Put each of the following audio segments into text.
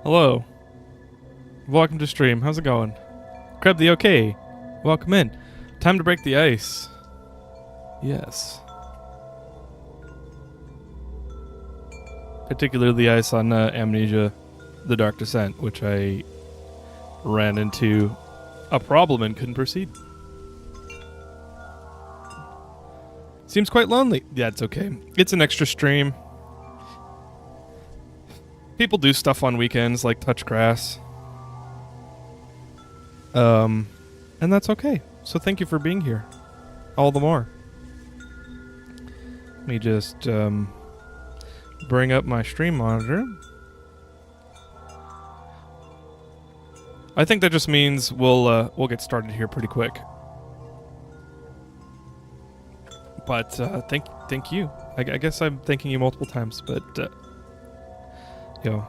Hello. Welcome to stream. How's it going? Creb the OK. Welcome in. Time to break the ice. Yes. Particularly the ice on Amnesia, The Dark Descent, which I ran into a problem and couldn't proceed. Seems quite lonely. Yeah, it's okay. It's an extra stream. People do stuff on weekends, like touch grass. And that's okay. So thank you for being here. All the more. Let me just bring up my stream monitor. I think that just means we'll get started here pretty quick. But thank you. I guess I'm thanking you multiple times, but yo.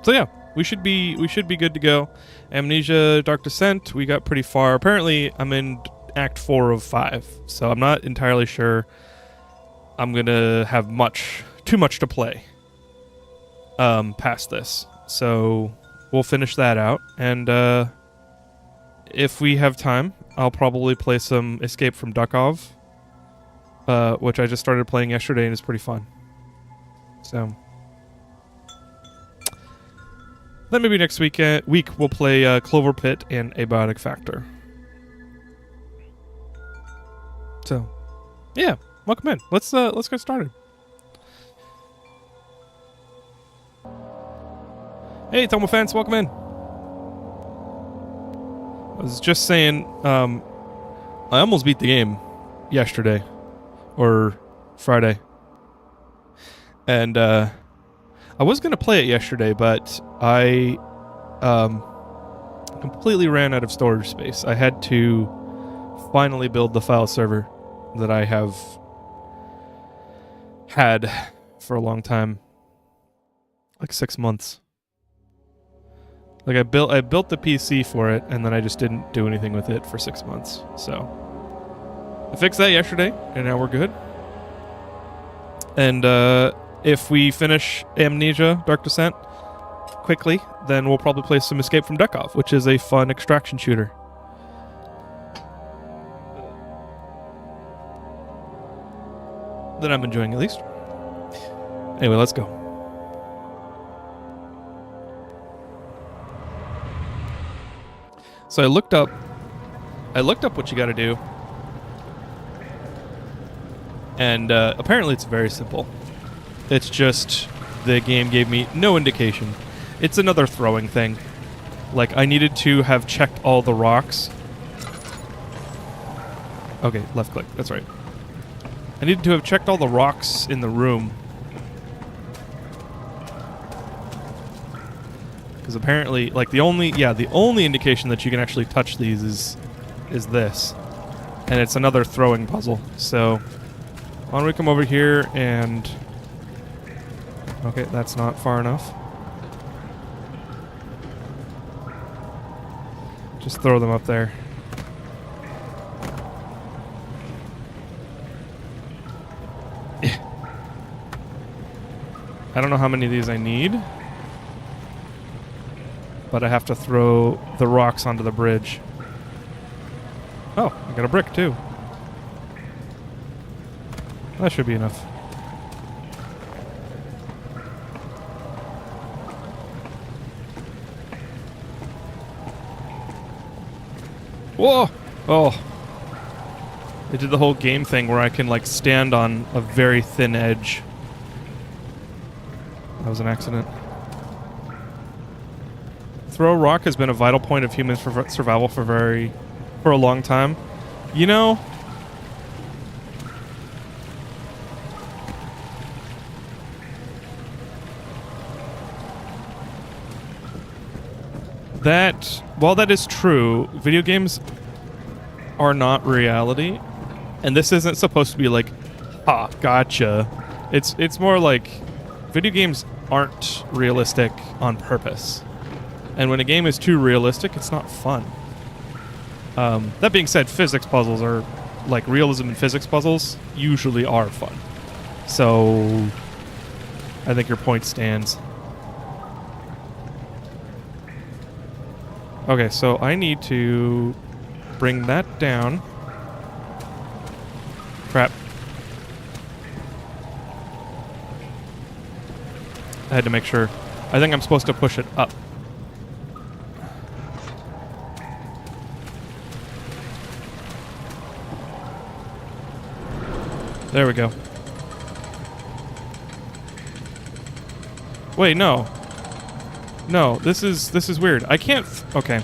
So yeah, we should be good to go. Amnesia, Dark Descent, we got pretty far. Apparently, I'm in Act 4 of 5, so I'm not entirely sure I'm gonna have too much to play past this. So we'll finish that out, and if we have time, I'll probably play some Escape from Duckov, which I just started playing yesterday and is pretty fun. So then maybe next week we'll play Clover Pit and Abiotic Factor. So yeah, welcome in. Let's get started. Hey, Tomo fans, welcome in. I was just saying, I almost beat the game yesterday or Friday, and I was gonna play it yesterday, but I completely ran out of storage space. I had to finally build the file server that I have had for a long time, like 6 months. Like I built the PC for it, and then I just didn't do anything with it for 6 months. So I fixed that yesterday, and now we're good. And if we finish Amnesia, Dark Descent quickly, then we'll probably play some Escape from Duckov, which is a fun extraction shooter. That I'm enjoying, at least. Anyway, let's go. So I looked up what you got to do, and apparently it's very simple. It's just the game gave me no indication. It's another throwing thing. Like, I needed to have checked all the rocks. Okay, left click, that's right. I needed to have checked all the rocks in the room. Because apparently, like, the only indication that you can actually touch these is this. And it's another throwing puzzle. So, why don't we come over here and... Okay, that's not far enough. Just throw them up there. I don't know how many of these I need, but I have to throw the rocks onto the bridge. Oh, I got a brick too. That should be enough. Whoa! Oh. They did the whole game thing where I can, like, stand on a very thin edge. That was an accident. Throw rock has been a vital point of human survival for a long time. You know, while that is true, video games are not reality, and this isn't supposed to be like, ah, gotcha. It's more like video games aren't realistic on purpose. And when a game is too realistic, it's not fun. That being said, physics puzzles are, like, realism and physics puzzles usually are fun. So I think your point stands. Okay, so I need to bring that down. Crap. I had to make sure. I think I'm supposed to push it up. There we go. Wait, no. No, this is weird. I can't... okay.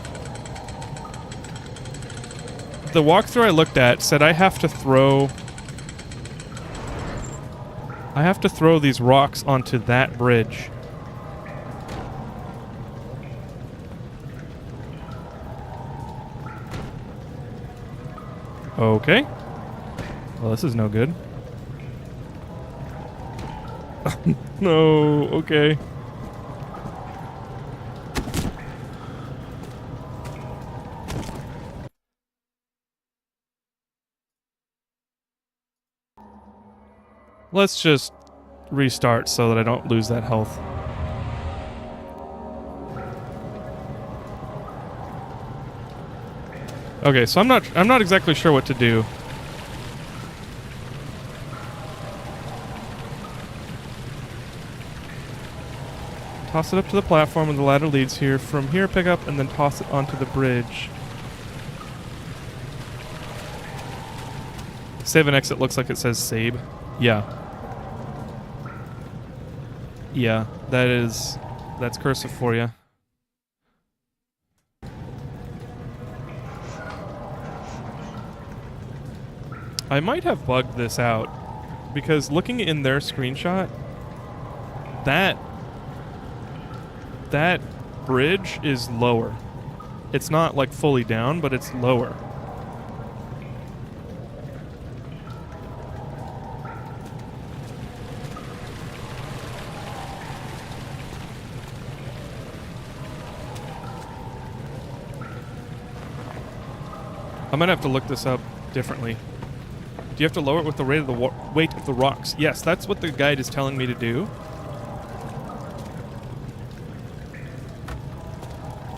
The walkthrough I looked at said I have to throw these rocks onto that bridge. Okay. Well, this is no good. No, okay. Let's just restart so that I don't lose that health. Okay, so I'm not exactly sure what to do. Toss it up to the platform where the ladder leads here. From here, pick up and then toss it onto the bridge. Save and exit looks like it says Sabe. Yeah. Yeah, that's cursive for you. I might have bugged this out because looking in their screenshot, that bridge is lower. It's not like fully down, but it's lower. I might have to look this up differently. Do you have to lower it with the rate of the weight of the rocks? Yes, that's what the guide is telling me to do.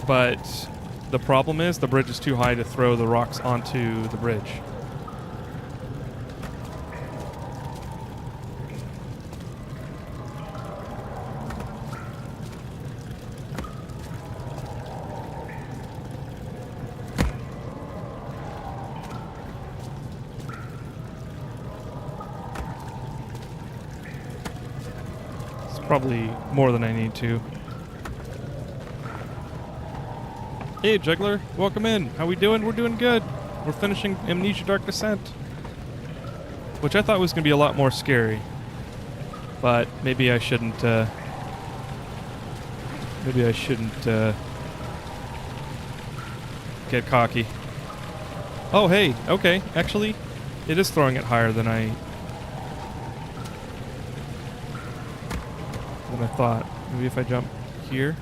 But the problem is the bridge is too high to throw the rocks onto the bridge. It's probably more than I need to. Hey, Juggler. Welcome in. How we doing? We're doing good. We're finishing Amnesia Dark Descent, which I thought was going to be a lot more scary. But maybe I shouldn't, get cocky. Oh, hey. Okay. Actually, it is throwing it higher than I thought. Maybe if I jump here.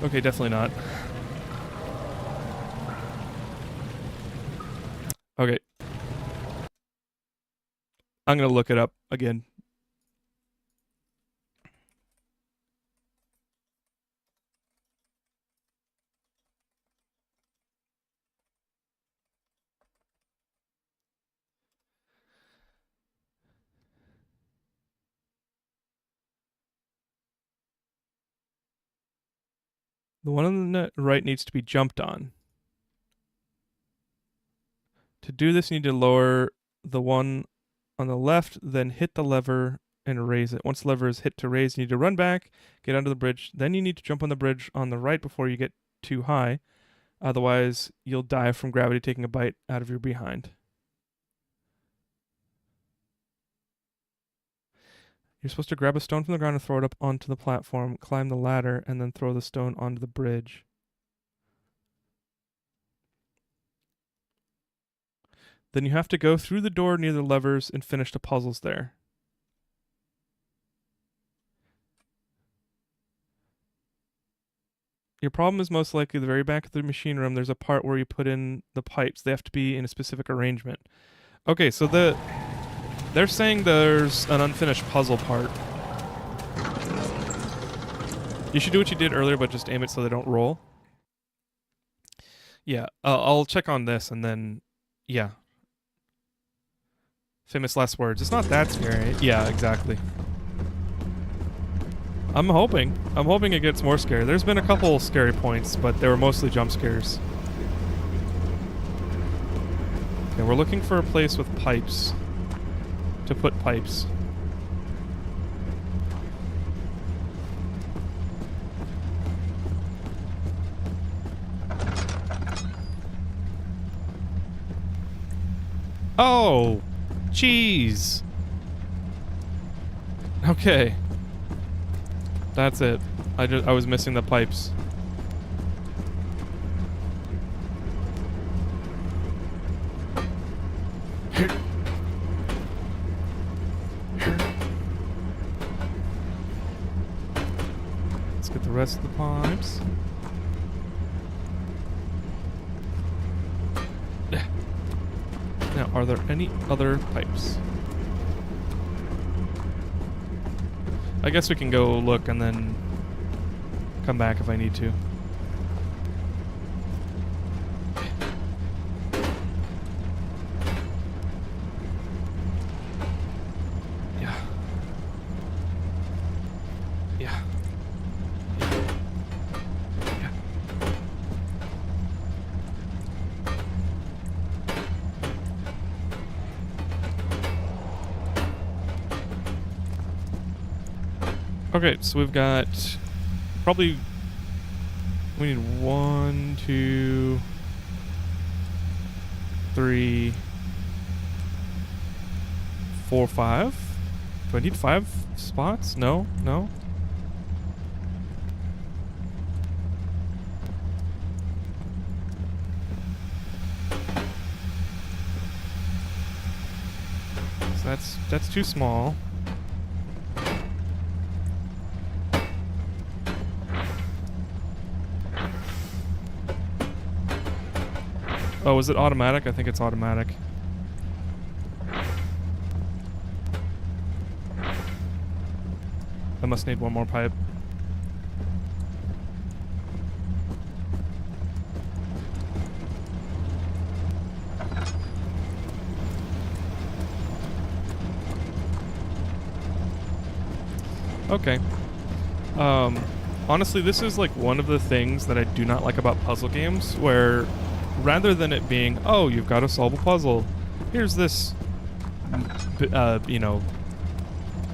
Okay, definitely not. Okay. I'm going to look it up again. The one on the right needs to be jumped on. To do this, you need to lower the one on the left, then hit the lever and raise it. Once the lever is hit to raise, you need to run back, get onto the bridge. Then you need to jump on the bridge on the right before you get too high. Otherwise, you'll die from gravity taking a bite out of your behind. You're supposed to grab a stone from the ground and throw it up onto the platform, climb the ladder, and then throw the stone onto the bridge. Then you have to go through the door near the levers and finish the puzzles there. Your problem is most likely the very back of the machine room. There's a part where you put in the pipes. They have to be in a specific arrangement. Okay, so they're saying there's an unfinished puzzle part. You should do what you did earlier, but just aim it so they don't roll. Yeah, I'll check on this and then, yeah. Famous last words. It's not that scary. Yeah, exactly. I'm hoping it gets more scary. There's been a couple scary points, but they were mostly jump scares. Okay, we're looking for a place with pipes. To put pipes. Oh! Jeez! Okay. That's it. I was missing the pipes. Let's get the rest of the pipes. Now, are there any other pipes? I guess we can go look and then come back if I need to. Yeah. Yeah. Yeah. Okay, so we've got probably, we need 1, 2, 3, 4, 5. Do I need 5 spots? No, no. So that's too small. Oh, is it automatic? I think it's automatic. I must need one more pipe. Okay. Honestly, this is like one of the things that I do not like about puzzle games, where rather than it being, oh, you've got to solve a puzzle, here's this, you know,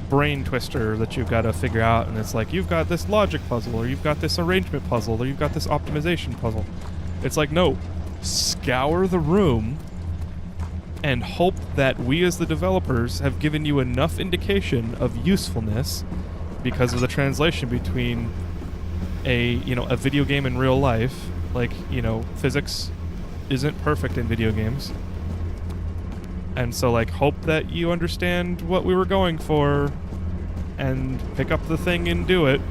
brain twister that you've got to figure out, and it's like, you've got this logic puzzle, or you've got this arrangement puzzle, or you've got this optimization puzzle. It's like, no, scour the room and hope that we as the developers have given you enough indication of usefulness because of the translation between a video game and real life. Like, physics isn't perfect in video games. And so, like, hope that you understand what we were going for and pick up the thing and do it,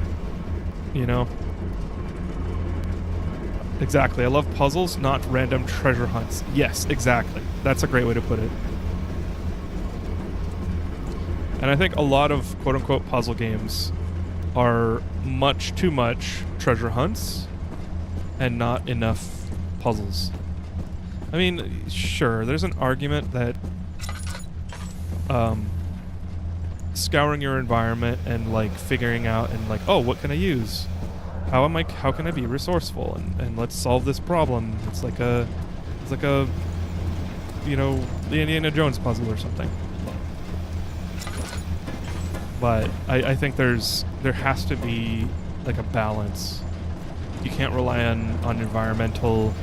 Exactly. I love puzzles, not random treasure hunts. Yes, exactly. That's a great way to put it. And I think a lot of quote-unquote puzzle games are much too much treasure hunts and not enough puzzles. I mean, sure, there's an argument that scouring your environment and like figuring out and like, oh, what can I use? How can I be resourceful and let's solve this problem? It's like a the Indiana Jones puzzle or something. But I think there has to be like a balance. You can't rely on environmental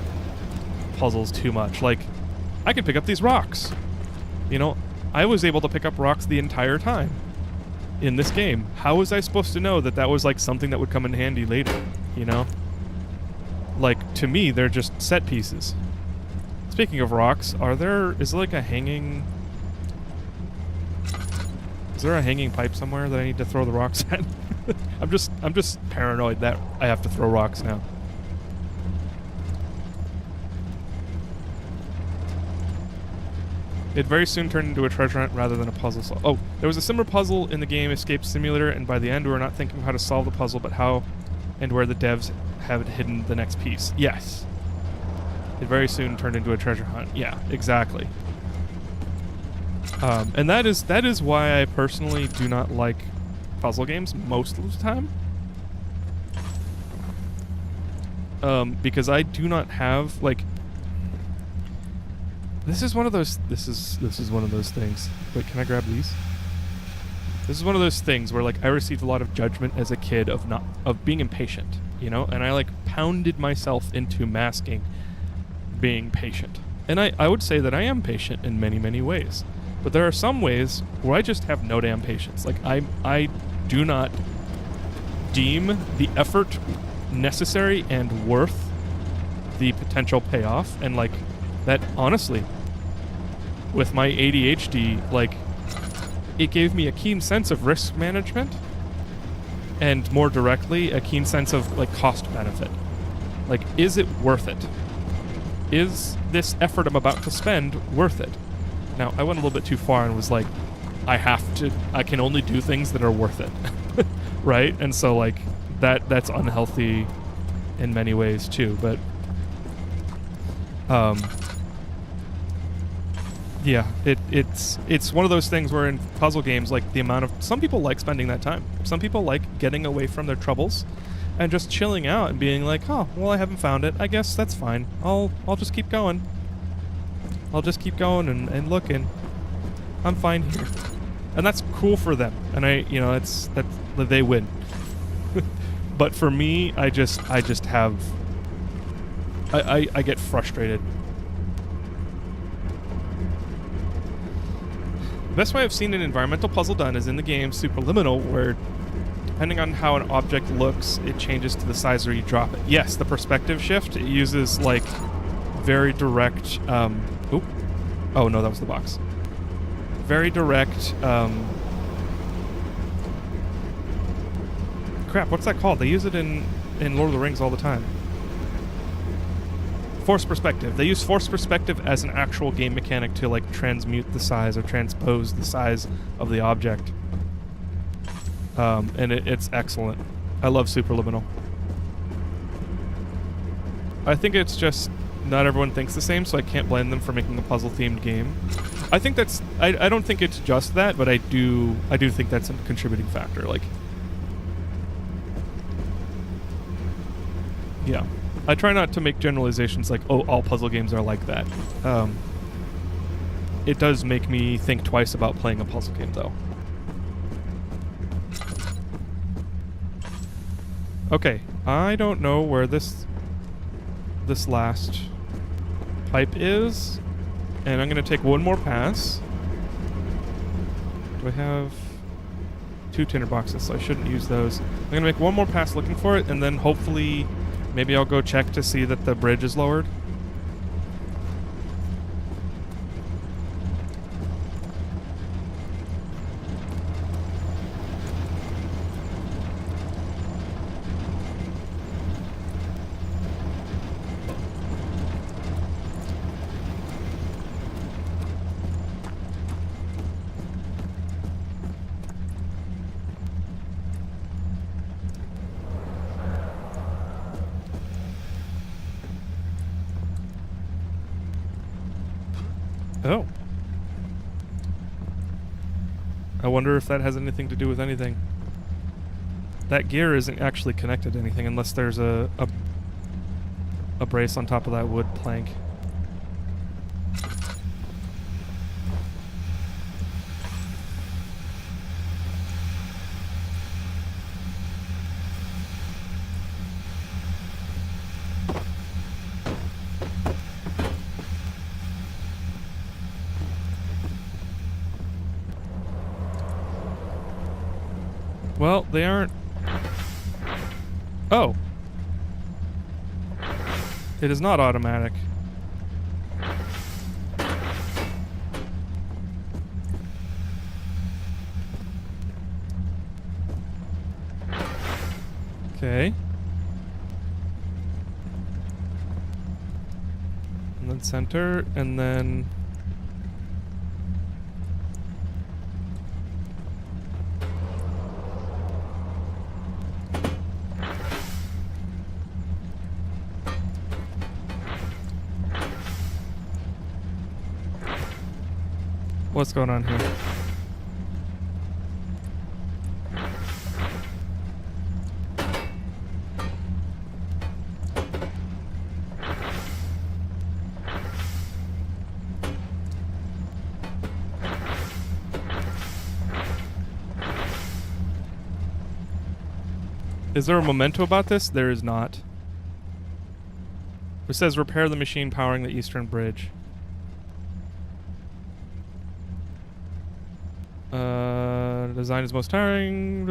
puzzles too much. Like, I can pick up these rocks. I was able to pick up rocks the entire time in this game. How was I supposed to know that was like something that would come in handy later, Like, to me, they're just set pieces. Speaking of rocks, is there a hanging pipe somewhere that I need to throw the rocks at? I'm just paranoid that I have to throw rocks now. It very soon turned into a treasure hunt rather than a puzzle solve. Oh, there was a similar puzzle in the game Escape Simulator, and by the end we were not thinking how to solve the puzzle, but how and where the devs have hidden the next piece. Yes. It very soon turned into a treasure hunt. Yeah, exactly. And that is why I personally do not like puzzle games most of the time. Because I do not have, like... This is one of those... This is one of those things. Wait, can I grab these? This is one of those things where, like, I received a lot of judgment as a kid of being impatient, you know? And I, like, pounded myself into masking being patient. And I would say that I am patient in many, many ways. But there are some ways where I just have no damn patience. Like, I do not deem the effort necessary and worth the potential payoff. And, like, that, honestly, with my ADHD, like, it gave me a keen sense of risk management and, more directly, a keen sense of, like, cost benefit. Like, is it worth it? Is this effort I'm about to spend worth it? Now, I went a little bit too far and was like, I can only do things that are worth it. Right? And so, like, that's unhealthy in many ways too, but yeah, it's one of those things where in puzzle games, like, the amount of... Some people like spending that time. Some people like getting away from their troubles and just chilling out and being like, oh, well, I haven't found it. I guess that's fine. I'll just keep going. I'll just keep going and looking. I'm fine here. And that's cool for them. And that they win. But for me, I get frustrated. The best way I've seen an environmental puzzle done is in the game Superliminal, where depending on how an object looks, it changes to the size where you drop it. Yes, the perspective shift, it uses, like, very direct... Oh, no, that was the box. Very direct... Crap, what's that called? They use it in Lord of the Rings all the time. Force perspective. They use force perspective as an actual game mechanic to, like, transmute the size or transpose the size of the object. And it's excellent. I love Superliminal. I think it's just not everyone thinks the same, so I can't blame them for making a puzzle-themed game. I think that's... I don't think it's just that, but I do think that's a contributing factor. Like... Yeah. I try not to make generalizations like, oh, all puzzle games are like that. It does make me think twice about playing a puzzle game, though. Okay, I don't know where this last pipe is, and I'm going to take one more pass. Do I have 2 tinder boxes, so I shouldn't use those. I'm going to make one more pass looking for it, and then hopefully... Maybe I'll go check to see that the bridge is lowered. Oh. I wonder if that has anything to do with anything. That gear isn't actually connected to anything unless there's a brace on top of that wood plank. Well, they aren't... Oh. It is not automatic. Okay. And then center, and then... What's going on here? Is there a memento about this? There is not. It says repair the machine powering the eastern bridge. Design is most tiring.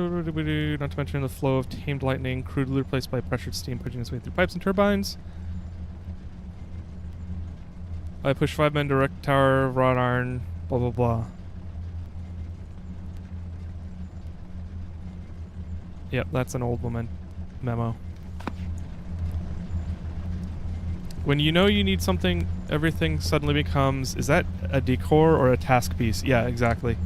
Not to mention the flow of tamed lightning, crudely replaced by pressured steam pushing its way through pipes and turbines. I push 5 men direct tower, wrought iron, blah blah blah. Yep, that's an old woman memo. When you know you need something, everything suddenly becomes... Is that a decor or a task piece? Yeah, exactly.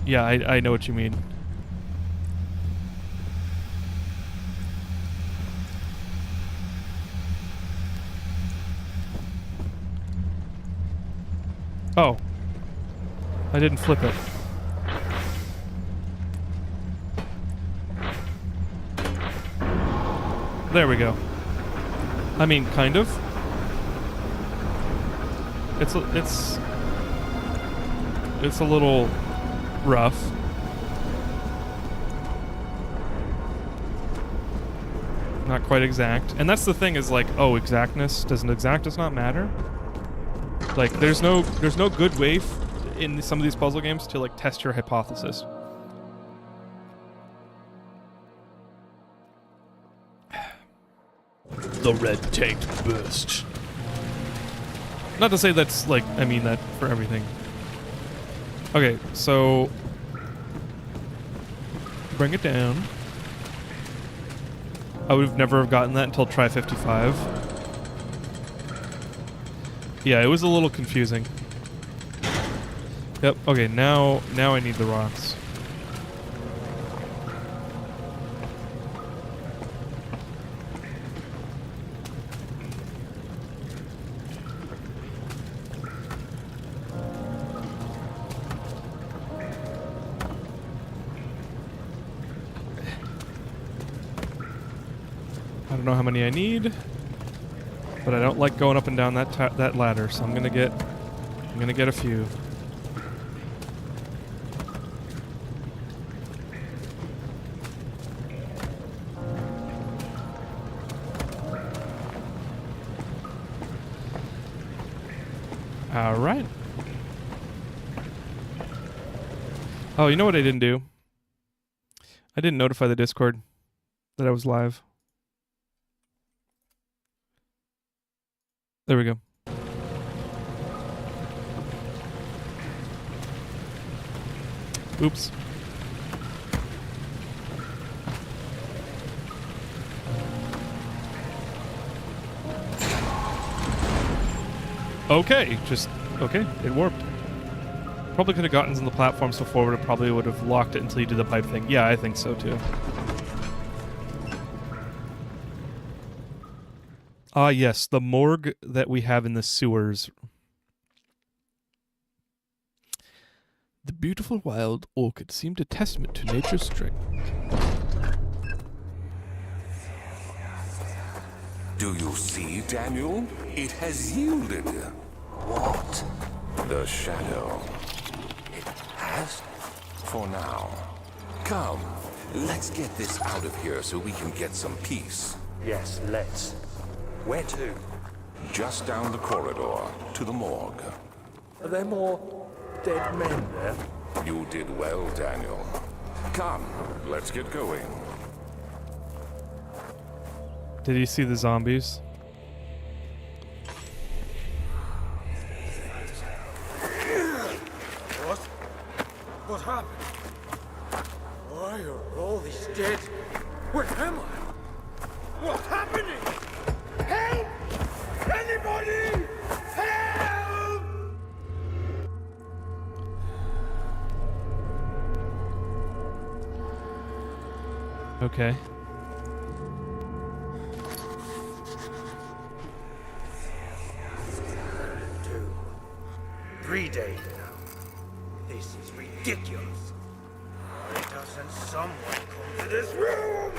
Yeah, I know what you mean. Oh. I didn't flip it. There we go. I mean, kind of. It's a little rough. Not quite exact. And that's the thing is like, oh, exactness. Doesn't exactness not matter? Like, there's no good way in some of these puzzle games to like test your hypothesis. The red tape burst. Not to say that's like, I mean that for everything. Okay, so bring it down. I would have never have gotten that until try 55. Yeah, it was a little confusing. Yep, okay, now I need the rocks. I don't know how many I need, but I don't like going up and down that ladder, so I'm gonna get a few. All right. Oh, you know what I didn't do? I didn't notify the Discord that I was live. There we go. Oops. Okay, okay, it warped. Probably could have gotten on the platform so forward, it probably would have locked it until you did the pipe thing. Yeah, I think so too. Ah, yes, the morgue that we have in the sewers. The beautiful wild orchid seemed a testament to nature's strength. Do you see, Daniel? It has yielded. What? The shadow. It has? For now. Come, let's get this out of here so we can get some peace. Yes, let's. Where to? Just down the corridor, to the morgue. Are there more dead men there? You did well, Daniel. Come, let's get going. Did you see the zombies? What happened? Why are all these dead? Where am I? What's happening? Help! Anybody! Help! Okay. 3 days now. This is ridiculous. Why doesn't someone come to this room?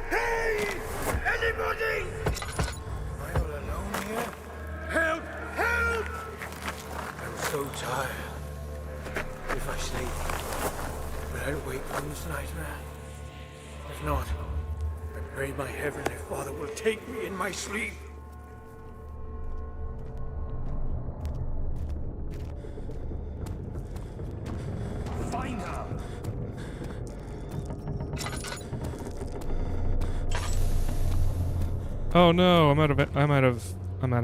Hey! Anybody? Am I all alone here? Help! Help! I'm so tired. If I sleep, will I wake from this nightmare? If not, I pray my Heavenly Father will take me in my sleep. Find her! Oh no, I'm out of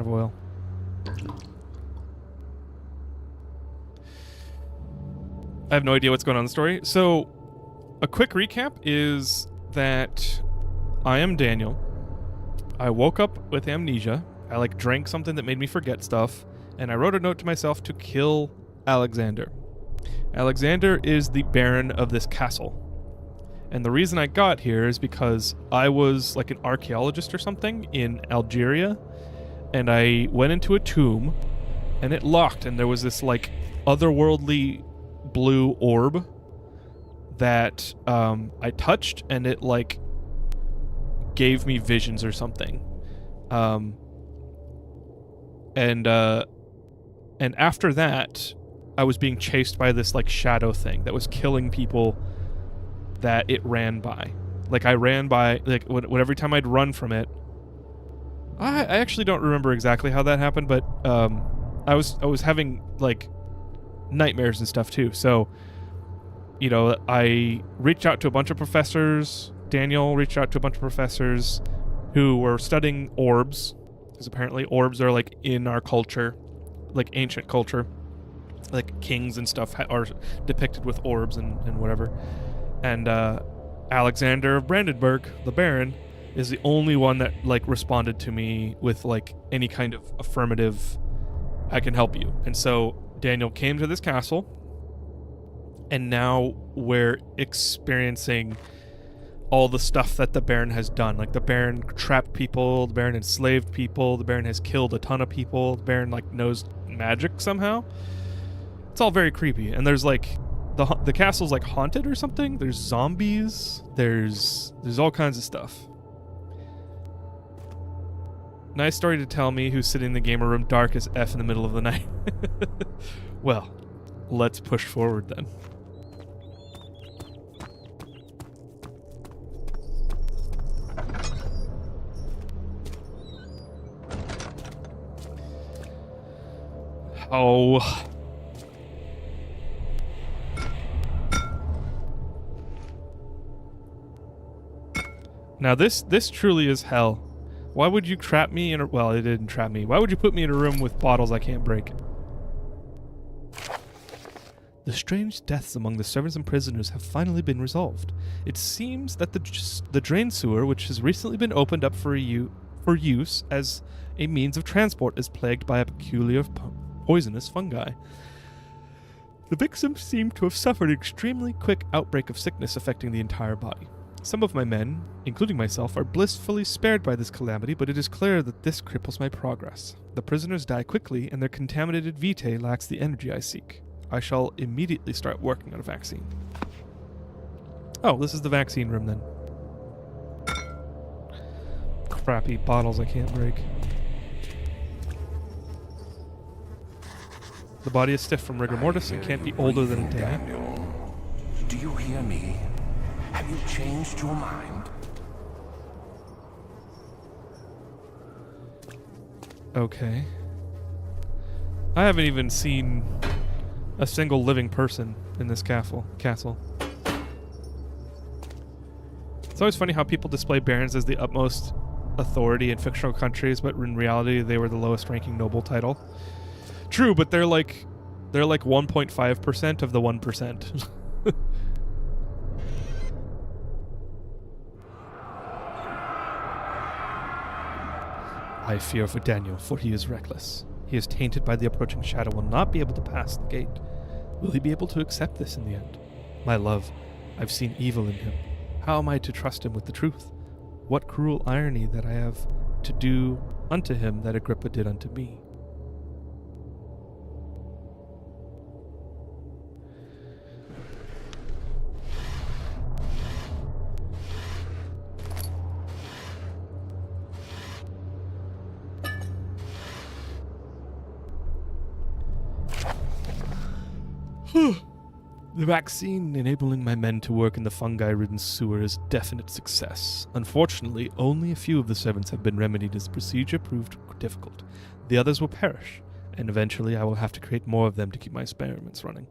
oil. I have no idea what's going on in the story. So, a quick recap is that I am Daniel. I woke up with amnesia. I drank something that made me forget stuff, and I wrote a note to myself to kill Alexander. Alexander is the Baron of this castle. And the reason I got here is because I was an archaeologist or something in Algeria, and I went into a tomb, and it locked, and there was this otherworldly blue orb that I touched, and it gave me visions or something. And after that, I was being chased by this shadow thing that was killing people that it ran by. I ran by every time I'd run from it. I actually don't remember exactly how that happened, but I was having nightmares and stuff too. So, I reached out to a bunch of professors. Daniel reached out to a bunch of professors who were studying orbs, because apparently orbs are in our culture, ancient culture, kings and stuff are depicted with orbs and whatever. And Alexander of Brandenburg, the Baron, is the only one that responded to me with any kind of affirmative, I can help you. And so Daniel came to this castle, and now we're experiencing all the stuff that the Baron has done. The Baron trapped people, the Baron enslaved people, the Baron has killed a ton of people, the Baron knows magic somehow. It's all very creepy. And there's the castle's haunted or something. There's zombies. There's all kinds of stuff. Nice story to tell me who's sitting in the gamer room dark as F in the middle of the night. Well, let's push forward then. Oh. Now this truly is hell. Why would you trap me in a... Well, it didn't trap me. Why would you put me in a room with bottles I can't break? The strange deaths among the servants and prisoners have finally been resolved. It seems that the drain sewer, which has recently been opened up for use as a means of transport, is plagued by a peculiar poisonous fungi. The victims seem to have suffered an extremely quick outbreak of sickness affecting the entire body. Some of my men, including myself, are blissfully spared by this calamity, but it is clear that this cripples my progress. The prisoners die quickly, and their contaminated vitae lacks the energy I seek. I shall immediately start working on a vaccine. Oh, this is the vaccine room then. Crappy bottles I can't break. The body is stiff from rigor mortis and can't be older than a day. Daniel, do you hear me? Have you changed your mind? Okay. I haven't even seen a single living person in this castle. It's always funny how people display barons as the utmost authority in fictional countries, but in reality they were the lowest ranking noble title. True, but they're 1.5% of the 1%. I fear for Daniel, for he is reckless. He is tainted by the approaching shadow, will not be able to pass the gate. Will he be able to accept this in the end? My love, I've seen evil in him. How am I to trust him with the truth? What cruel irony that I have to do unto him that Agrippa did unto me. The vaccine enabling my men to work in the fungi-ridden sewer is definite success. Unfortunately, only a few of the servants have been remedied as the procedure proved difficult. The others will perish, and eventually I will have to create more of them to keep my experiments running.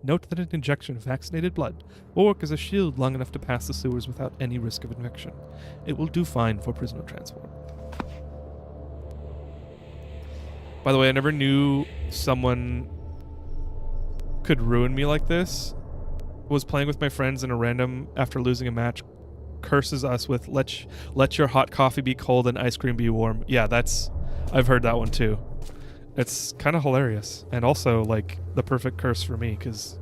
Note that an injection of vaccinated blood will work as a shield long enough to pass the sewers without any risk of infection. It will do fine for prisoner transport. By the way, I never knew someone could ruin me like this. Was playing with my friends in a random after losing a match curses us with let your hot coffee be cold and ice cream be warm. Yeah, I've heard that one too. It's kind of hilarious and also like the perfect curse for me because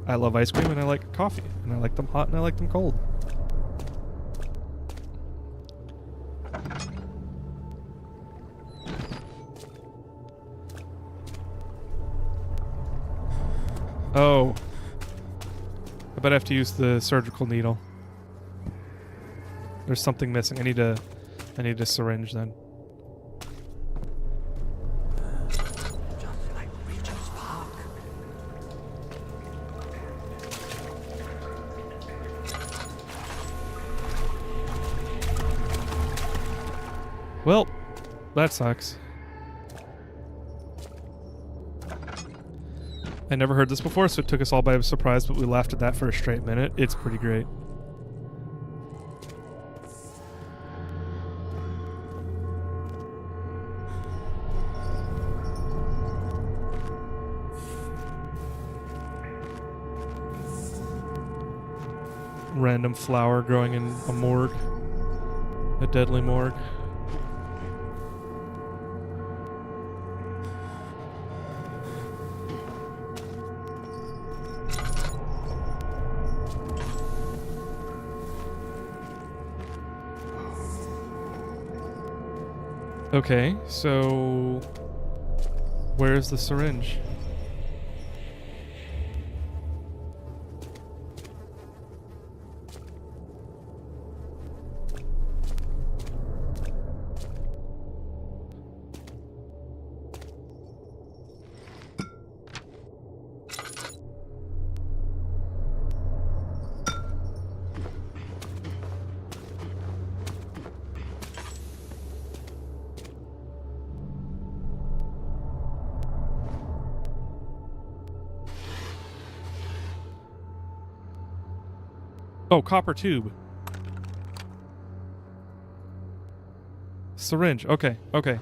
I love ice cream and I like coffee and I like them hot and I like them cold. Oh. I bet I have to use the surgical needle. There's something missing. I need a syringe then. Just like Regent's Park. Well, that sucks. I never heard this before, so it took us all by surprise, but we laughed at that for a straight minute. It's pretty great. Random flower growing in a morgue. A deadly morgue. Okay, so where's the syringe? Oh, copper tube. Syringe. Okay, okay.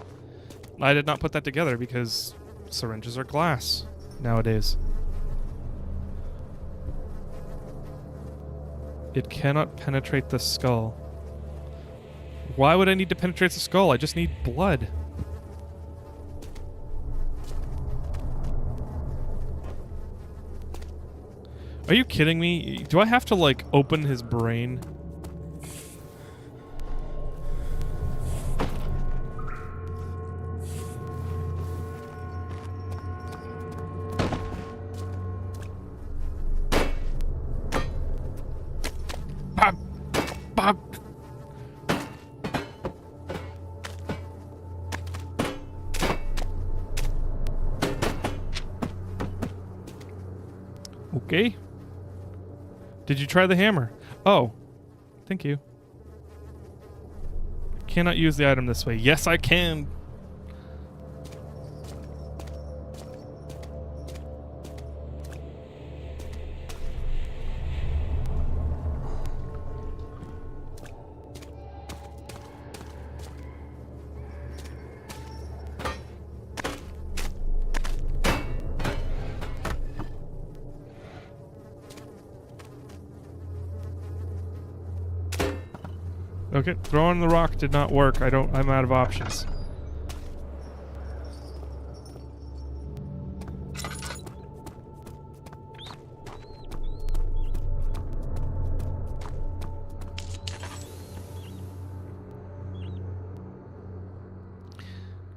I did not put that together because syringes are glass nowadays. It cannot penetrate the skull. Why would I need to penetrate the skull? I just need blood. Are you kidding me? Do I have to, like, open his brain? Pop! Pop! Okay. Did you try the hammer? Oh. Thank you. Cannot use the item this way. Yes, I can. Okay, throwing the rock did not work. I'm out of options.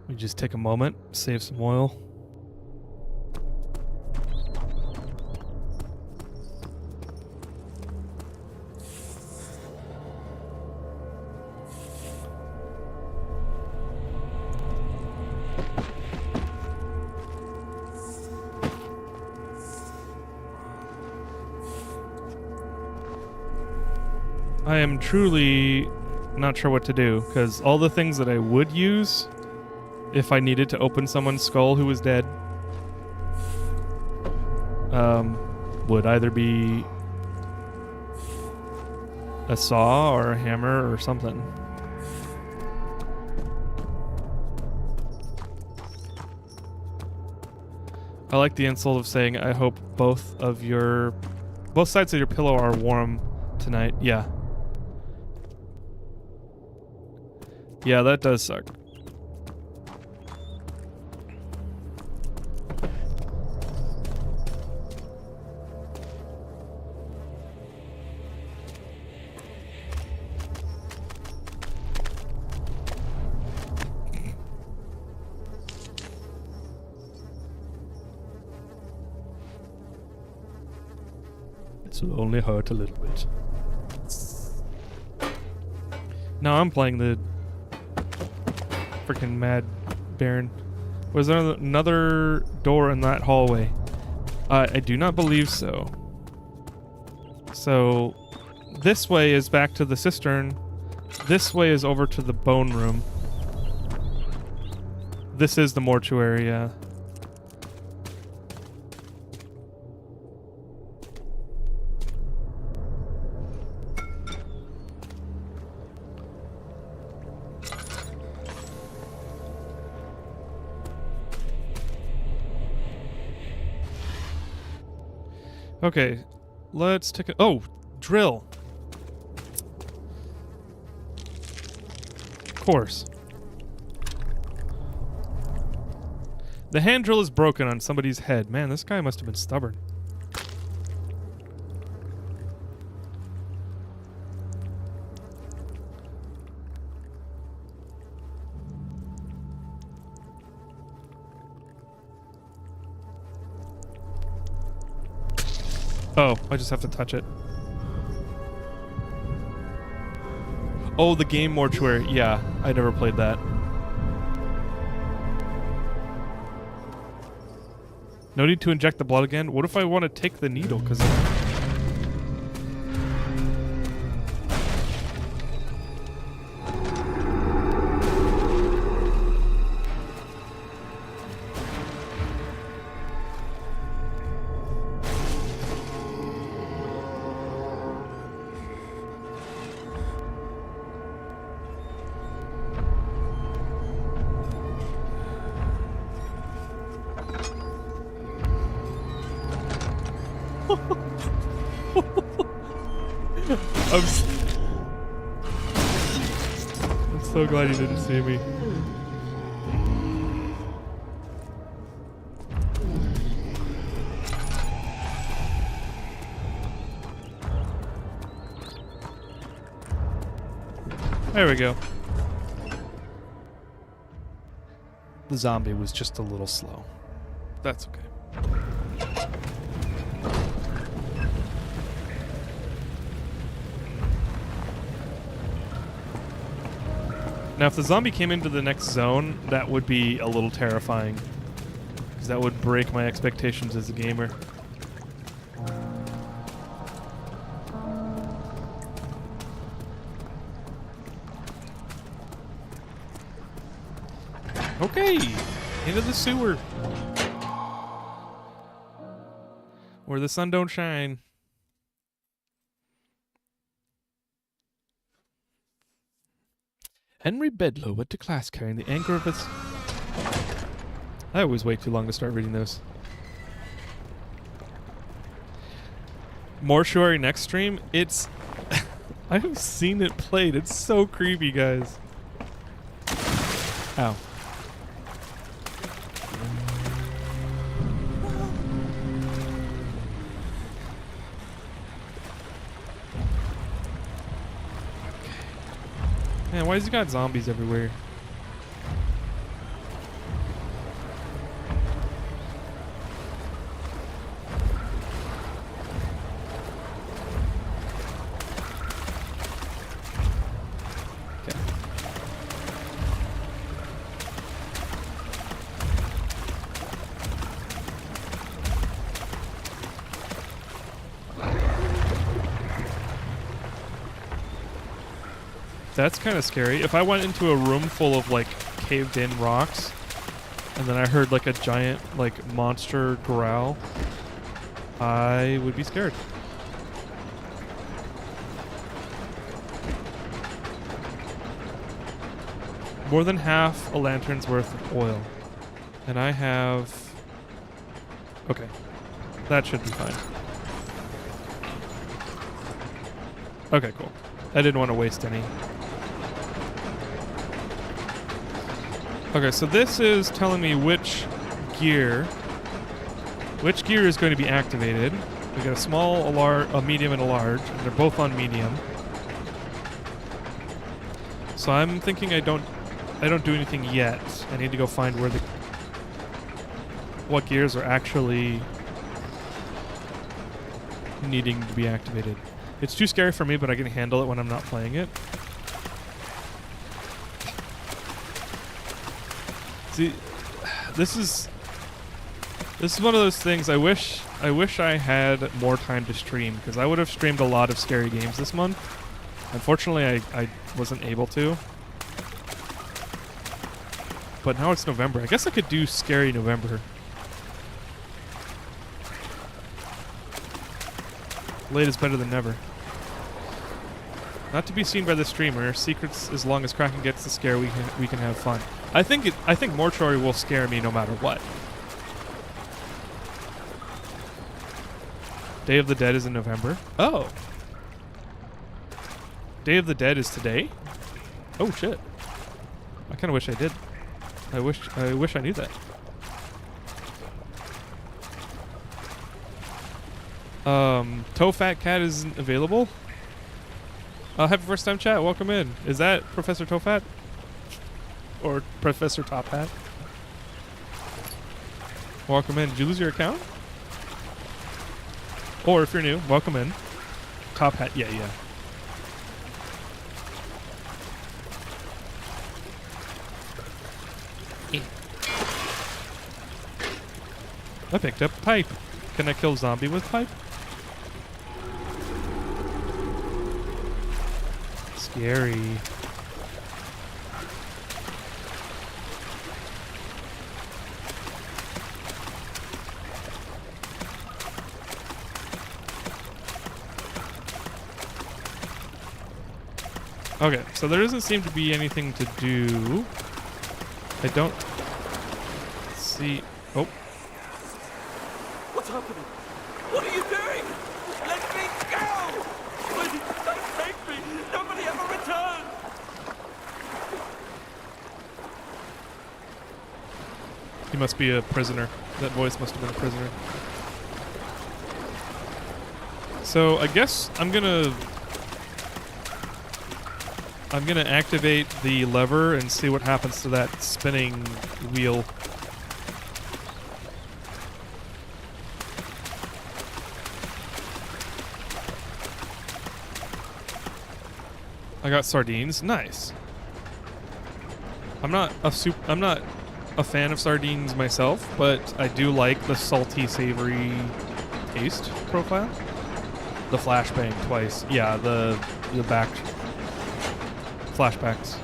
We just take a moment, save some oil. I am truly not sure what to do, because all the things that I would use if I needed to open someone's skull who was dead would either be a saw or a hammer or something. I like the insult of saying, I hope both sides of your pillow are warm tonight. Yeah. Yeah, that does suck. This will only hurt a little bit. Now I'm playing the freaking Mad Baron. Was there another door in that hallway? I do not believe so. So this way is back to the cistern. This way is over to the bone room. This is the mortuary, yeah. Okay, let's take a... Oh, drill. Of course. The hand drill is broken on somebody's head. Man, this guy must have been stubborn. Oh, I just have to touch it. Oh, the game mortuary. Yeah, I never played that. No need to inject the blood again. What if I want to take the needle? Because I'm so glad you didn't see me. There we go. The zombie was just a little slow. That's okay. Now, if the zombie came into the next zone, that would be a little terrifying. Because that would break my expectations as a gamer. Okay, into the sewer. Where the sun don't shine. Henry Bedloe went to class carrying the anchor of his... I always wait too long to start reading those. Mortuary next stream? It's... I have seen it played. It's so creepy, guys. Ow. Man, why has he got zombies everywhere? Okay. That's kind of scary. If I went into a room full of like caved in rocks and then I heard like a giant like monster growl, I would be scared. More than half a lantern's worth of oil. And I have... Okay. That should be fine. Okay, cool. I didn't want to waste any. Okay, so this is telling me which gear is going to be activated. We got a small, a medium, and a large, and they're both on medium. So I'm thinking I don't do anything yet. I need to go find what gears are actually needing to be activated. It's too scary for me, but I can handle it when I'm not playing it. See, this is one of those things I wish I had more time to stream, because I would have streamed a lot of scary games this month. Unfortunately, I wasn't able to. But now it's November. I guess I could do Scary November. Late is better than never. Not to be seen by the streamer. Secrets, as long as Kraken gets the scare, we can have fun. I think Mortuary will scare me no matter what. Day of the Dead is in November. Oh. Day of the Dead is today? Oh shit. I kind of wish I did. I wish I knew that. Toe Fat Cat isn't available. Happy first time chat. Welcome in. Is that Professor Toe Fat? Or Professor Top Hat? Welcome in. Did you lose your account? Or if you're new, welcome in. Top Hat. Yeah. I picked up pipe. Can I kill zombie with pipe? Scary. Okay, so there doesn't seem to be anything to do. I don't see... Oh. What's happening? What are you doing? Let me go! Please, don't take me! Nobody ever returns! He must be a prisoner. That voice must have been a prisoner. So I guess I'm gonna activate the lever and see what happens to that spinning wheel. I got sardines. Nice. I'm not a fan of sardines myself, but I do like the salty, savory taste profile. The flashbang twice. Yeah, the back flashbacks.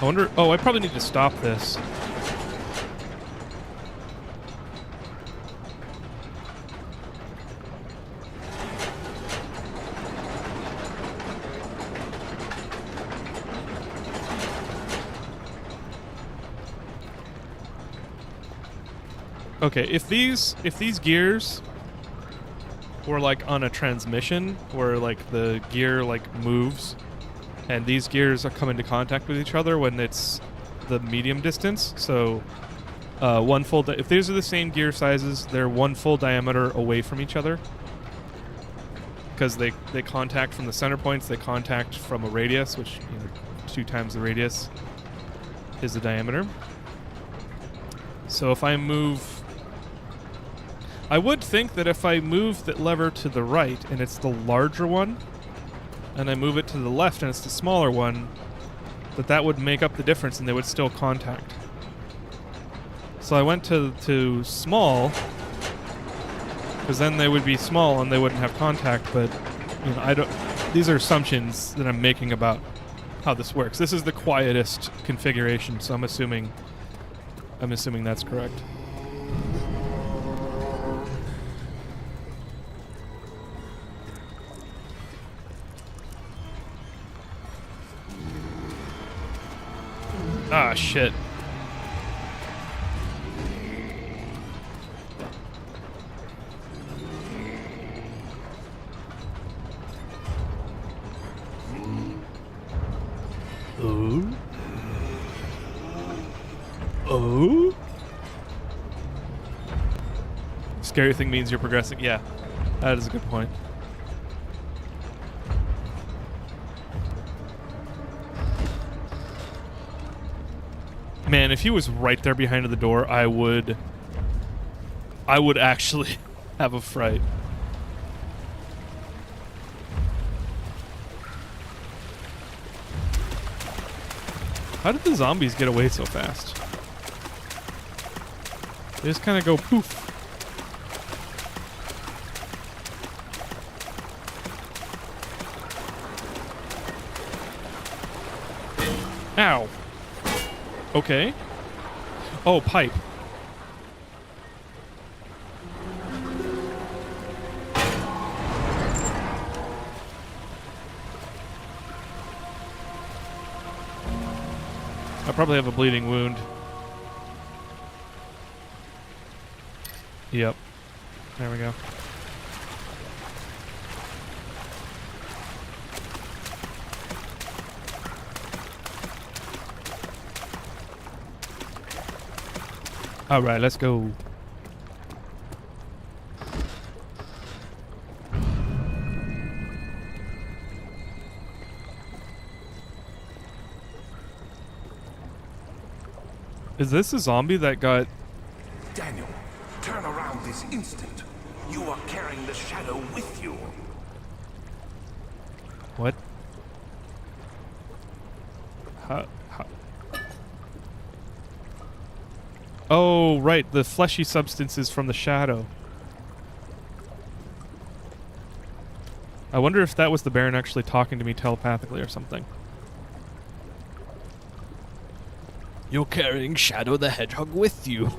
I wonder... Oh, I probably need to stop this. Okay, if these gears were like on a transmission where like the gear like moves and these gears are come into contact with each other when it's the medium distance, so one full if these are the same gear sizes, they're one full diameter away from each other because they contact from the center points, they contact from a radius, which 2 times the radius is the diameter. So if I move... I would think that if I move the lever to the right and it's the larger one, and I move it to the left and it's the smaller one, that would make up the difference and they would still contact. So I went to small, Because then they would be small and they wouldn't have contact, but you know, I don't. These are assumptions that I'm making about how this works. This is the quietest configuration, so I'm assuming that's correct. Ah, shit. Oh? Oh? Scary thing means you're progressing. Yeah, that is a good point. Man, if he was right there behind the door, I would actually have a fright. How did the zombies get away so fast? They just kind of go poof. Ow. Okay. Oh, pipe. I probably have a bleeding wound. Yep. There we go. All right, let's go. Is this a zombie that got... Daniel, turn around this instant. You are carrying the shadow with you. What? Oh, right. The fleshy substances from the shadow. I wonder if that was the Baron actually talking to me telepathically or something. You're carrying Shadow the Hedgehog with you.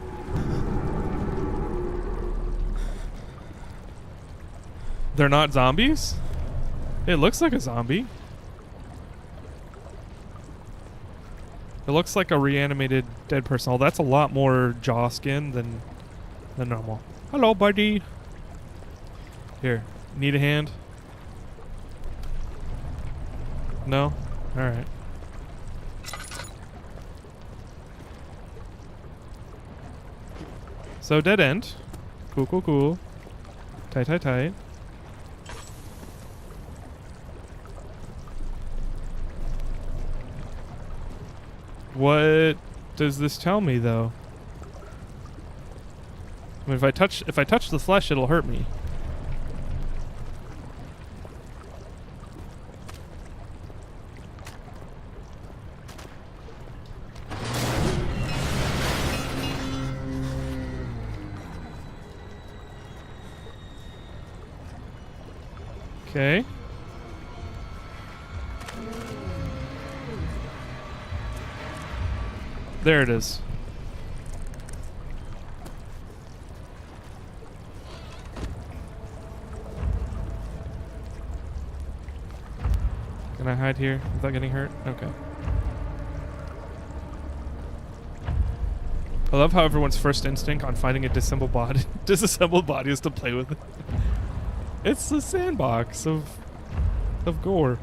They're not zombies? It looks like a zombie. It looks like a reanimated dead person. Oh, that's a lot more jaw skin than normal. Hello, buddy. Here, need a hand? No? Alright. So, dead end. Cool, cool, cool. Tight, tight, tight. What does this tell me, though? I mean, if I touch the flesh, it'll hurt me. Okay. There it is. Can I hide here without getting hurt? Okay. I love how everyone's first instinct on finding a disassembled body is to play with it. It's the sandbox of gore.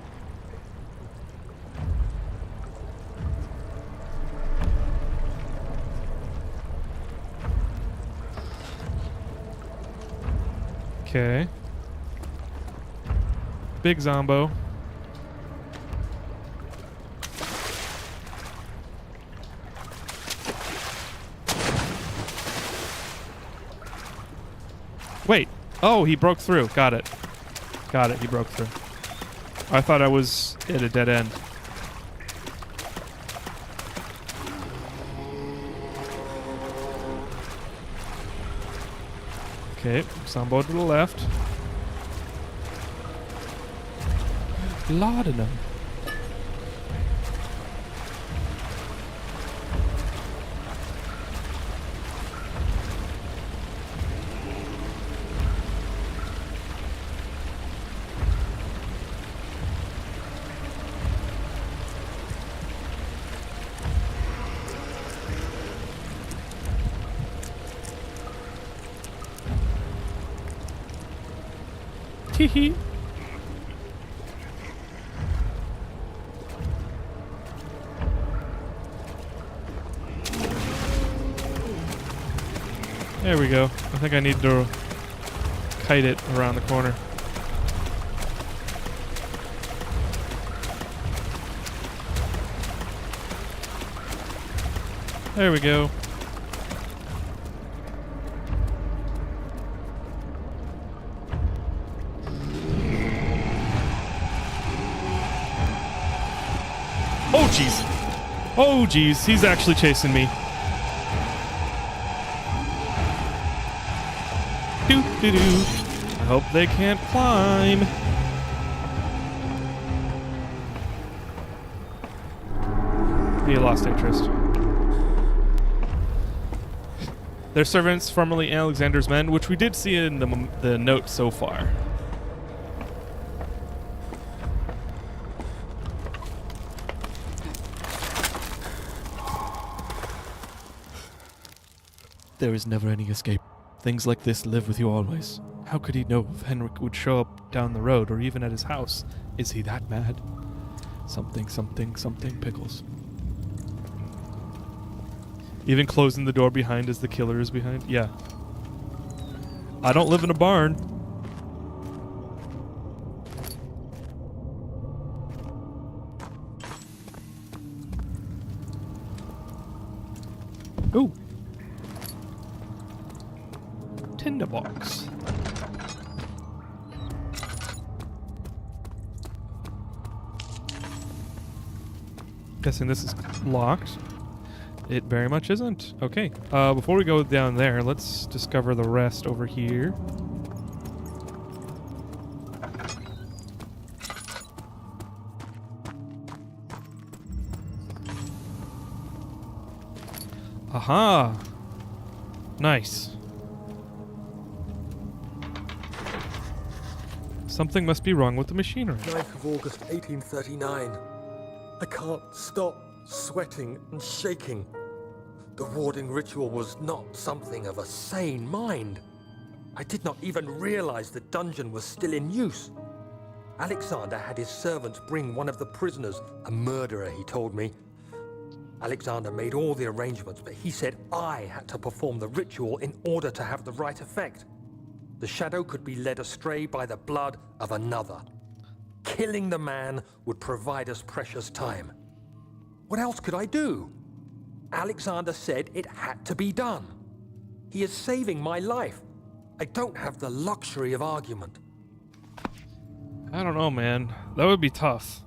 Okay. Big zombo. Wait. Oh, he broke through. Got it. Got it. He broke through. I thought I was at a dead end. Okay, Sambo to the left. Laudanum. Hee. There we go. I think I need to kite it around the corner. There we go. Oh jeez. Oh jeez, he's actually chasing me. Doo doo doo. I hope they can't climb. He lost interest. Their servants, formerly Alexander's men, which we did see in the note so far. There is never any escape. Things like this live with you always. How could he know if Henrik would show up down the road or even at his house? Is he that mad? Something, something, something pickles. Even closing the door behind as the killer is behind? Yeah. I don't live in a barn. Ooh. Tinderbox. Guessing this is locked. It very much isn't. Okay. Before we go down there, let's discover the rest over here. Aha! Nice. Something must be wrong with the machinery. 9th of August, 1839. I can't stop sweating and shaking. The warding ritual was not something of a sane mind. I did not even realize the dungeon was still in use. Alexander had his servants bring one of the prisoners, a murderer, he told me. Alexander made all the arrangements, but he said I had to perform the ritual in order to have the right effect. The shadow could be led astray by the blood of another. Killing the man would provide us precious time. What else could I do? Alexander said it had to be done. He is saving my life. I don't have the luxury of argument. I don't know, man. That would be tough.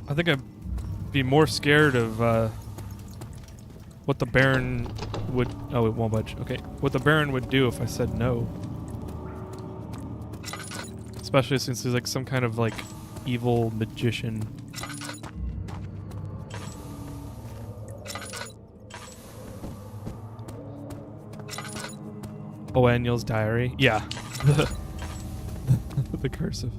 I think I'd be more scared of what the Baron would... Oh, it won't budge. Okay. What the Baron would do if I said no. Especially since he's like some kind of like evil magician. Oh, Aniel's diary? Yeah. The cursive.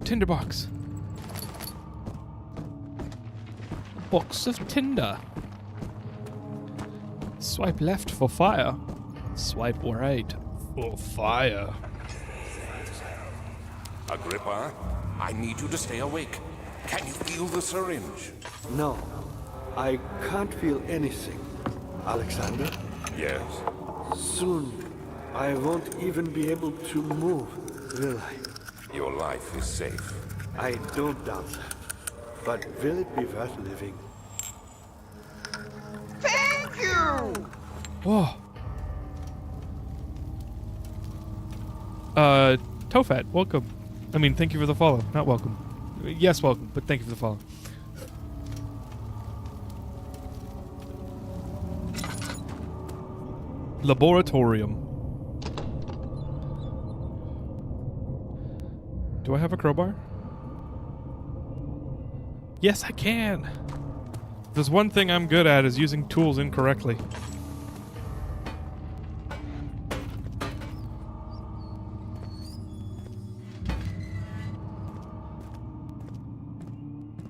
Tinderbox. Box of tinder. Swipe left for fire. Swipe right for fire. Agrippa, I need you to stay awake. Can you feel the syringe? No, I can't feel anything. Alexander, Yes. soon I won't even be able to move, will I? Your life is safe. I don't doubt that. But will it be worth living? Thank you! Whoa. Tofat, welcome. I mean, thank you for the follow. Not welcome. Yes, welcome, but thank you for the follow. Laboratorium. Do I have a crowbar? Yes, I can. There's one thing I'm good at is using tools incorrectly.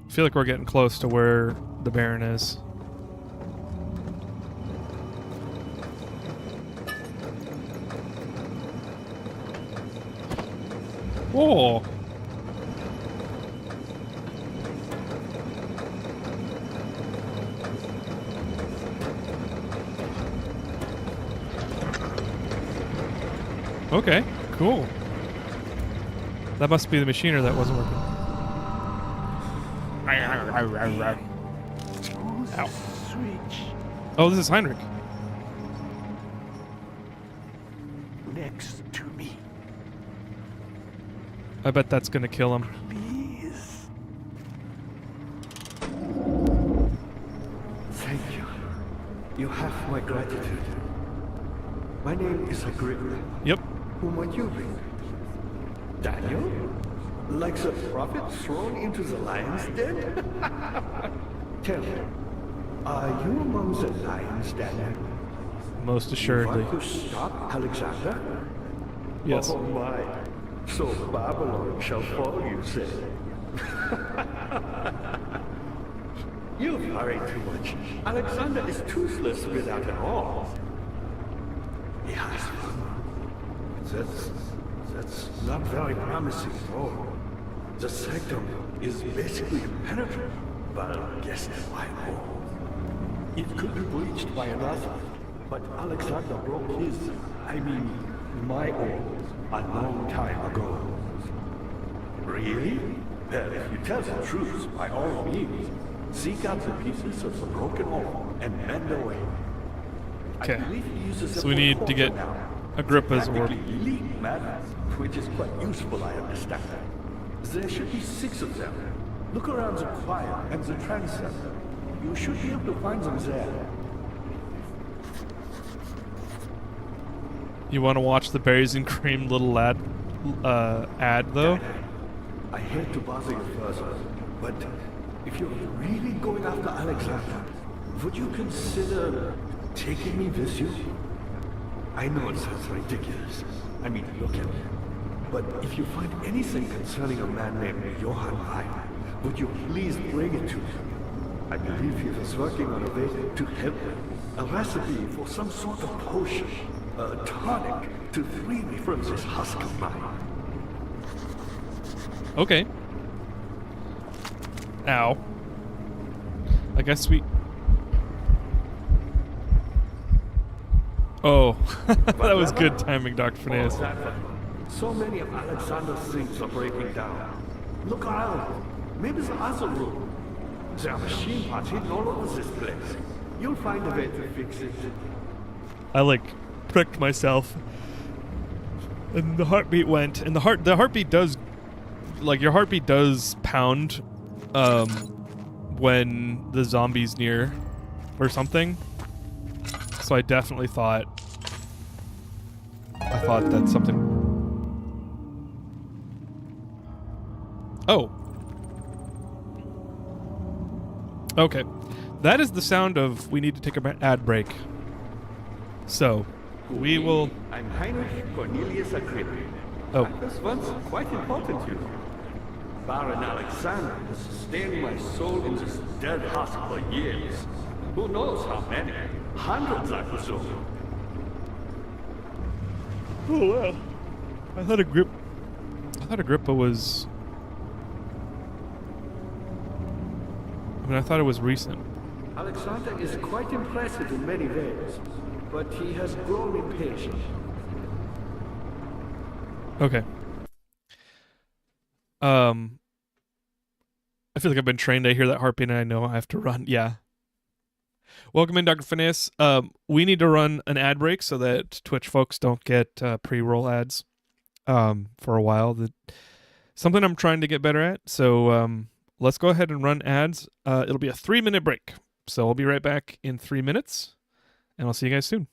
I feel like we're getting close to where the Baron is. Whoa! Okay, cool. That must be the machiner that wasn't working. Ow. Switch Oh, this is Heinrich. next to me, I bet that's gonna kill him. please. Thank you. You have my gratitude. My name is Agrippa. Yep. Who might you be? Daniel? Like the prophet thrown into the lion's den? Tell me, are you among the lions, Daniel? Most You assuredly. want to stop Alexander? Yes. Oh my. So Babylon shall fall, you say? You've hurried too much. Alexander is toothless without an arm. He has one. That's not very promising at all. The sanctum is basically impenetrable, but guess why more? It could be breached by another, but Alexander broke my arm, a long time ago. Really? Well, if you tell the truth, by all means, seek out the pieces of the broken arm and mend away. Okay. I believe he uses So we need to get Agrippa's orb. practically elite madness, which is quite useful, I understand. There should be 6 of them. Look around the choir and the transept. You should be able to find them there. You want to watch the berries and cream little lad ad though? I hate to bother you further, but if you're really going after Alexander, would you consider taking me with you? I know it sounds ridiculous. I mean, look at me. But if you find anything concerning a man named Johann Rein, would you please bring it to me? I believe he was working on a way to help me. A recipe for some sort of potion, a tonic to free me from this husk of mine. Okay. Ow. I guess we... Oh. That was good timing, Dr. Phineas. Oh, that one. So many of Alexander's things are breaking down. Look around. Maybe the other room. There are machine parts hidden all over this place. You'll find a way to fix it. I like pricked myself. And the heartbeat went. And the heartbeat does, like, your heartbeat does pound when the zombie's near or something. So I definitely thought that something. Oh. Okay. That is the sound of we need to take an ad break. So, we will... I'm Heinrich Cornelius Agrippa. Oh. I was once quite important, you know. Baron Alexander has sustained my soul in this dead husk for years. Who knows how many? Hundreds, I presume. Oh, wow. I thought Agrippa was... I thought it was recent. Alexander is quite impressive in many ways, but he has grown impatient. Okay. I feel like I've been trained. I hear that heartbeat and I know I have to run. Yeah. Welcome in, Dr. Phineas. We need to run an ad break so that Twitch folks don't get pre-roll ads for a while. Something I'm trying to get better at. So let's go ahead and run ads. It'll be a 3-minute break. So I'll be right back in 3 minutes, and I'll see you guys soon.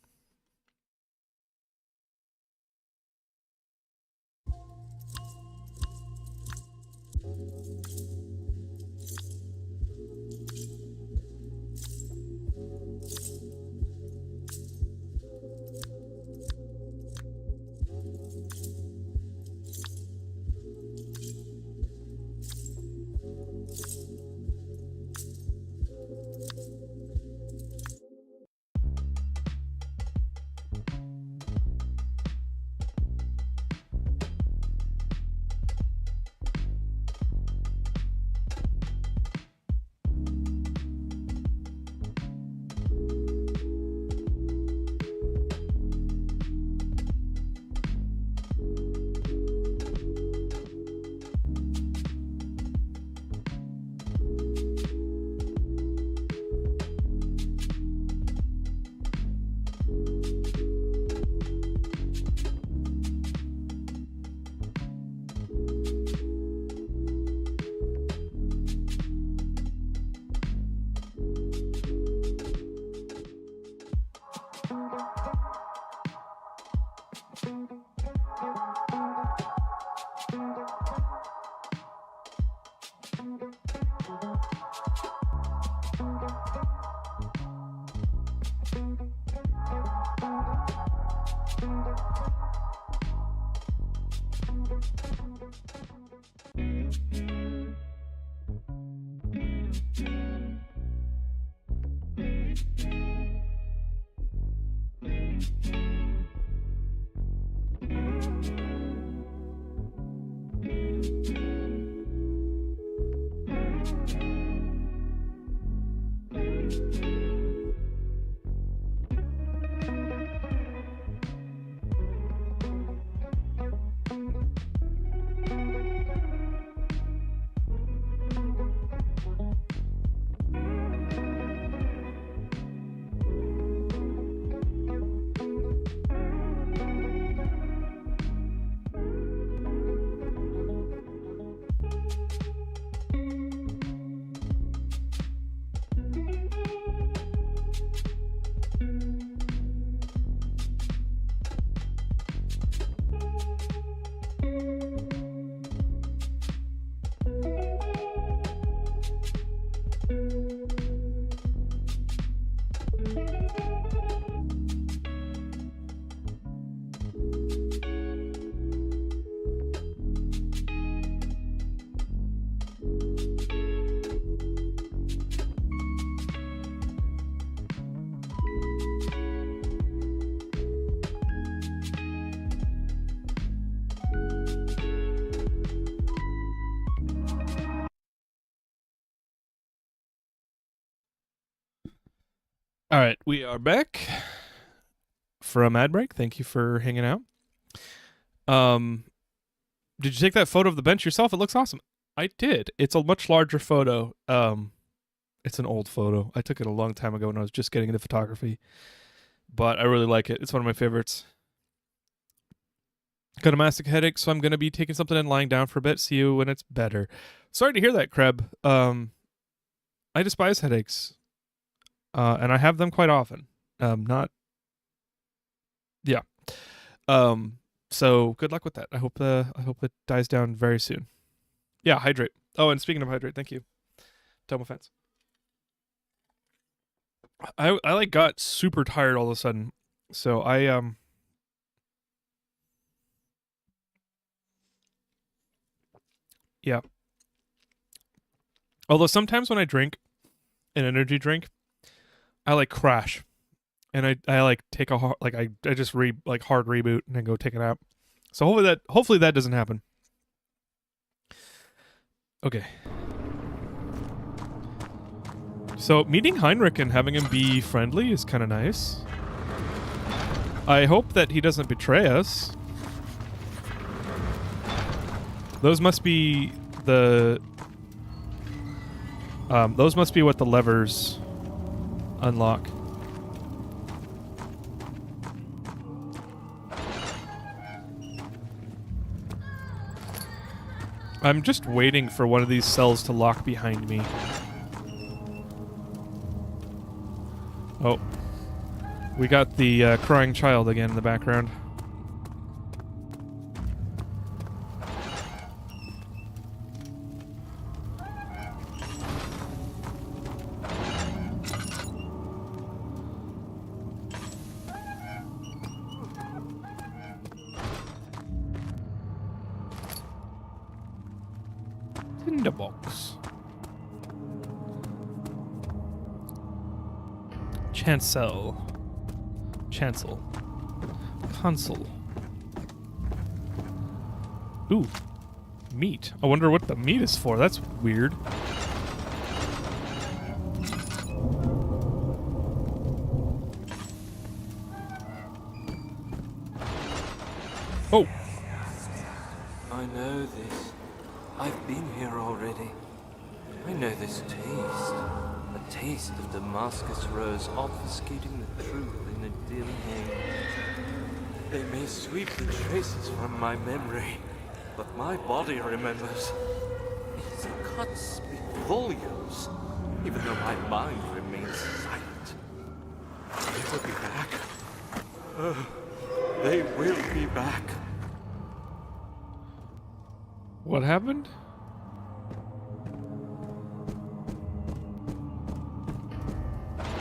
All right, we are back from ad break. Thank you for hanging out. Did you take that photo of the bench yourself? It looks awesome. I did. It's a much larger photo. It's an old photo. I took it a long time ago when I was just getting into photography, but I really like it. It's one of my favorites. Got a massive headache, so I'm going to be taking something and lying down for a bit. See you when it's better. Sorry to hear that, Kreb. I despise headaches. And I have them quite often. Yeah. So good luck with that. I hope it dies down very soon. Yeah, hydrate. Oh, and speaking of hydrate, thank you. Double fence. I like got super tired all of a sudden. So yeah. Although sometimes when I drink an energy drink, I like crash, and I like take a hard, like I just hard reboot and then go take a nap. So hopefully that doesn't happen. Okay. So meeting Heinrich and having him be friendly is kind of nice. I hope that he doesn't betray us. Those must be the... those must be what the levers unlock. I'm just waiting for one of these cells to lock behind me. Oh. We got the crying child again in the background. Tinderbox. Chancel. Console. Ooh. Meat. I wonder what the meat is for. That's weird. Oh. I know this. I've been here already. I know this taste. A taste of Damascus rose obfuscating the truth in a dim haze. They may sweep the traces from my memory, but my body remembers. These cuts speak volumes, even though my mind remains silent. They will be back. They will be back. What happened?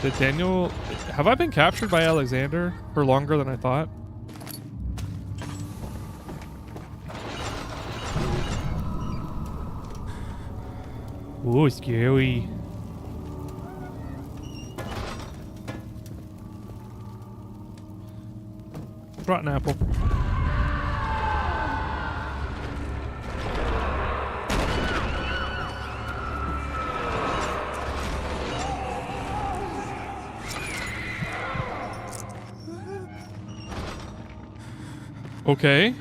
Did Daniel... Have I been captured by Alexander for longer than I thought? Ooh, scary. Rotten apple. Okay.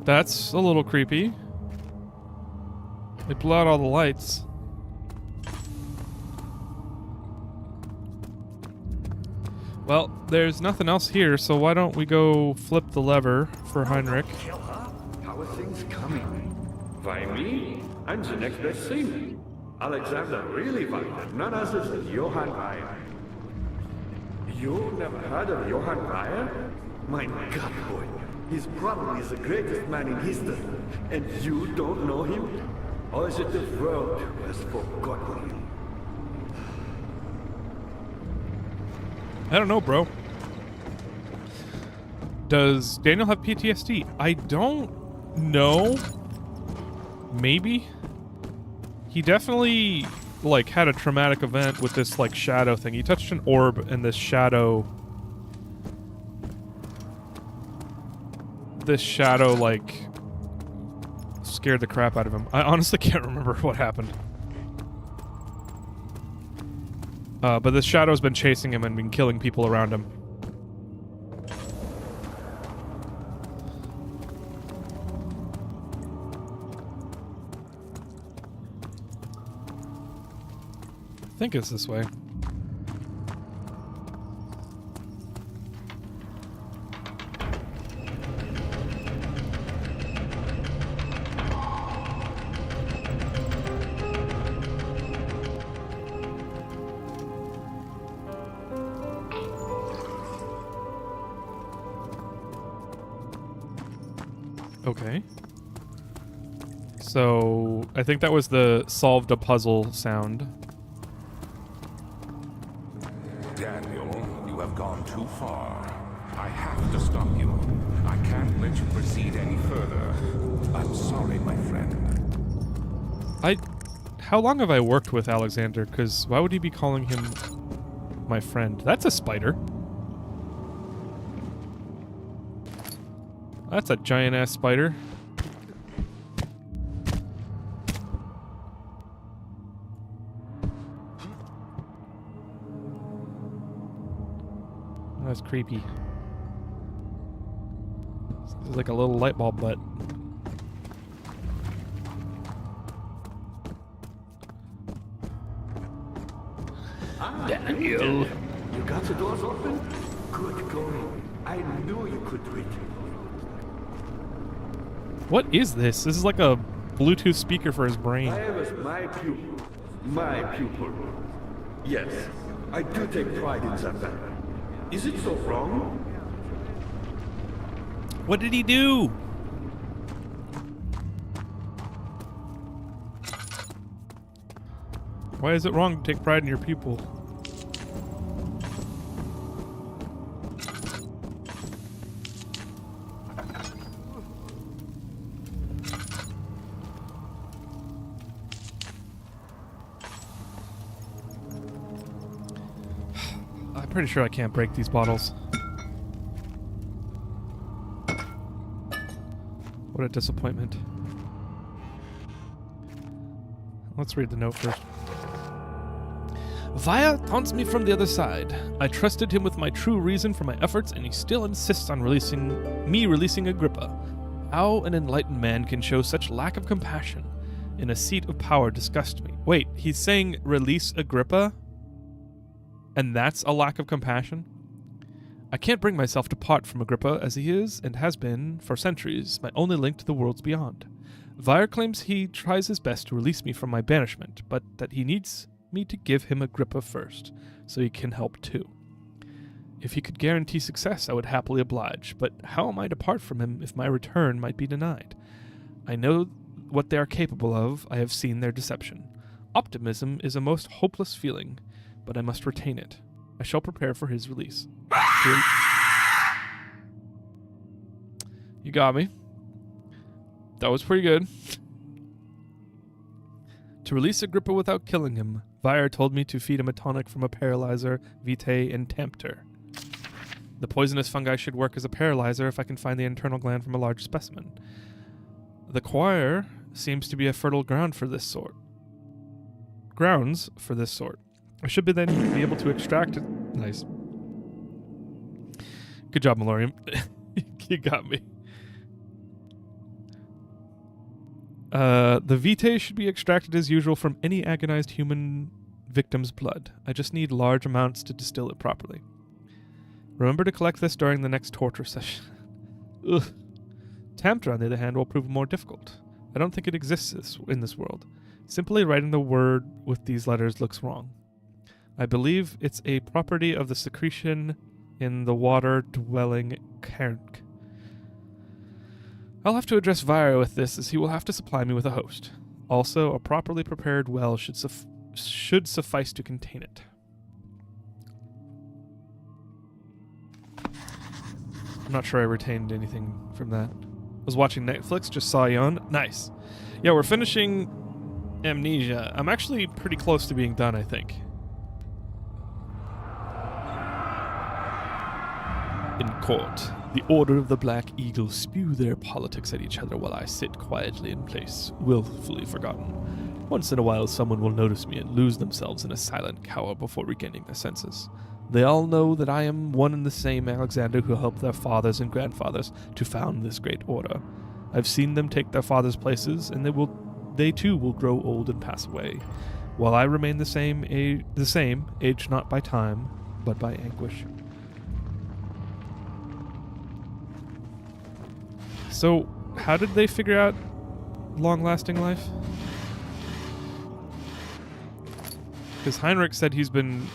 That's a little creepy. They blew out all the lights. Well, there's nothing else here, so why don't we go flip the lever for Heinrich? How are things coming? By me? I'm the next best thing. Alexander really wanted none other than Johann Breyer. You never heard of Johann Breyer? My God, boy. He's probably the greatest man in history. And you don't know him? Or is it the world who has forgotten him? I don't know, bro. Does Daniel have PTSD? I don't know. Maybe. He definitely, like, had a traumatic event with this, like, shadow thing. He touched an orb and this shadow... This shadow, like, scared the crap out of him. I honestly can't remember what happened. But this shadow's been chasing him and been killing people around him. I think it's this way. Okay. So, I think that was the solved a puzzle sound. Daniel, you have gone too far. I have to stop you. I can't let you proceed any further. I'm sorry, my friend. How long have I worked with Alexander? Because why would he be calling him my friend? That's a spider. That's a giant-ass spider. That's creepy. It's like a little light bulb butt. Daniel. You got the doors open? Good going. I knew you could do it. What is this? This is like a Bluetooth speaker for his brain. I was my pupil. My pupil. Yes, I do take pride in that. Is it so wrong? What did he do? Why is it wrong to take pride in your pupil? I'm pretty sure I can't break these bottles. What a disappointment. Let's read the note first. Vaya taunts me from the other side. I trusted him with my true reason for my efforts, and he still insists on releasing Agrippa. How an enlightened man can show such lack of compassion in a seat of power disgusts me. Wait, he's saying release Agrippa? And that's a lack of compassion? I can't bring myself to part from Agrippa as he is, and has been, for centuries, my only link to the worlds beyond. Vire claims he tries his best to release me from my banishment, but that he needs me to give him Agrippa first, so he can help too. If he could guarantee success, I would happily oblige, but how am I to part from him if my return might be denied? I know what they are capable of, I have seen their deception. Optimism is a most hopeless feeling, but I must retain it. I shall prepare for his release. You got me. That was pretty good. To release Agrippa without killing him, Vire told me to feed him a tonic from a paralyzer, vitae, and tempter. The poisonous fungi should work as a paralyzer if I can find the internal gland from a large specimen. The choir seems to be a fertile grounds for this sort. I should then be able to extract it. Nice. Good job, Malorium. You got me. The vitae should be extracted as usual from any agonized human victim's blood. I just need large amounts to distill it properly. Remember to collect this during the next torture session. Ugh. Tempter, on the other hand, will prove more difficult. I don't think it exists in this world. Simply writing the word with these letters looks wrong. I believe it's a property of the secretion in the water-dwelling Karnk. I'll have to address Vire with this, as he will have to supply me with a host. Also, a properly prepared well should suffice to contain it. I'm not sure I retained anything from that. Was watching Netflix, just saw you on. Nice. Yeah, we're finishing Amnesia. I'm actually pretty close to being done, I think. In court, the Order of the Black Eagle spew their politics at each other while I sit quietly in place, willfully forgotten. Once in a while, someone will notice me and lose themselves in a silent cower before regaining their senses. They all know that I am one and the same Alexander who helped their fathers and grandfathers to found this great order. I've seen them take their fathers' places, and they too will grow old and pass away, while I remain the same, aged not by time, but by anguish. So, how did they figure out long-lasting life? Because Heinrich said he's been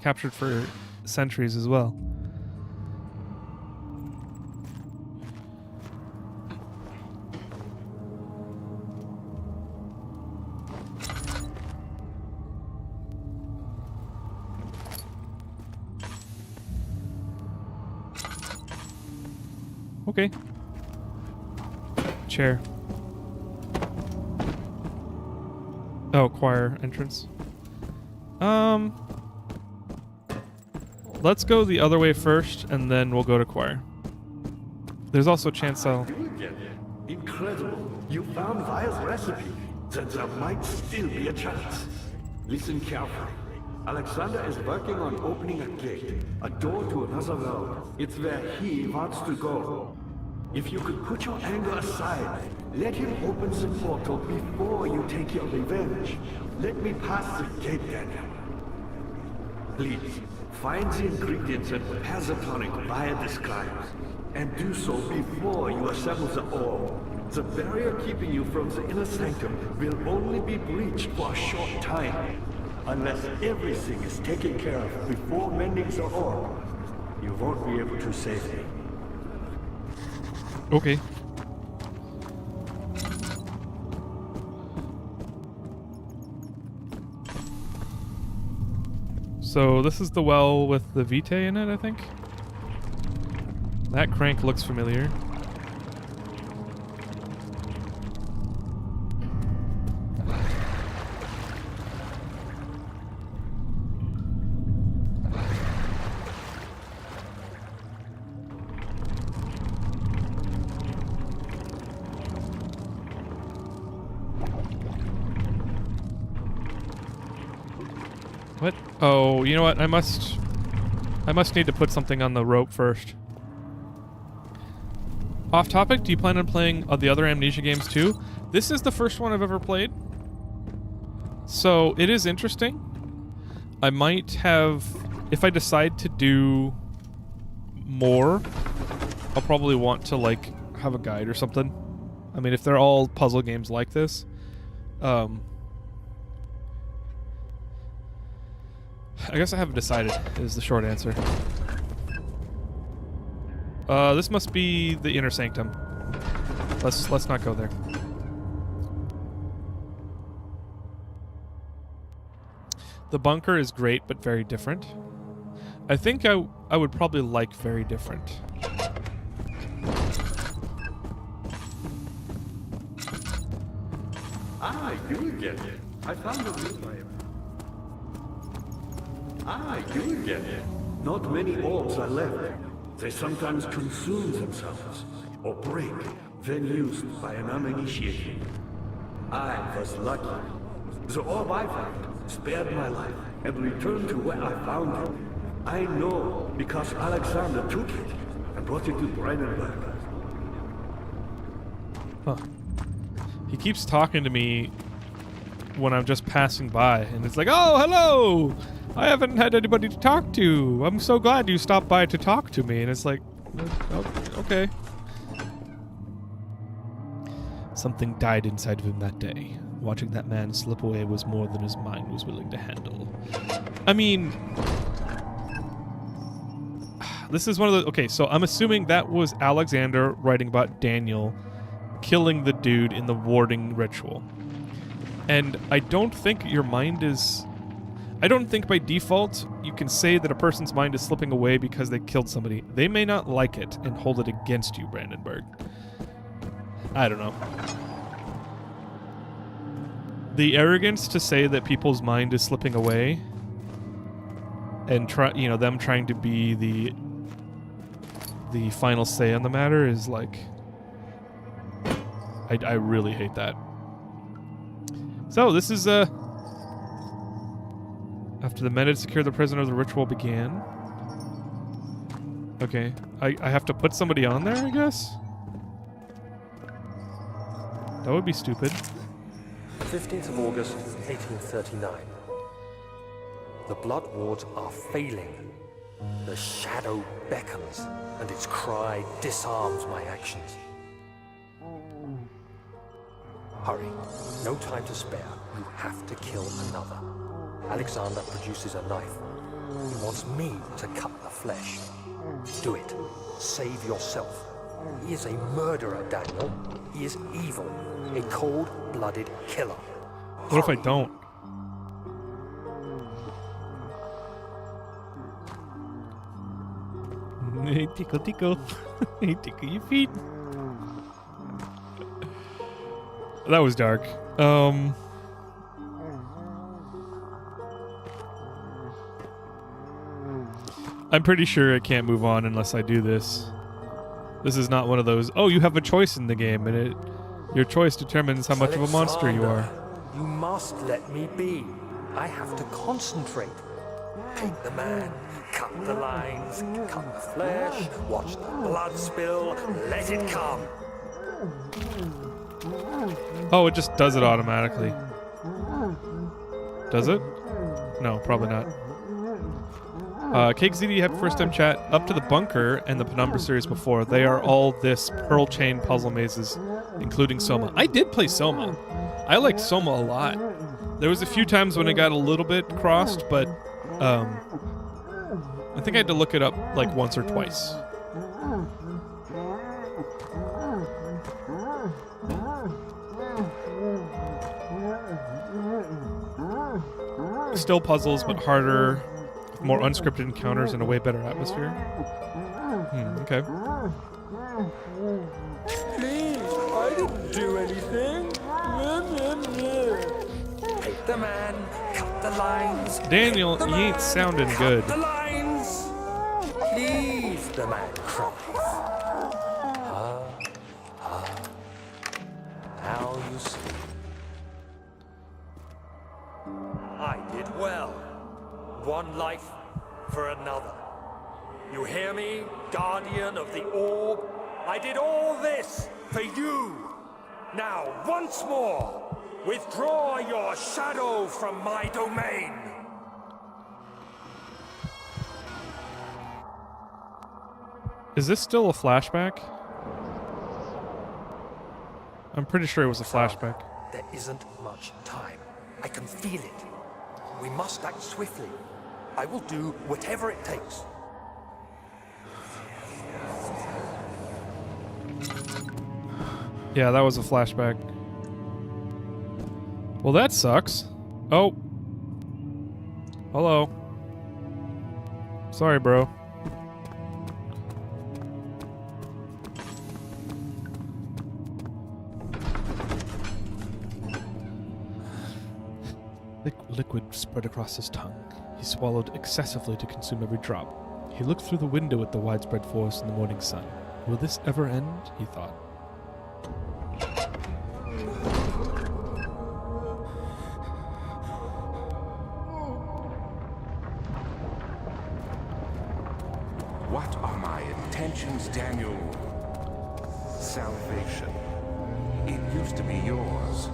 captured for centuries as well. Okay. Chair. Oh, choir entrance. Let's go the other way first, and then we'll go to choir. There's also a chance I'll... Incredible. You found Vire's recipe. Then there might still be a chance. Listen carefully. Alexander is working on opening a gate, a door to another world. It's where he wants to go. If you could put your anger aside, let him open the portal before you take your revenge. Let me pass the gate, Daniel. Please, find the ingredients and pass the tonic via the scribes. And do so before you assemble the orb. The barrier keeping you from the inner sanctum will only be breached for a short time. Unless everything is taken care of before mending the orb, you won't be able to save me. Okay. So this is the well with the Vitae in it, I think. That crank looks familiar. What? Oh, you know what? I must need to put something on the rope first. Off topic, do you plan on playing the other Amnesia games too? This is the first one I've ever played. So it is interesting. I might have, if I decide to do more, I'll probably want to like have a guide or something. I mean, if they're all puzzle games like this, I guess I haven't decided, is the short answer. This must be the inner sanctum. Let's not go there. The bunker is great, but very different. I think I would probably like very different. Ah, you again. I found a new way. Ah, you again. Not many orbs are left. They sometimes consume themselves, or break, then used by an uninitiated. I was lucky. The orb I found spared my life and returned to where I found it. I know because Alexander took it and brought it to Brandenburg. Huh. He keeps talking to me when I'm just passing by, and it's like, oh, hello! I haven't had anybody to talk to. I'm so glad you stopped by to talk to me. And it's like, oh, okay. Something died inside of him that day. Watching that man slip away was more than his mind was willing to handle. I mean, this is one of the... Okay, so I'm assuming that was Alexander writing about Daniel killing the dude in the warding ritual. And I don't think your mind is... I don't think by default you can say that a person's mind is slipping away because they killed somebody. They may not like it and hold it against you, Brandenburg. I don't know. The arrogance to say that people's mind is slipping away and them trying to be the final say on the matter is like... I really hate that. So this is after the men had secured the prisoner, the ritual began. Okay. I have to put somebody on there, I guess? That would be stupid. 15th of August, 1839. The blood wards are failing. The shadow beckons, and its cry disarms my actions. Hurry. No time to spare. You have to kill another. Alexander produces a knife. He wants me to cut the flesh. Do it. Save yourself. He is a murderer, Daniel. He is evil. A cold-blooded killer. What if I don't? Tickle, tickle. Tickle your feet. That was dark. I'm pretty sure I can't move on unless I do this. This is not one of those, oh, you have a choice in the game, and your choice determines how much of a monster you are. You must let me be. I have to concentrate. Take the man, cut the lines, cut the flesh, watch the blood spill, let it come. Oh, it just does it automatically. Does it? No, probably not. KZD had first time chat up to the bunker and the Penumbra series before. They are all this Pearl Chain puzzle mazes, including Soma. I did play Soma. I liked Soma a lot. There was a few times when it got a little bit crossed, but I think I had to look it up like once or twice. Still puzzles, but harder, more unscripted encounters, and a way better atmosphere. Okay. Please, I didn't do anything. Take the man, cut the lines. Daniel, you ain't sounding good. The lines. Please, the man cries. Now you see. I did well. One life for another. You hear me, guardian of the orb? I did all this for you. Now, once more, withdraw your shadow from my domain. Is this still a flashback? I'm pretty sure it was a flashback. There isn't much time. I can feel it. We must act swiftly. I will do whatever it takes. Yeah, that was a flashback. Well, that sucks. Oh. Hello. Sorry, bro. Liquid spread across his tongue. He swallowed excessively to consume every drop. He looked through the window at the widespread forest and the morning sun. Will this ever end? He thought. What are my intentions, Daniel? Salvation. It used to be yours,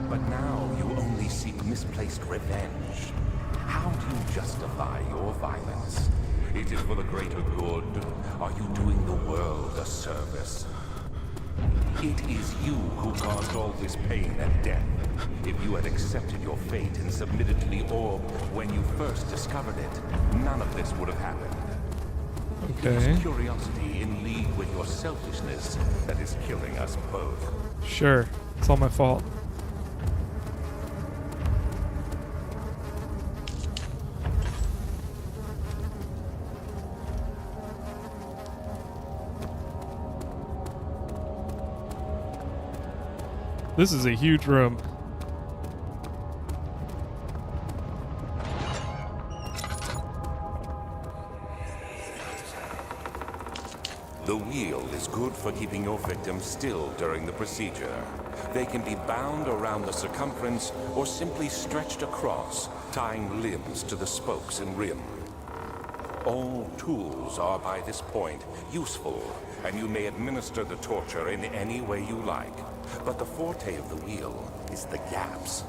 but now you only seek misplaced revenge. How do you justify your violence? It is for the greater good. Are you doing the world a service? It is you who caused all this pain and death. If you had accepted your fate and submitted to the orb when you first discovered it, none of this would have happened. Okay. It is curiosity in league with your selfishness that is killing us both. Sure. It's all my fault. This is a huge room. The wheel is good for keeping your victims still during the procedure. They can be bound around the circumference or simply stretched across, tying limbs to the spokes and rim. All tools are by this point useful, and you may administer the torture in any way you like. But the forte of the wheel is the gaps.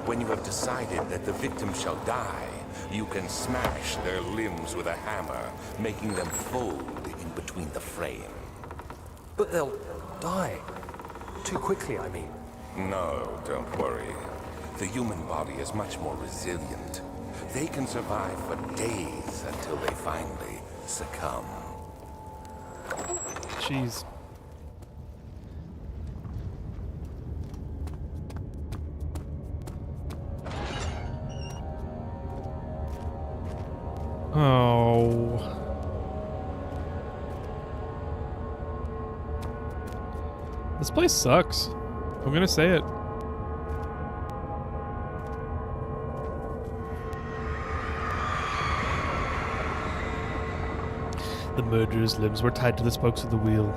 When you have decided that the victim shall die, you can smash their limbs with a hammer, making them fold in between the frame. But they'll die. Too quickly, I mean. No, don't worry. The human body is much more resilient. They can survive for days until they finally succumb. Jeez. Oh. This place sucks. I'm gonna say it. The murderer's limbs were tied to the spokes of the wheel.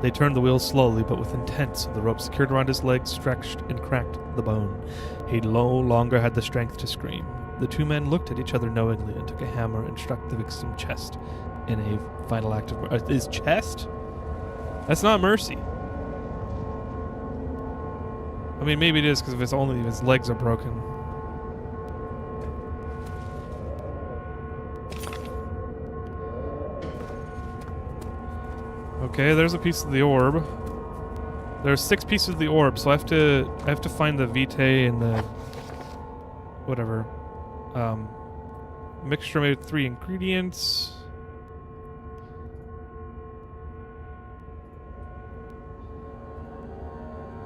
They turned the wheel slowly but with intent, so the rope secured around his legs stretched and cracked the bone. He no longer had the strength to scream. The two men looked at each other knowingly and took a hammer and struck the victim's chest in a final act of his chest? That's not mercy. I mean, maybe it is because if his legs are broken. Okay, there's a piece of the orb. There's 6 pieces of the orb, so I have to find the vitae and the whatever. Mixture made with 3 ingredients.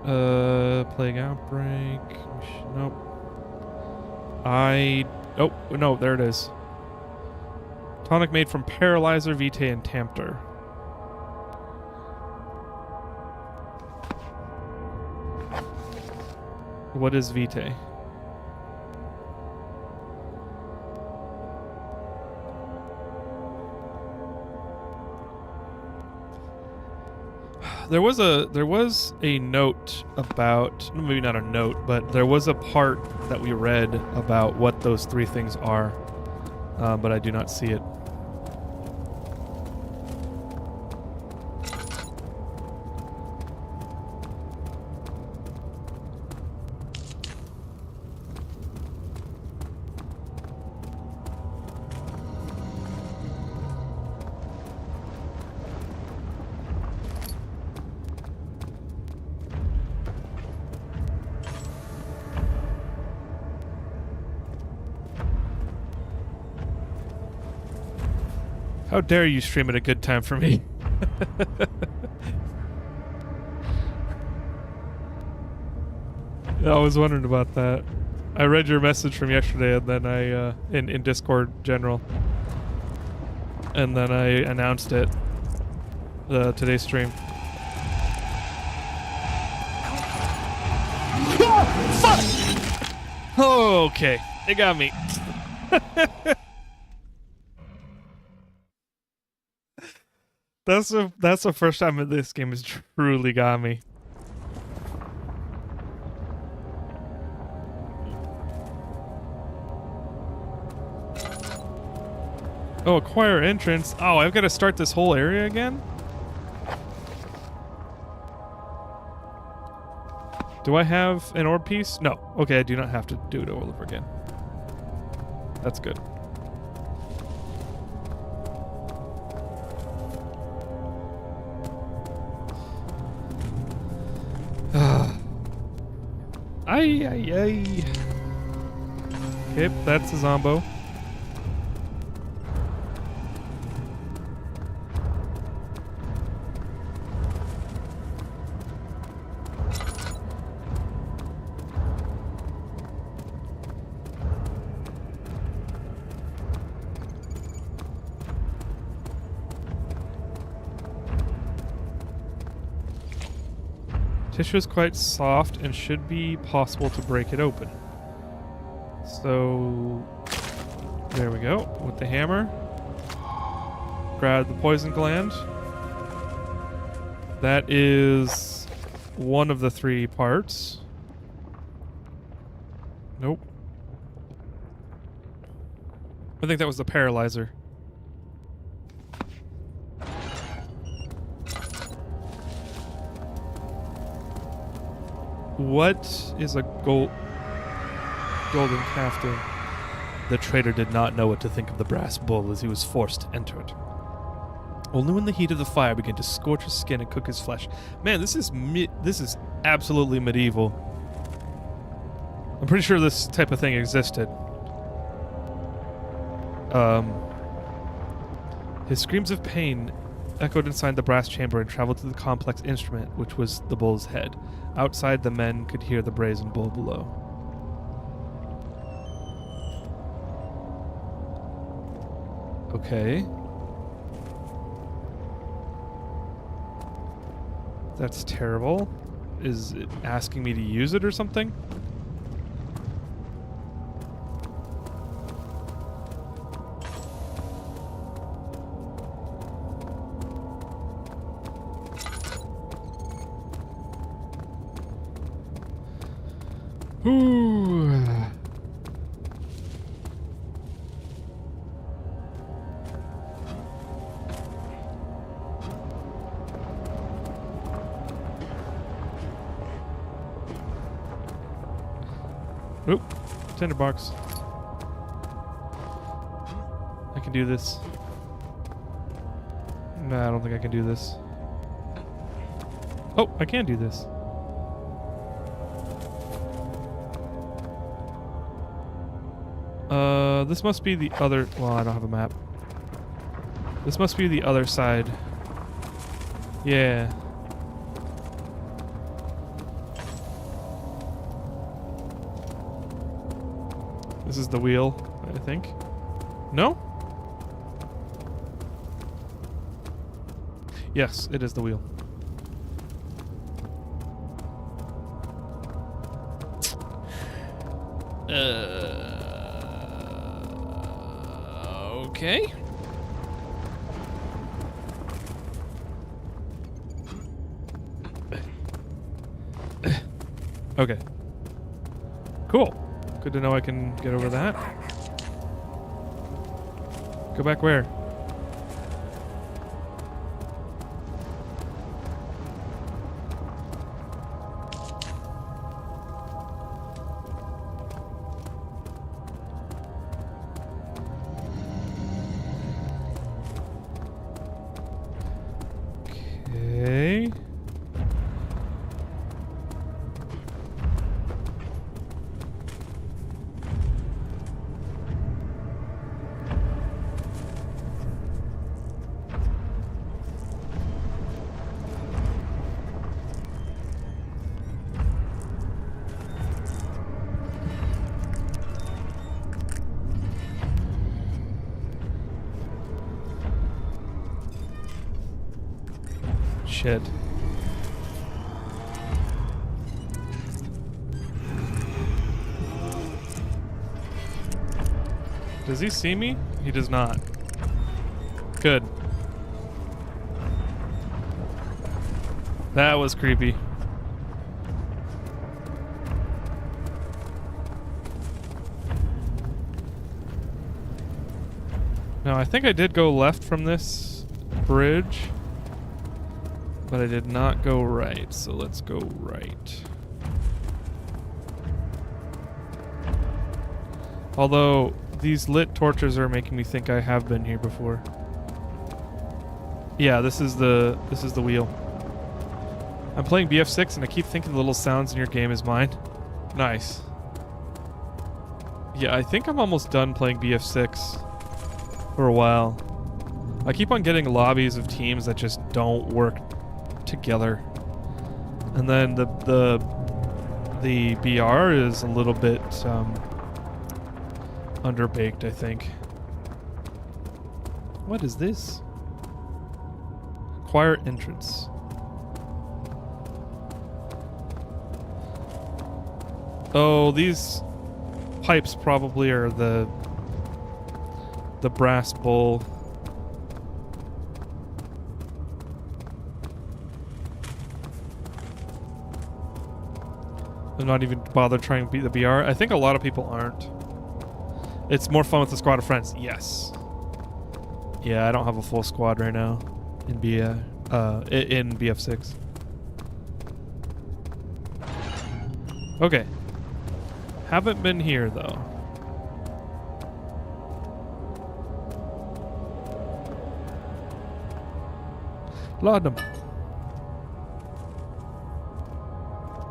Plague outbreak. Nope. Oh, no, there it is. Tonic made from Paralyzer, Vitae, and Tempter. What is Vitae? There was a note about, maybe not a note, but there was a part that we read about what those 3 things are, but I do not see it. How dare you stream at a good time for me? I was wondering about that. I read your message from yesterday, and then I in Discord general, and then I announced it today's stream. Oh, okay, they got me. That's the first time that this game has truly got me. Oh, acquire entrance. Oh, I've got to start this whole area again? Do I have an orb piece? No. Okay, I do not have to do it all over again. That's good. Ay, ay, ay. Yep, that's a zombo. Tissue is quite soft and should be possible to break it open. So, there we go. With the hammer. Grab the poison gland. That is one of the 3 parts. Nope. I think that was the paralyzer. What is a golden calf doing? The traitor did not know what to think of the brass bull as he was forced to enter it. Only when the heat of the fire began to scorch his skin and cook his flesh. Man, this is absolutely medieval. I'm pretty sure this type of thing existed. His screams of pain echoed inside the brass chamber and traveled to the complex instrument, which was the bull's head. Outside, the men could hear the brazen bull below. Okay. That's terrible. Is it asking me to use it or something? Ooh. Oop. Tinderbox. I can do this. No, I don't think I can do this. Oh, I can do this. This must be the other... Well, I don't have a map. This must be the other side. Yeah. This is the wheel, I think. No? Yes, it is the wheel. Okay. Okay. Cool. Good to know I can get over that. Go back where? Okay. Shit. Does he see me? He does not. Good. That was creepy. Now, I think I did go left from this bridge, but I did not go right, so let's go right. Although, these lit torches are making me think I have been here before. Yeah, this is the wheel. I'm playing BF6 and I keep thinking the little sounds in your game is mine. Nice. Yeah, I think I'm almost done playing BF6 for a while. I keep on getting lobbies of teams that just don't work together. And then the BR is a little bit underbaked, I think. What is this? Choir entrance. Oh, these pipes probably are the brass bowl. I'm not even bother trying to beat the BR. I think a lot of people aren't. It's more fun with a squad of friends. Yes. Yeah, I don't have a full squad right now in BF6. Okay. Haven't been here though. Laudanum.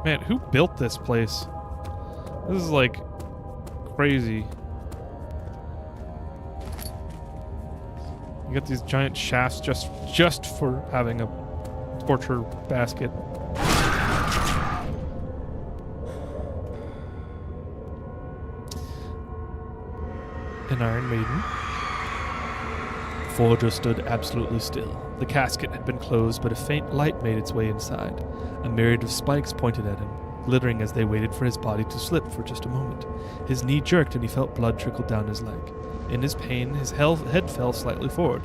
Man, who built this place? This is like crazy. You got these giant shafts just for having a torture basket. An Iron Maiden. Forger stood absolutely still. The casket had been closed, but a faint light made its way inside. A myriad of spikes pointed at him, glittering as they waited for his body to slip for just a moment. His knee jerked and he felt blood trickle down his leg. In his pain, his head fell slightly forward.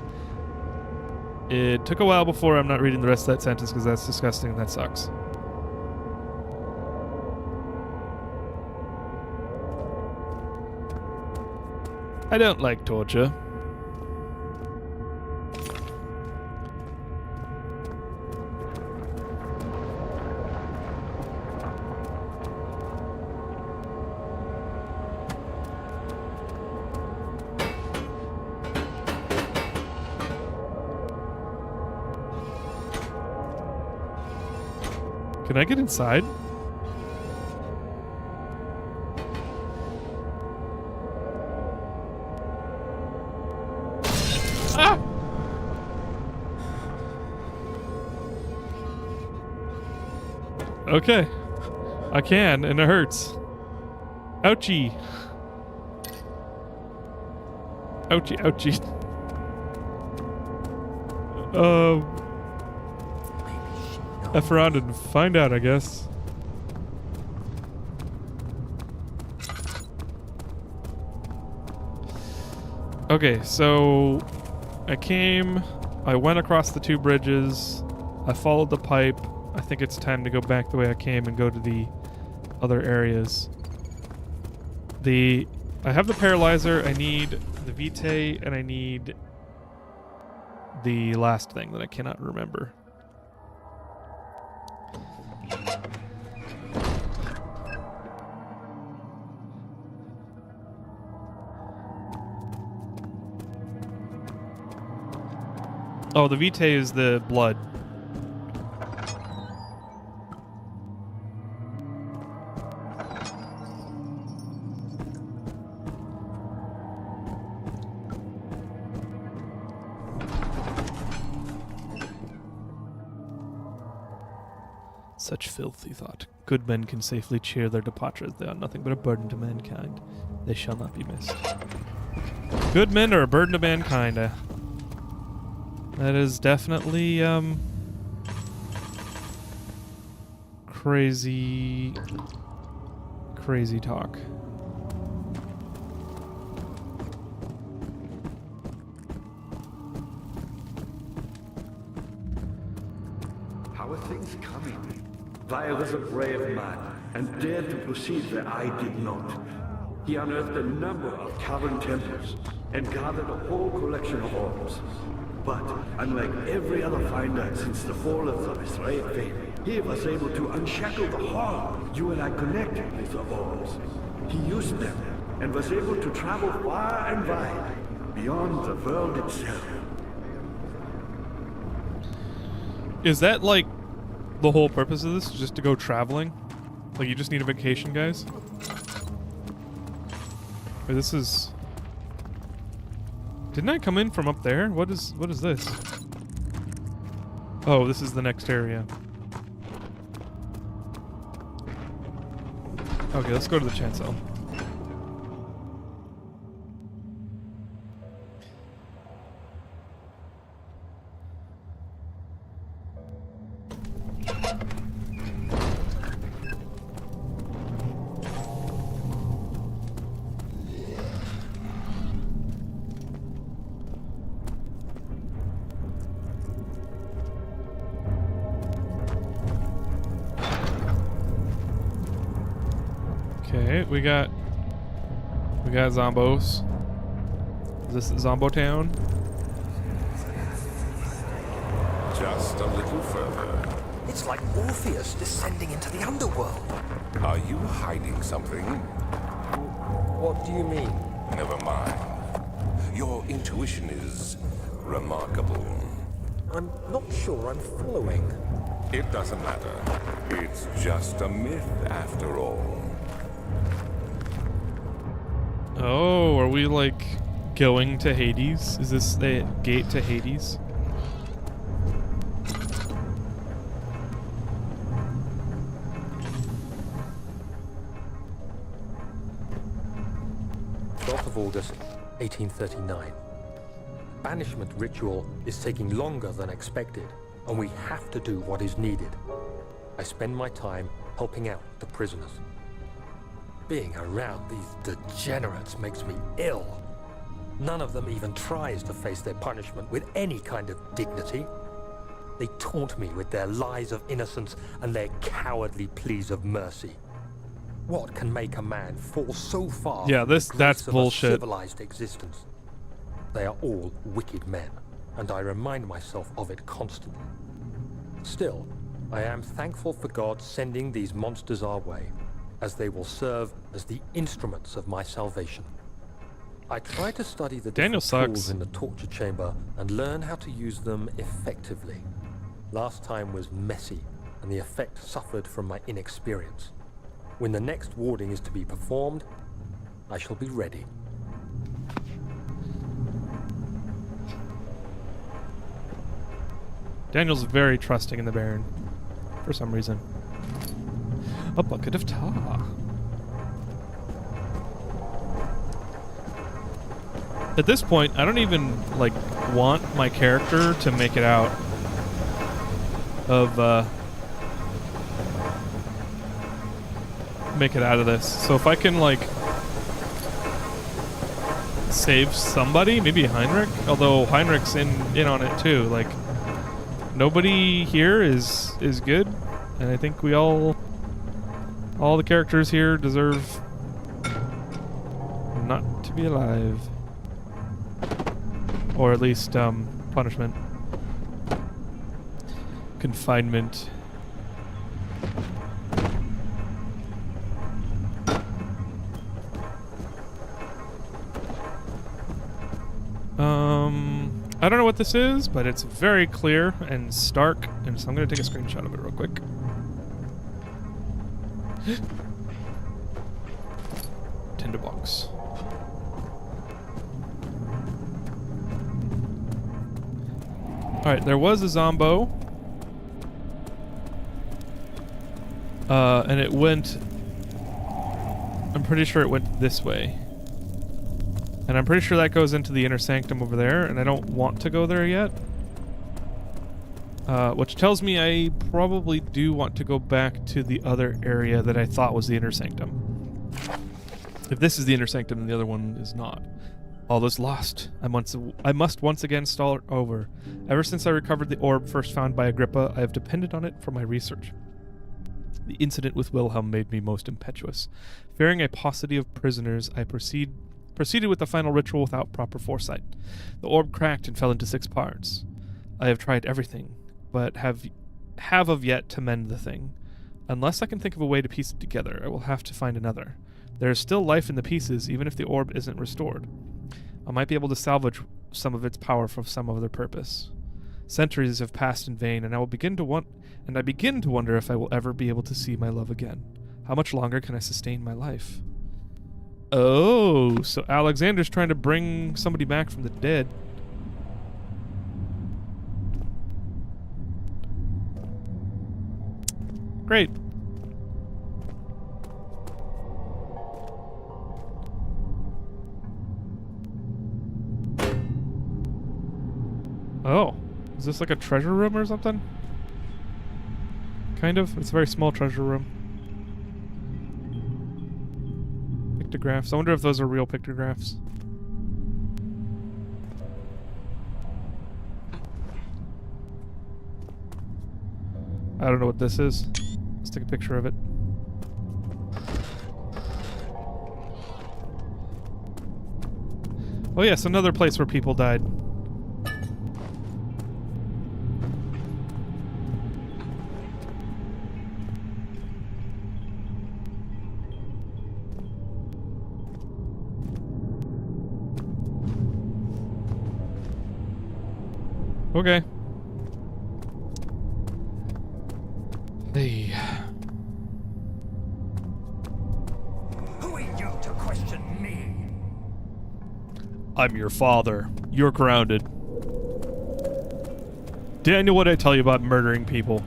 It took a while before I'm not reading the rest of that sentence because that's disgusting and that sucks. I don't like torture. Can I get inside? Ah! Okay. I can, and it hurts. Ouchie. Ouchie, ouchie. F around and find out, I guess. Okay, so I went across the 2 bridges, I followed the pipe. I think it's time to go back the way I came and go to the other areas. I have the paralyzer, I need the Vitae, and I need the last thing that I cannot remember. Oh, the Vitae is the blood. Such filthy thought. Good men can safely cheer their departures. They are nothing but a burden to mankind. They shall not be missed. Good men are a burden to mankind. That is definitely, crazy talk. How are things coming? Via was a brave man and dared to proceed where I did not. He unearthed a number of cavern temples and gathered a whole collection of orbs. But unlike every other finder since the fall of the Israel faith, he was able to unshackle the horror you and I connected with the orbs. He used them and was able to travel far and wide, beyond the world itself. Is that like the whole purpose of this? Just to go traveling? Like you just need a vacation, guys? Or this is... Didn't I come in from up there? What is this? Oh, this is the next area. Okay, let's go to the chancel. Okay, we got zombos. Is this Zombo Town? Just a little further. It's like Orpheus descending into the underworld. Are you hiding something? What do you mean? Never mind. Your intuition is remarkable. I'm not sure I'm following. It doesn't matter. It's just a myth after all. Oh, are we like going to Hades? Is this the gate to Hades? Of August, 1839. Banishment ritual is taking longer than expected, and we have to do what is needed. I spend my time helping out the prisoners. Being around these degenerates makes me ill. None of them even tries to face their punishment with any kind of dignity. They taunt me with their lies of innocence and their cowardly pleas of mercy. What can make a man fall so far? Yeah, from the that's grace of bullshit. A civilized existence. They are all wicked men, and I remind myself of it constantly. Still, I am thankful for God sending these monsters our way, as they will serve as the instruments of my salvation. I try to study the Daniel different tools sucks. in the torture chamber and learn how to use them effectively. Last time was messy, and the effect suffered from my inexperience. When the next warding is to be performed, I shall be ready. Daniel's very trusting in the Baron, for some reason. A bucket of tar. At this point, I don't even, like, want my character to make it out of, make it out of this. So if I can, like, save somebody, maybe Heinrich, although Heinrich's in on it too. Like, nobody here is good, and I think we all the characters here deserve not to be alive, or at least punishment, confinement. I don't know what this is, but it's very clear and stark, and so I'm going to take a screenshot of it real quick. Tinderbox. Alright, there was a Zombo. And it went... I'm pretty sure it went this way. And I'm pretty sure that goes into the inner sanctum over there, and I don't want to go there yet. Which tells me I probably do want to go back to the other area that I thought was the inner sanctum. If this is the inner sanctum, then the other one is not. All is lost. I must once again start over. Ever since I recovered the orb first found by Agrippa, I have depended on it for my research. The incident with Wilhelm made me most impetuous. Fearing a paucity of prisoners, I proceeded with the final ritual without proper foresight. The orb cracked and fell into 6 parts. I have tried everything, but have of yet to mend the thing. Unless I can think of a way to piece it together, I will have to find another. There is still life in the pieces, even if the orb isn't restored. I might be able to salvage some of its power for some other purpose. Centuries have passed in vain, and I begin to wonder if I will ever be able to see my love again. How much longer can I sustain my life? Oh, so Alexander's trying to bring somebody back from the dead. Great. Oh, is this like a treasure room or something? Kind of. It's a very small treasure room. Pictographs. I wonder if those are real pictographs. I don't know what this is. Let's take a picture of it. Oh yes, another place where people died. Okay. Hey. Who are you to question me? I'm your father. You're grounded. Daniel, what'd I tell you about murdering people?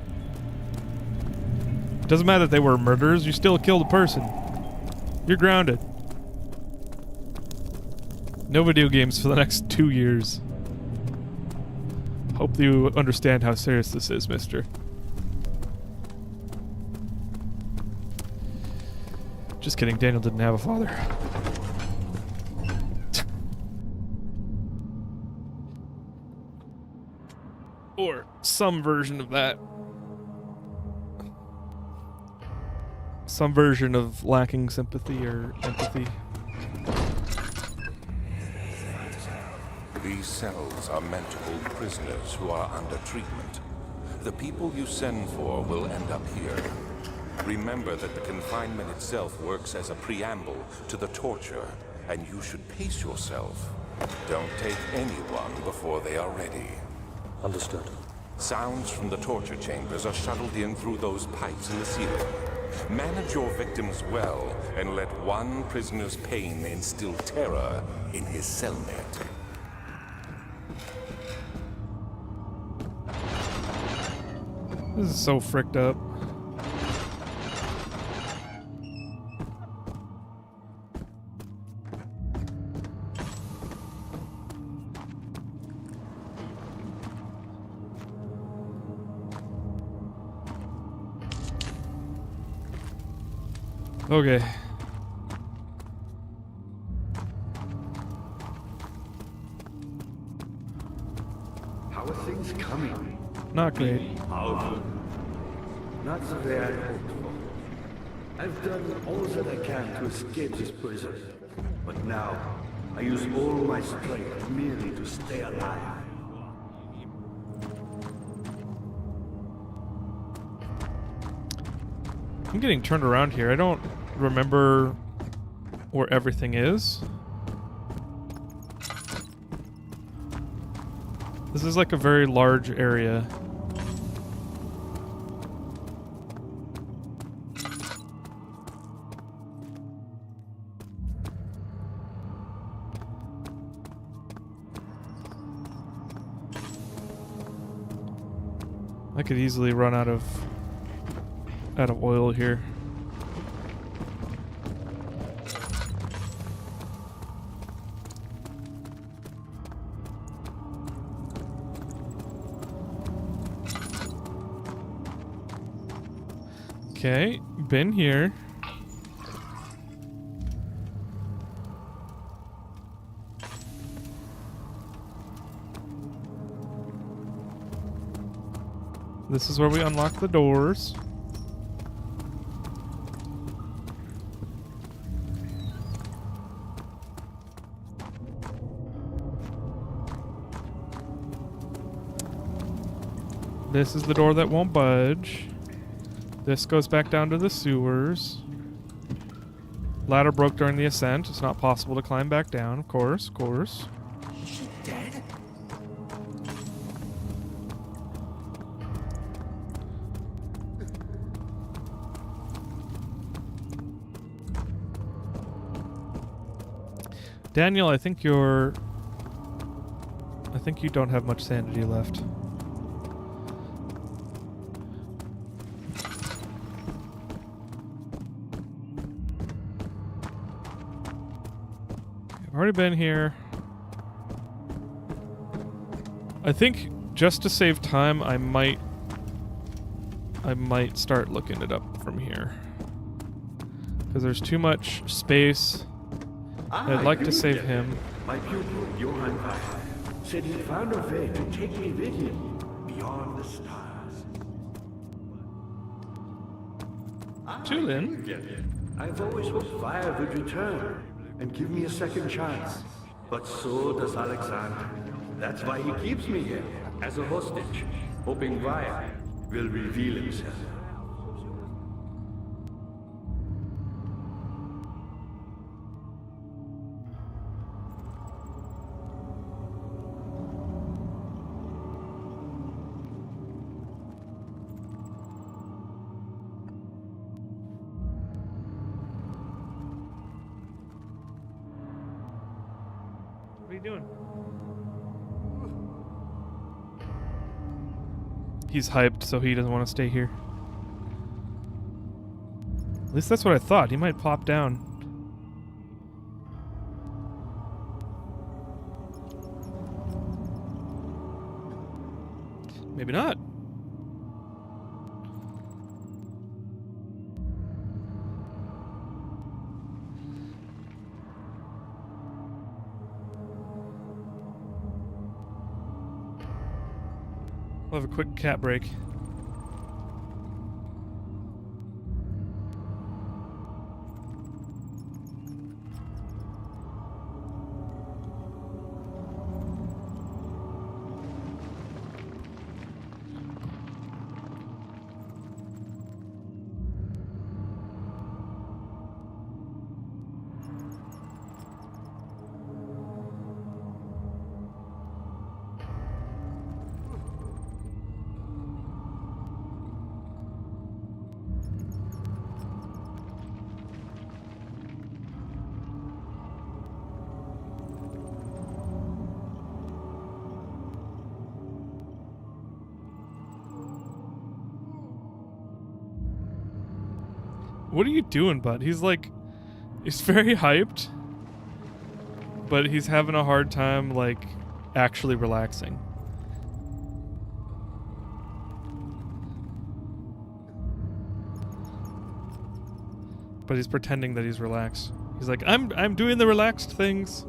Doesn't matter that they were murderers, you still killed a person. You're grounded. No video games for the next 2 years. Hope you understand how serious this is, mister. Just kidding, Daniel didn't have a father. Or some version of that. Some version of lacking sympathy or empathy. These cells are meant to hold prisoners who are under treatment. The people you send for will end up here. Remember that the confinement itself works as a preamble to the torture, and you should pace yourself. Don't take anyone before they are ready. Understood. Sounds from the torture chambers are shuttled in through those pipes in the ceiling. Manage your victims well, and let one prisoner's pain instill terror in his cellmate. This is so fricked up. Okay. How are things coming? Not great. Powerful. Not the way I hoped for. I've done all that I can to escape this prison. But now, I use all my strength merely to stay alive. I'm getting turned around here. I don't remember where everything is. This is like a very large area. I could easily run out of oil here. Okay, been here. This is where we unlock the doors. This is the door that won't budge. This goes back down to the sewers. Ladder broke during the ascent. It's not possible to climb back down, of course, of course. Is she dead? Daniel, I think you don't have much sanity left. I've already been here. I think just to save time, I might start looking it up from here. Because there's too much space. I'd like to save him. My pupil, Johann Kite, said he found a way to take me with him beyond the stars. Julian? I've always hoped fire would return and give me a second chance. But so does Alexander. That's why he keeps me here, as a hostage, hoping fire will reveal himself. What are you doing? He's hyped, so he doesn't want to stay here. At least that's what I thought. He might pop down. Maybe not. We'll have a quick cat break. What are you doing, bud? He's like, he's very hyped, but he's having a hard time, like, actually relaxing. But he's pretending that he's relaxed. He's like, I'm doing the relaxed things.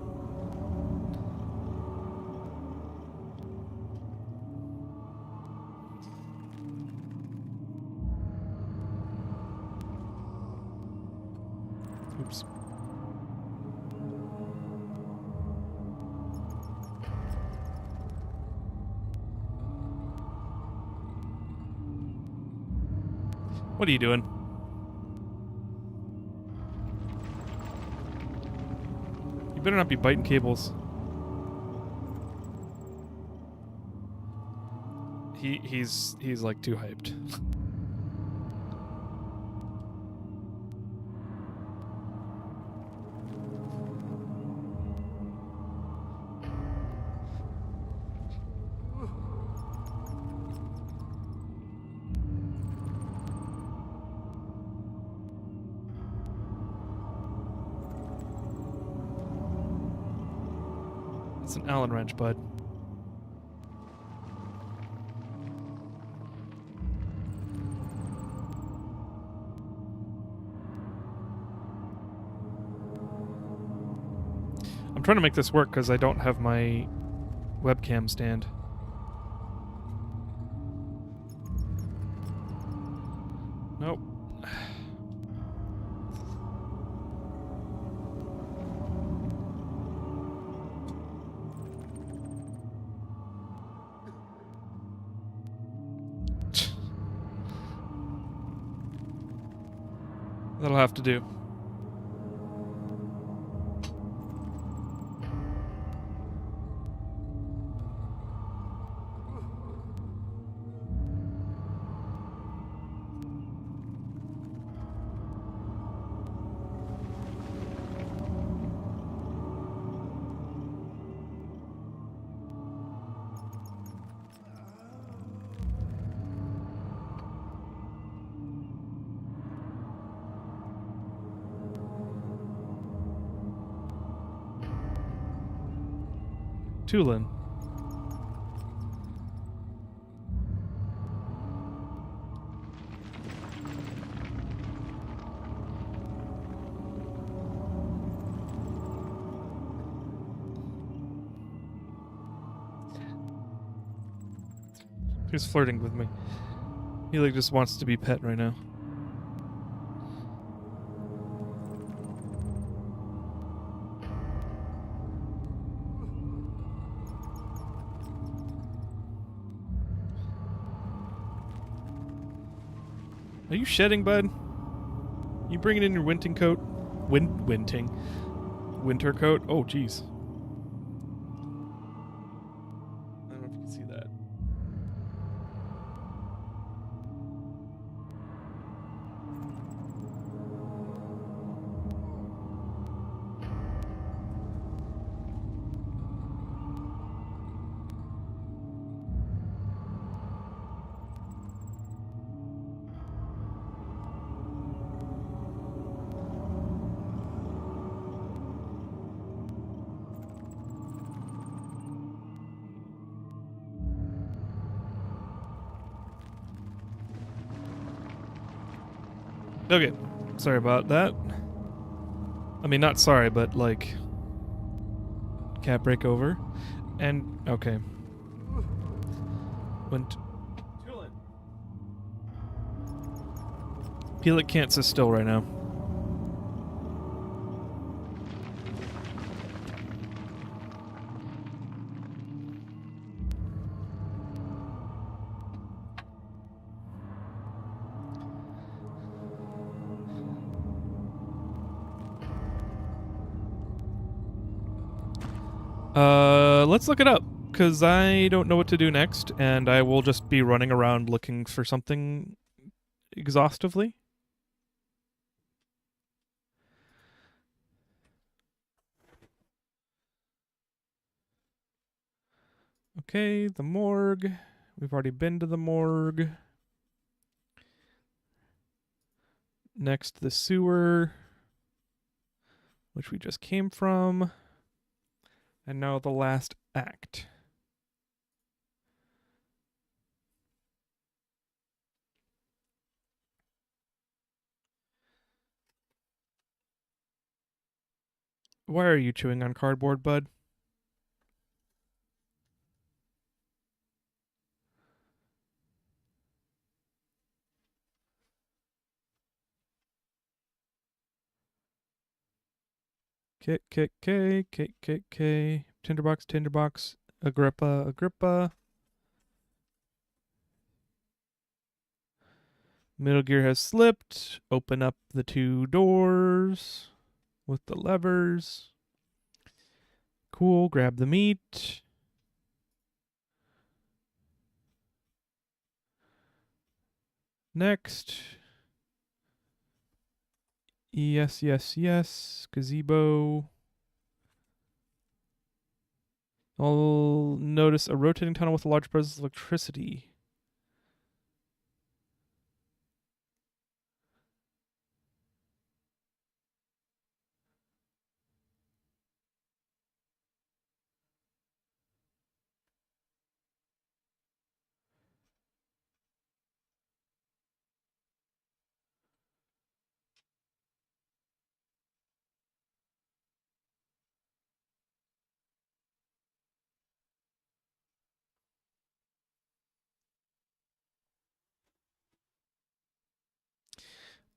Oops. What are you doing? You better not be biting cables. He's like too hyped. It's an Allen wrench, bud. I'm trying to make this work because I don't have my webcam stand. Nope. That'll have to do. Tulin. He's flirting with me. He like just wants to be pet right now. Are you shedding, bud? You bringing in your winting coat? Winter coat? Oh, jeez. I don't know if you can see that. Okay, sorry about that. I mean, not sorry, but like, cat break over, and okay. Went. Pelik can't sit still right now. Let's look it up, because I don't know what to do next, and I will just be running around looking for something exhaustively. Okay, the morgue. We've already been to the morgue. Next, the sewer, which we just came from. And now the last act. Why are you chewing on cardboard, bud? K. Tinderbox. Agrippa. Middle gear has slipped. Open up the 2 doors with the levers. Cool. Grab the meat. Next. Yes. Gazebo. I'll notice a rotating tunnel with a large presence of electricity.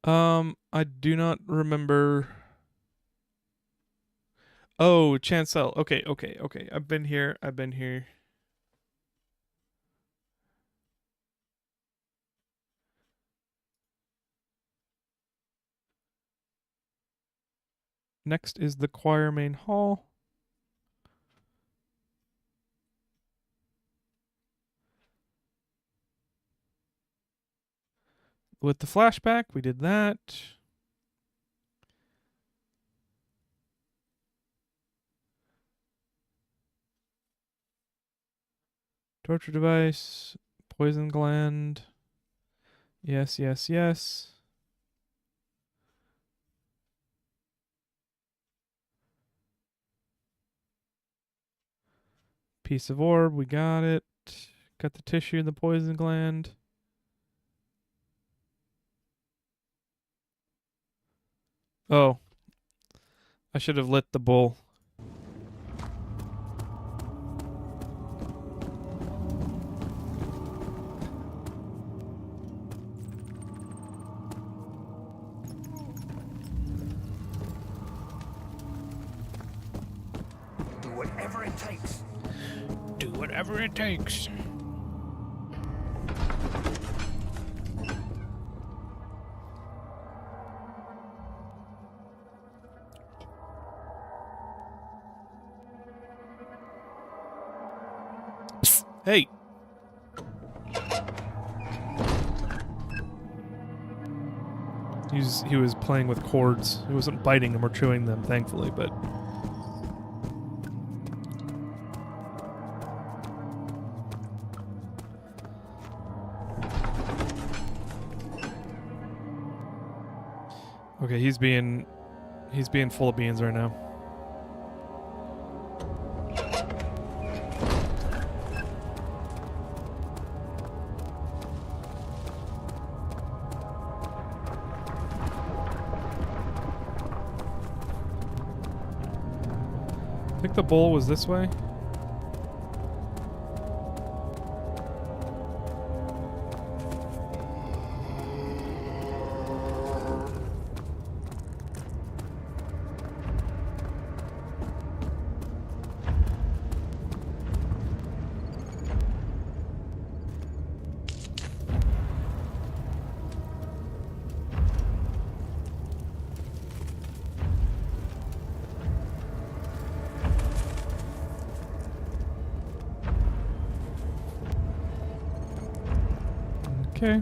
I do not remember. Oh, Chancel. Okay. I've been here. Next is the choir main hall. With the flashback, we did that. Torture device, poison gland. Yes. Piece of orb, we got it. Got the tissue and the poison gland. Oh. I should have lit the bull. Do whatever it takes. Do whatever it takes. Hey. He was playing with chords. He wasn't biting them or chewing them, thankfully, but okay, he's being full of beans right now. I think the bowl was this way. Okay.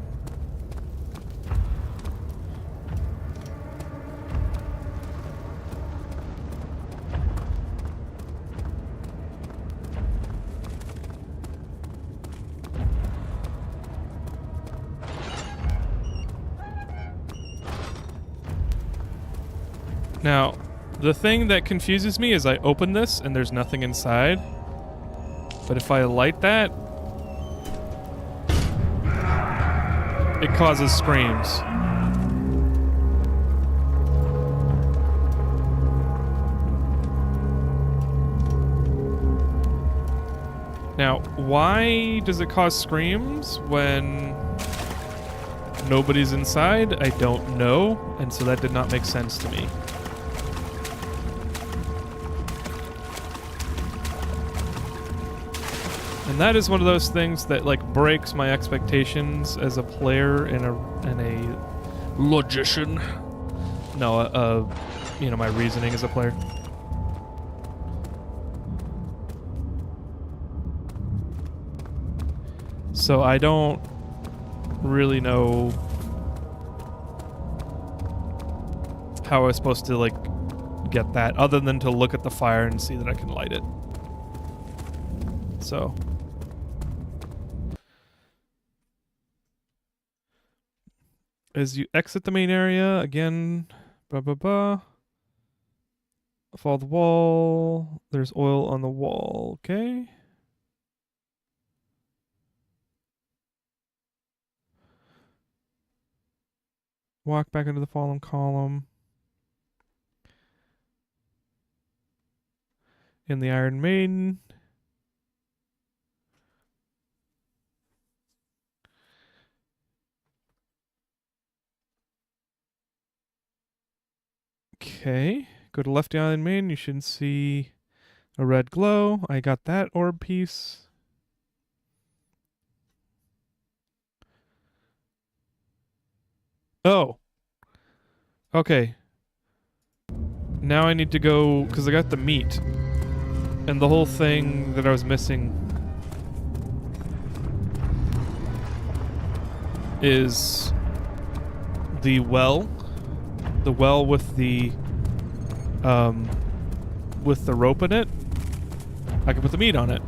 Now, the thing that confuses me is I open this and there's nothing inside. But if I light that, it causes screams. Now, why does it cause screams when nobody's inside? I don't know, and so that did not make sense to me. And that is one of those things that like breaks my expectations as a player and a logician. No, you know, my reasoning as a player. So I don't really know how I was supposed to like get that other than to look at the fire and see that I can light it. So as you exit the main area, again, follow the wall. There's oil on the wall, okay? Walk back into the fallen column. In the Iron Maiden. Okay. Go to left Iron Maiden. You should see a red glow. I got that orb piece. Oh. Okay. Now I need to go, because I got the meat. And the whole thing that I was missing is the well. The well with the rope in it. I can put the meat on it.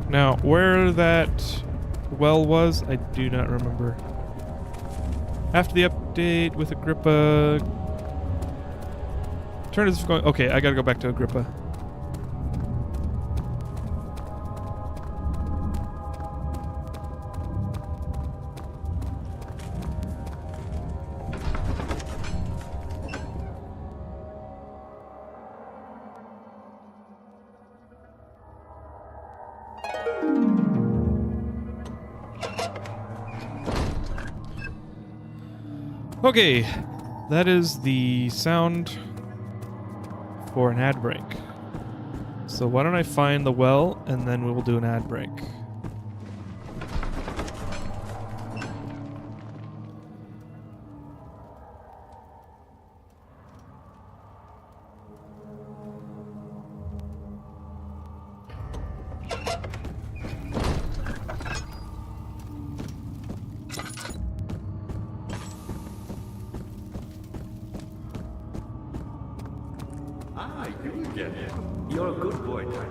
Now, where that well was, I do not remember. After the update with Agrippa... Turn is going... Okay, I gotta go back to Agrippa. Okay, that is the sound for an ad break. So why don't I find the well and then we will do an ad break. You're a good boy, Tyler,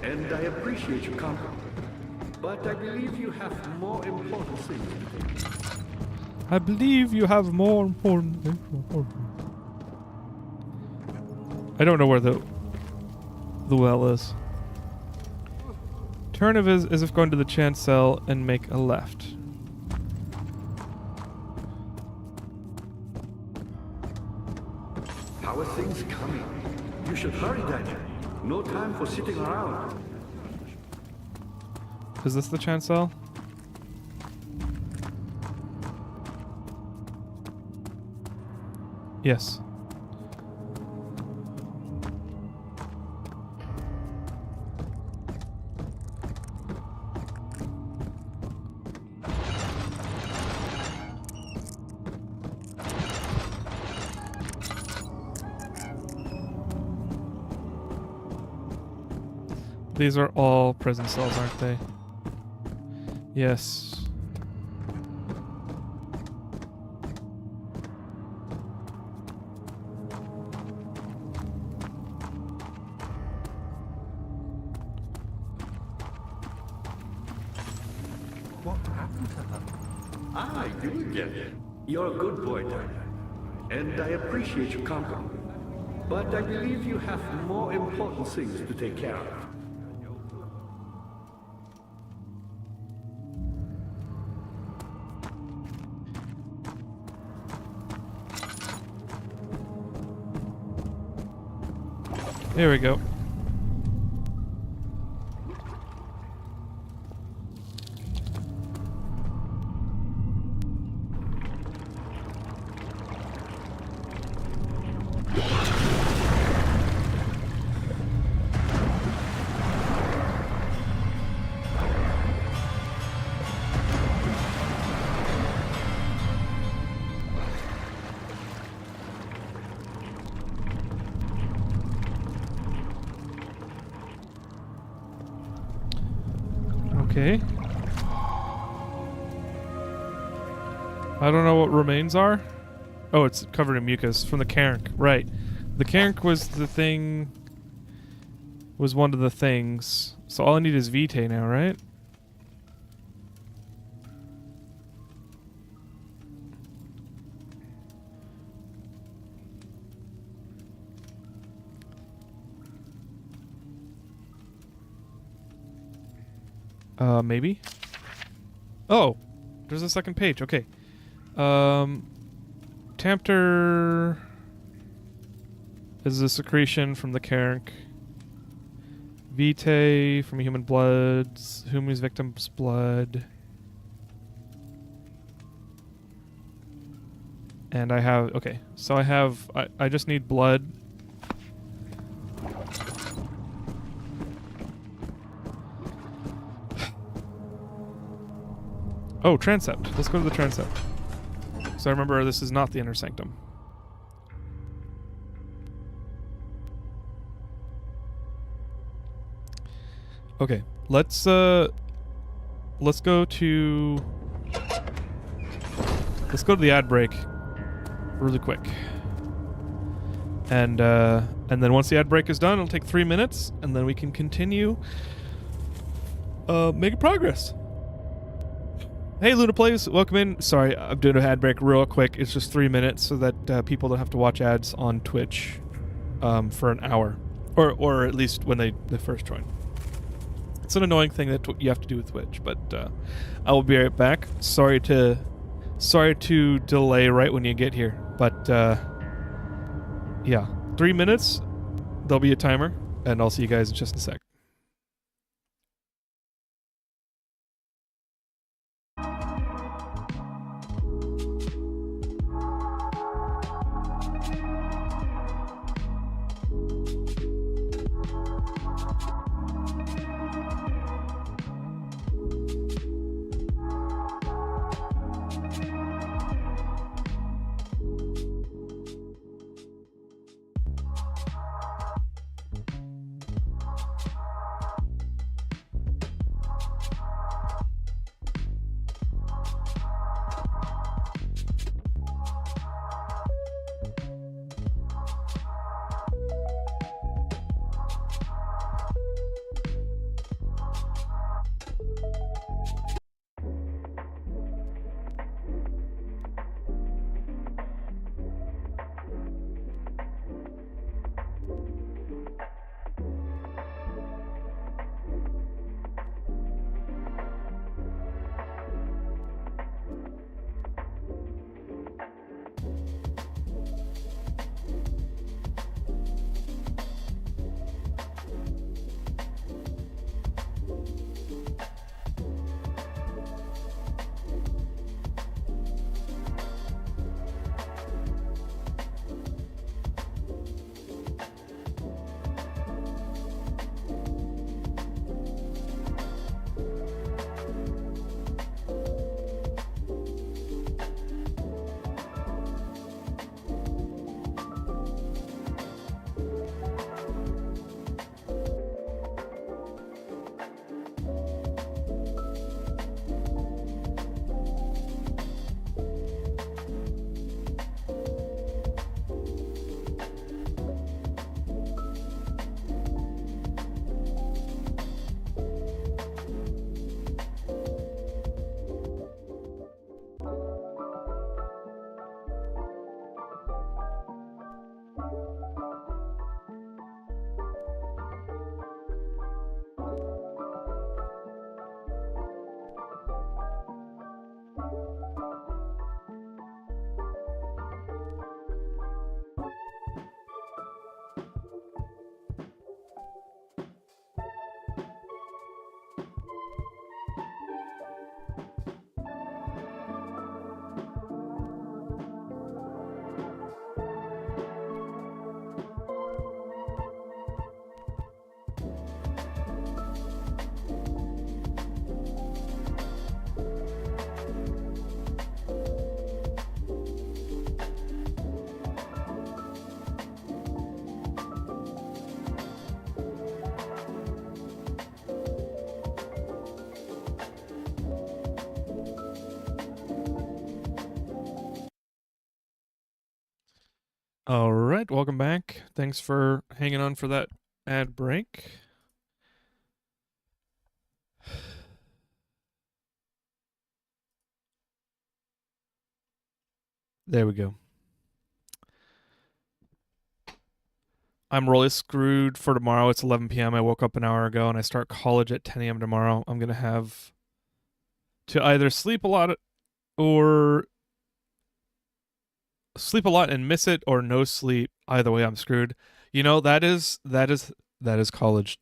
and I appreciate your compliment. But I believe you have more important things to do. I believe you have more important things. I don't know where the well is. Turn as if going to the chancel and make a left. How are things coming? You should hurry, Daniel. No time for sitting around. Is this the chancel? Yes. These are all prison cells, aren't they? Yes. What happened to them? Ah, you again. You're a good boy, Daniel. And I appreciate your company. But I believe you have more important things to take care of. There we go. Okay. I don't know what remains are. Oh, it's covered in mucus from the Cairn. Right. The Cairn was the thing... was one of the things. So all I need is Vitae now, right? Maybe? Oh! There's a second page. Okay. Tampter is a secretion from the Cairn. Vitae from human bloods. Human's victim's blood. And I have... Okay. So I have... I just need blood. Oh, transept. Let's go to the transept. So I remember this is not the inner sanctum. Okay, let's go to the ad break really quick. And then once the ad break is done, it'll take 3 minutes, and then we can continue making progress. Hey, Luna Plays, welcome in. Sorry, I'm doing a ad break real quick. It's just 3 minutes so that people don't have to watch ads on Twitch for an hour. Or at least when they first join. It's an annoying thing that you have to do with Twitch, but I will be right back. Sorry to delay right when you get here, but yeah, 3 minutes. There'll be a timer, and I'll see you guys in just a sec. All right, welcome back. Thanks for hanging on for that ad break. There we go. I'm really screwed for tomorrow. It's 11 p.m. I woke up an hour ago and I start college at 10 a.m. tomorrow. I'm going to have to either sleep a lot or sleep a lot and miss it, or no sleep. Either way, I'm screwed. You know, that is college.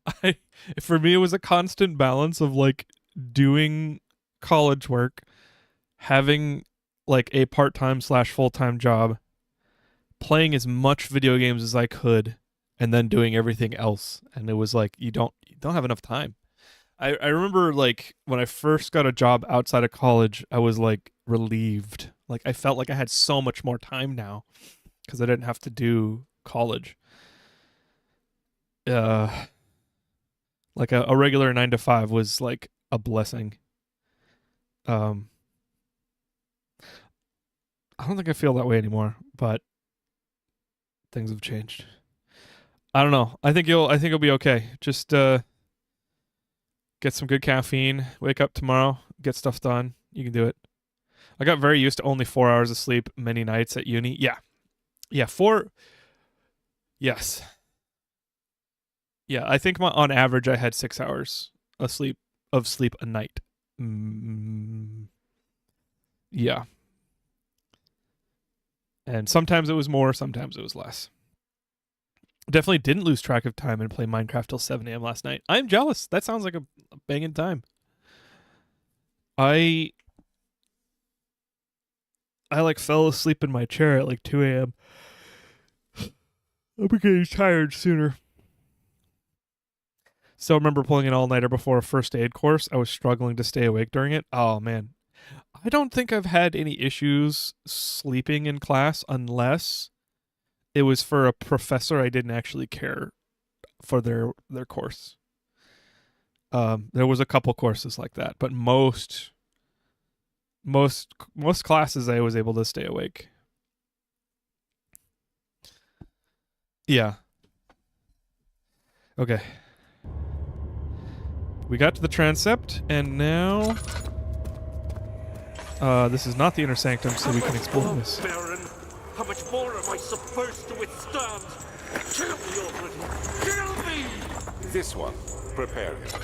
I For me it was a constant balance of like doing college work, having like a part-time slash full-time job, playing as much video games as I could, and then doing everything else. And it was like you don't have enough time. I remember like when I first got a job outside of college, I was like relieved. Like I felt like I had so much more time now because I didn't have to do college. Like a regular 9 to 5 was like a blessing. I don't think I feel that way anymore, but things have changed. I don't know. I think you'll be okay. Just get some good caffeine, wake up tomorrow, get stuff done. You can do it. I got very used to only 4 hours of sleep many nights at uni. Yeah. Yeah, 4. Yes. Yeah, I think on average I had 6 hours of sleep a night. Yeah. And sometimes it was more, sometimes it was less. Definitely didn't lose track of time and play Minecraft till 7 a.m. last night. I'm jealous. That sounds like a banging time. I like fell asleep in my chair at like 2 a.m. I'm getting tired sooner. Still remember pulling an all-nighter before a first aid course. I was struggling to stay awake during it. Oh, man. I don't think I've had any issues sleeping in class unless it was for a professor I didn't actually care for their course. There was a couple courses like that, but most classes I was able to stay awake. Yeah. Okay. We got to the transept, and now this is not the inner sanctum, so we can explore this. Baron, how much more am I supposed to withstand? Kill me already! Kill me! This one. Prepare it.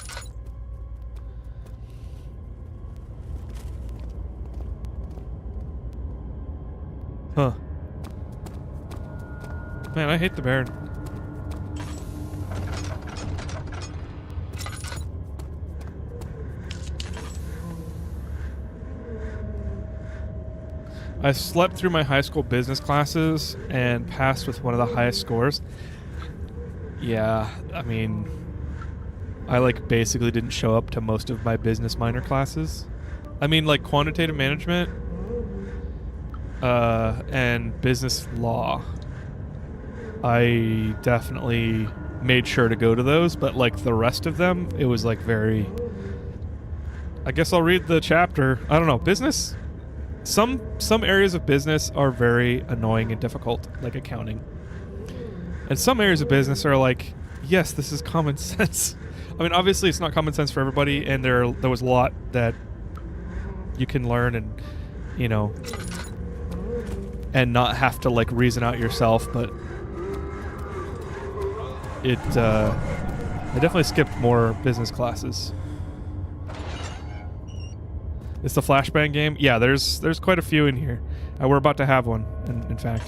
Huh. Man, I hate the Baron. I slept through my high school business classes and passed with one of the highest scores. Yeah, I mean, I like basically didn't show up to most of my business minor classes. I mean, like quantitative management and business law. I definitely made sure to go to those, but like the rest of them, it was like very... I guess I'll read the chapter. I don't know, business... Some areas of business are very annoying and difficult, like accounting. And some areas of business are like, yes, this is common sense. I mean, obviously it's not common sense for everybody, and there was a lot that you can learn and, you know, and not have to like reason out yourself, but I definitely skipped more business classes. It's the flashbang game? Yeah, there's quite a few in here. We're about to have one, in fact.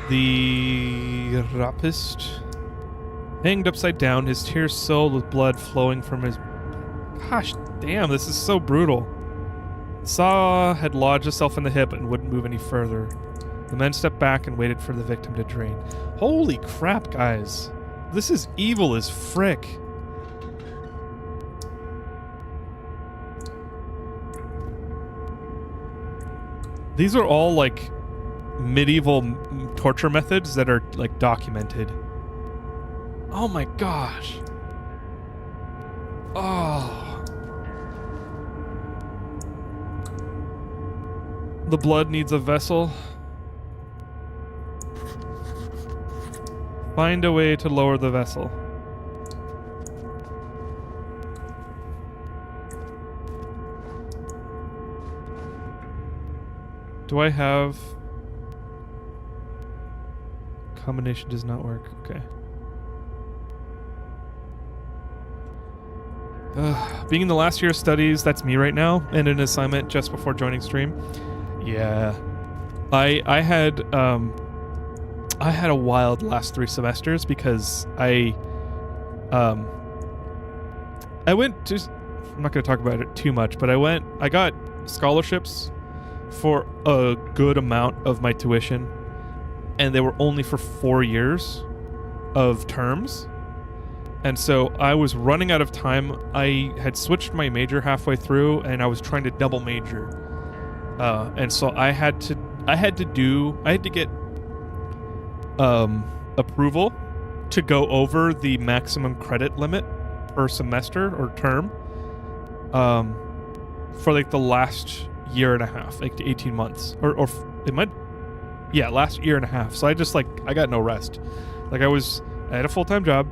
The rapist hanged upside down, his tears soiled with blood flowing from his... Gosh damn, this is so brutal. Saw had lodged itself in the hip and wouldn't move any further. The men stepped back and waited for the victim to drain. Holy crap, guys. This is evil as frick. These are all like medieval torture methods that are like documented. Oh my gosh. Oh. The blood needs a vessel. Find a way to lower the vessel. Do I have... Combination does not work. Okay. Being in the last year of studies, that's me right now, and an assignment just before joining stream. Yeah. I had a wild last 3 semesters because I went to... I'm not going to talk about it too much, but I got scholarships for a good amount of my tuition, and they were only for 4 years of terms. And so I was running out of time. I had switched my major halfway through, and I was trying to double major. And so I had to get approval to go over the maximum credit limit per semester or term for like the last year and a half, like 18 months, or it might, yeah, last year and a half. So I got no rest. Like I had a full-time job.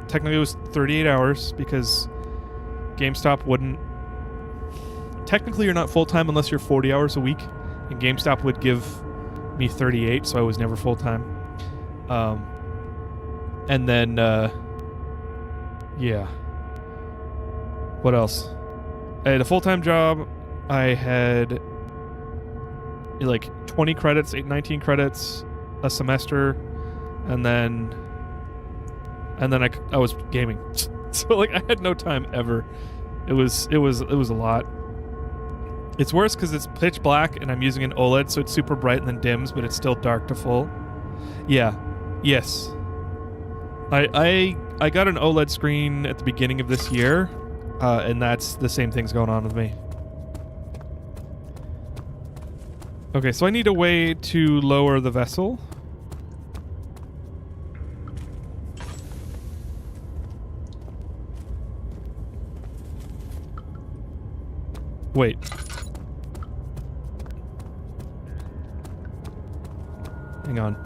Technically it was 38 hours because GameStop wouldn't. Technically you're not full-time unless you're 40 hours a week, and GameStop would give me 38, so I was never full-time. And then yeah. What else? I had a full-time job. I had like 20 credits, 19 credits a semester, and then I was gaming. So like I had no time ever. It was a lot. It's worse because it's pitch black and I'm using an OLED, so it's super bright and then dims, but it's still dark to full. Yeah. Yes. I got an OLED screen at the beginning of this year, and that's the same thing's going on with me. Okay, so I need a way to lower the vessel. Wait. Hang on.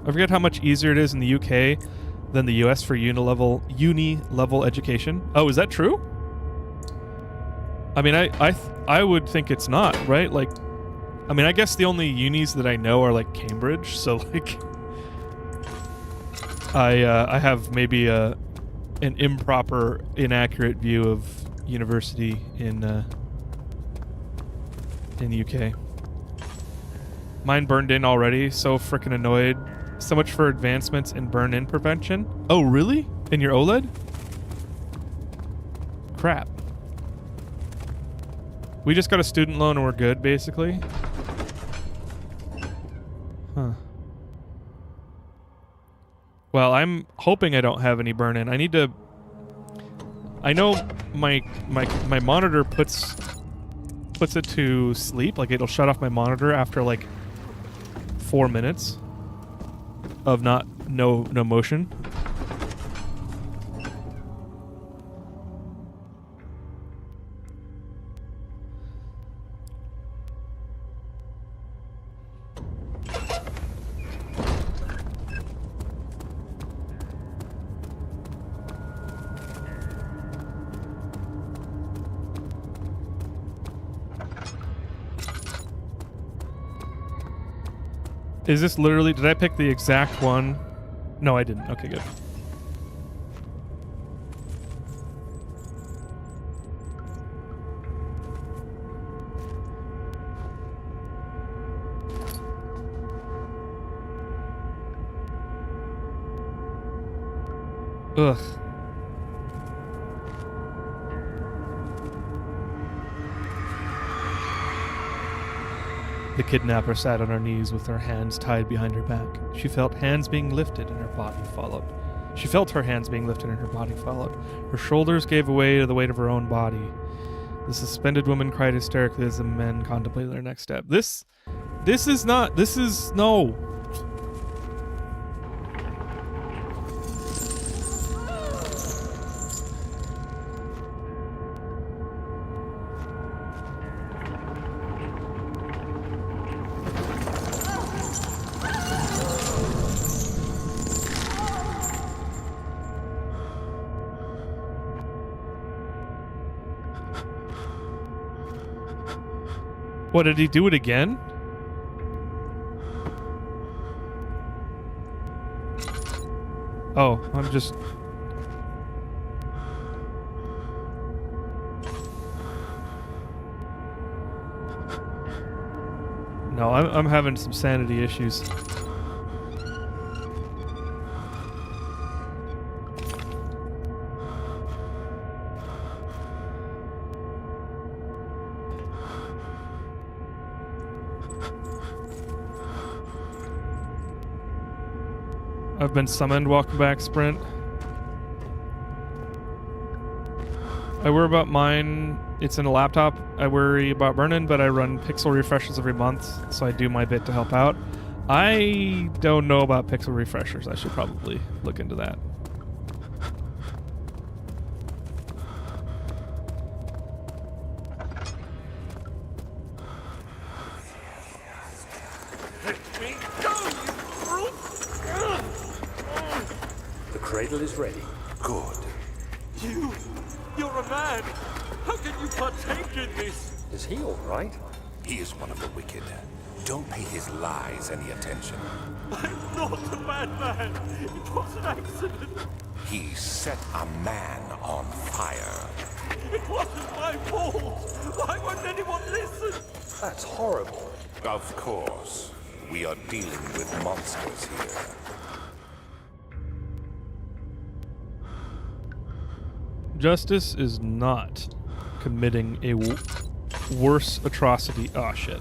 I forget how much easier it is in the UK than the US for uni-level education. Oh, is that true? I mean, I would think it's not, right? Like, I mean, I guess the only unis that I know are like Cambridge, so like, I have maybe an improper, inaccurate view of university in the UK. Mine burned in already, so freaking annoyed. So much for advancements in burn-in prevention. Oh, really? In your OLED? Crap. We just got a student loan and we're good, basically. Huh. Well, I'm hoping I don't have any burn-in. I need to... I know my monitor puts it to sleep. Like, it'll shut off my monitor after, like, 4 minutes of no motion. Is this literally... Did I pick the exact one? No, I didn't. Okay, good. Ugh. The kidnapper sat on her knees with her hands tied behind her back. She felt hands being lifted and her body followed. She felt her hands being lifted and her body followed. Her shoulders gave way to the weight of her own body. The suspended woman cried hysterically as the men contemplated their next step. This This is not. This is no. What, did he do it again? Oh, I'm just... No, I'm having some sanity issues. I've been summoned. Welcome back, Sprint. I worry about mine. It's in a laptop. I worry about burning, but I run pixel refreshes every month, so I do my bit to help out. I don't know about pixel refreshers. I should probably look into that. The cradle is ready. Good. You're a man! How can you partake in this? Is he all right? He is one of the wicked. Don't pay his lies any attention. I'm not a bad man. It was an accident. He set a man on fire. It wasn't my fault. Why won't anyone listen? That's horrible. Of course. We are dealing with monsters here. Justice is not committing a worse atrocity. Oh, shit.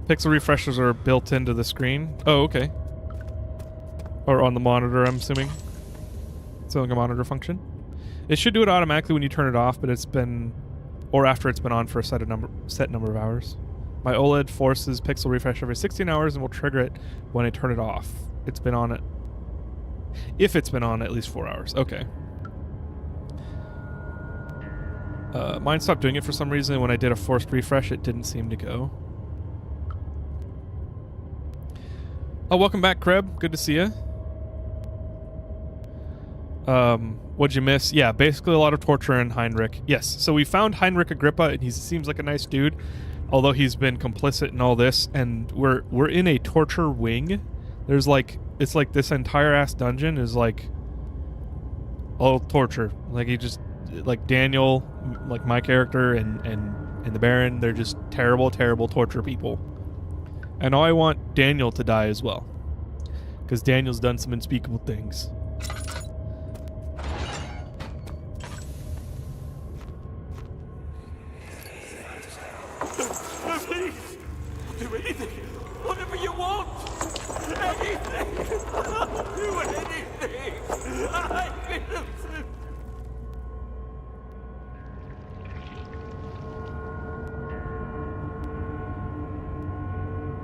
Pixel refreshers are built into the screen. Oh, okay. Or on the monitor, I'm assuming. It's like a monitor function. It should do it automatically when you turn it off, but it's been... or after it's been on for a set number of hours. My OLED forces pixel refresh every 16 hours and will trigger it when I turn it off. It's been on it. If it's been on at least 4 hours. Okay. Mine stopped doing it for some reason. When I did a forced refresh, it didn't seem to go. Oh, welcome back, Kreb. Good to see you. What'd you miss? Yeah, basically a lot of torture in Heinrich. Yes, so we found Heinrich Agrippa, and he seems like a nice dude, although he's been complicit in all this, and we're in a torture wing. There's like, it's like this entire ass dungeon is like all torture. Like he just, like Daniel, like my character, and the Baron, they're just terrible, terrible torture people. And I want Daniel to die as well, because Daniel's done some unspeakable things. Please! Do anything! Whatever you want! Anything! I'll do anything! I'm innocent!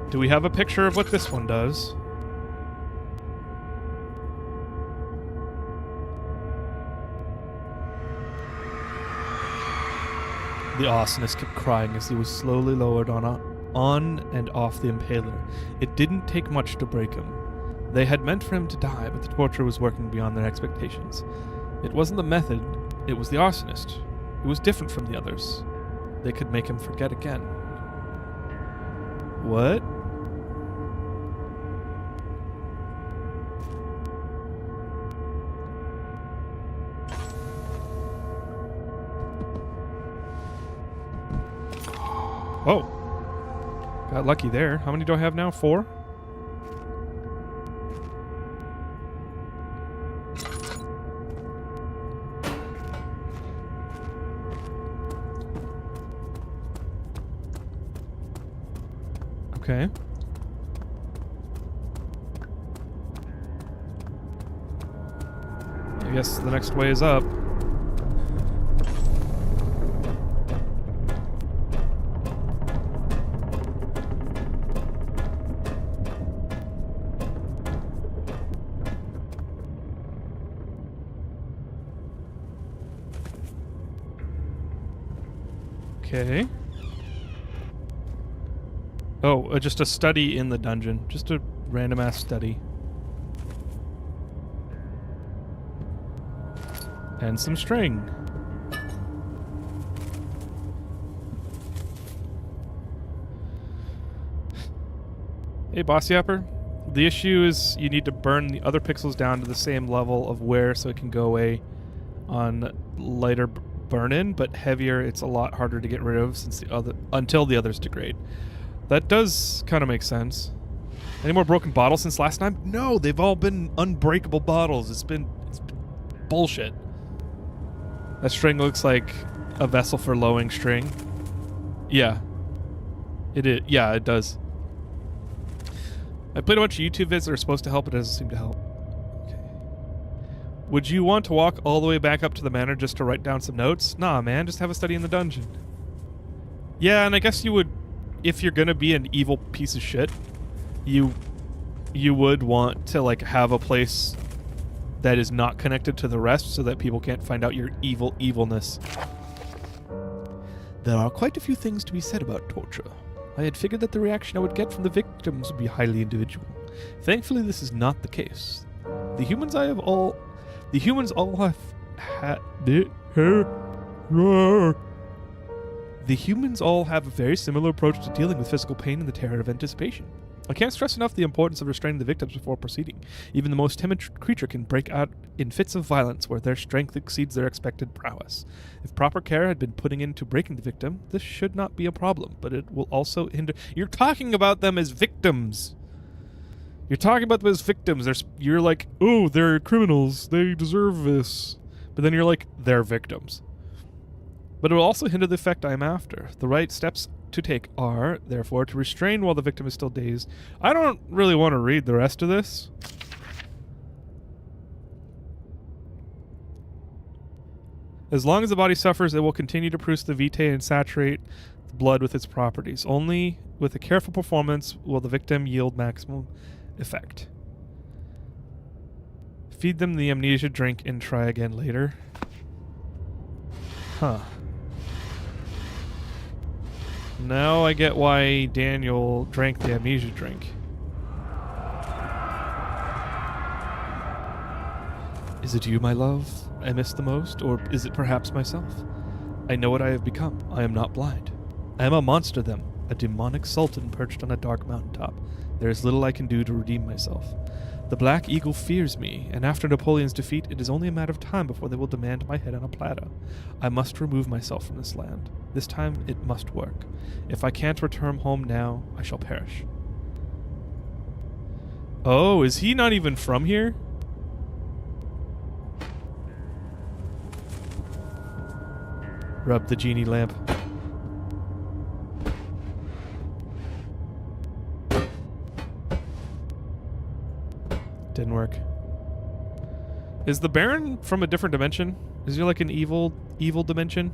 Do we have a picture of what this one does? The arsonist kept crying as he was slowly lowered on and off the impaler. It didn't take much to break him. They had meant for him to die, but the torture was working beyond their expectations. It wasn't the method, it was the arsonist. It was different from the others. They could make him forget again. What? Oh. Got lucky there. How many do I have now? 4? Okay. guess the next way is up. Okay. Oh, just a study in the dungeon. Just a random ass study. And some string. Hey, Boss Yapper. The issue is you need to burn the other pixels down to the same level of wear so it can go away on lighter burn-in, but heavier it's a lot harder to get rid of since until the others degrade. That does kind of make sense. Any more broken bottles since last time? No, they've all been unbreakable bottles. It's been bullshit. That string looks like a vessel for lowering string. Yeah. It is. Yeah, it does. I played a bunch of YouTube vids that are supposed to help, but it doesn't seem to help. Okay. Would you want to walk all the way back up to the manor just to write down some notes? Nah, man, just have a study in the dungeon. Yeah, and I guess you would, if you're gonna be an evil piece of shit, you would want to like have a place that is not connected to the rest so that people can't find out your evilness. There are quite a few things to be said about torture. I had figured that the reaction I would get from the victims would be highly individual. Thankfully, this is not the case. The humans all have a very similar approach to dealing with physical pain and the terror of anticipation. I can't stress enough the importance of restraining the victims before proceeding. Even the most timid creature can break out in fits of violence where their strength exceeds their expected prowess. If proper care had been put into breaking the victim, this should not be a problem, but it will also hinder... You're talking about them as victims! You're like, oh, they're criminals. They deserve this. But then you're like, they're victims. But it will also hinder the effect I am after. The right steps to take are, therefore, to restrain while the victim is still dazed. I don't really want to read the rest of this. As long as the body suffers, it will continue to produce the vitae and saturate the blood with its properties. Only with a careful performance will the victim yield maximum effect. Feed them the amnesia drink and try again later. Huh. Now I get why Daniel drank the amnesia drink. Is it you, my love, I miss the most, or is it perhaps myself? I know what I have become. I am not blind. I am a monster then, a demonic sultan perched on a dark mountaintop. There is little I can do to redeem myself. The Black Eagle fears me, and after Napoleon's defeat, it is only a matter of time before they will demand my head on a platter. I must remove myself from this land. This time, it must work. If I can't return home now, I shall perish. Oh, is he not even from here? Rub the genie lamp. Didn't work. Is the Baron from a different dimension? Is he like an evil dimension?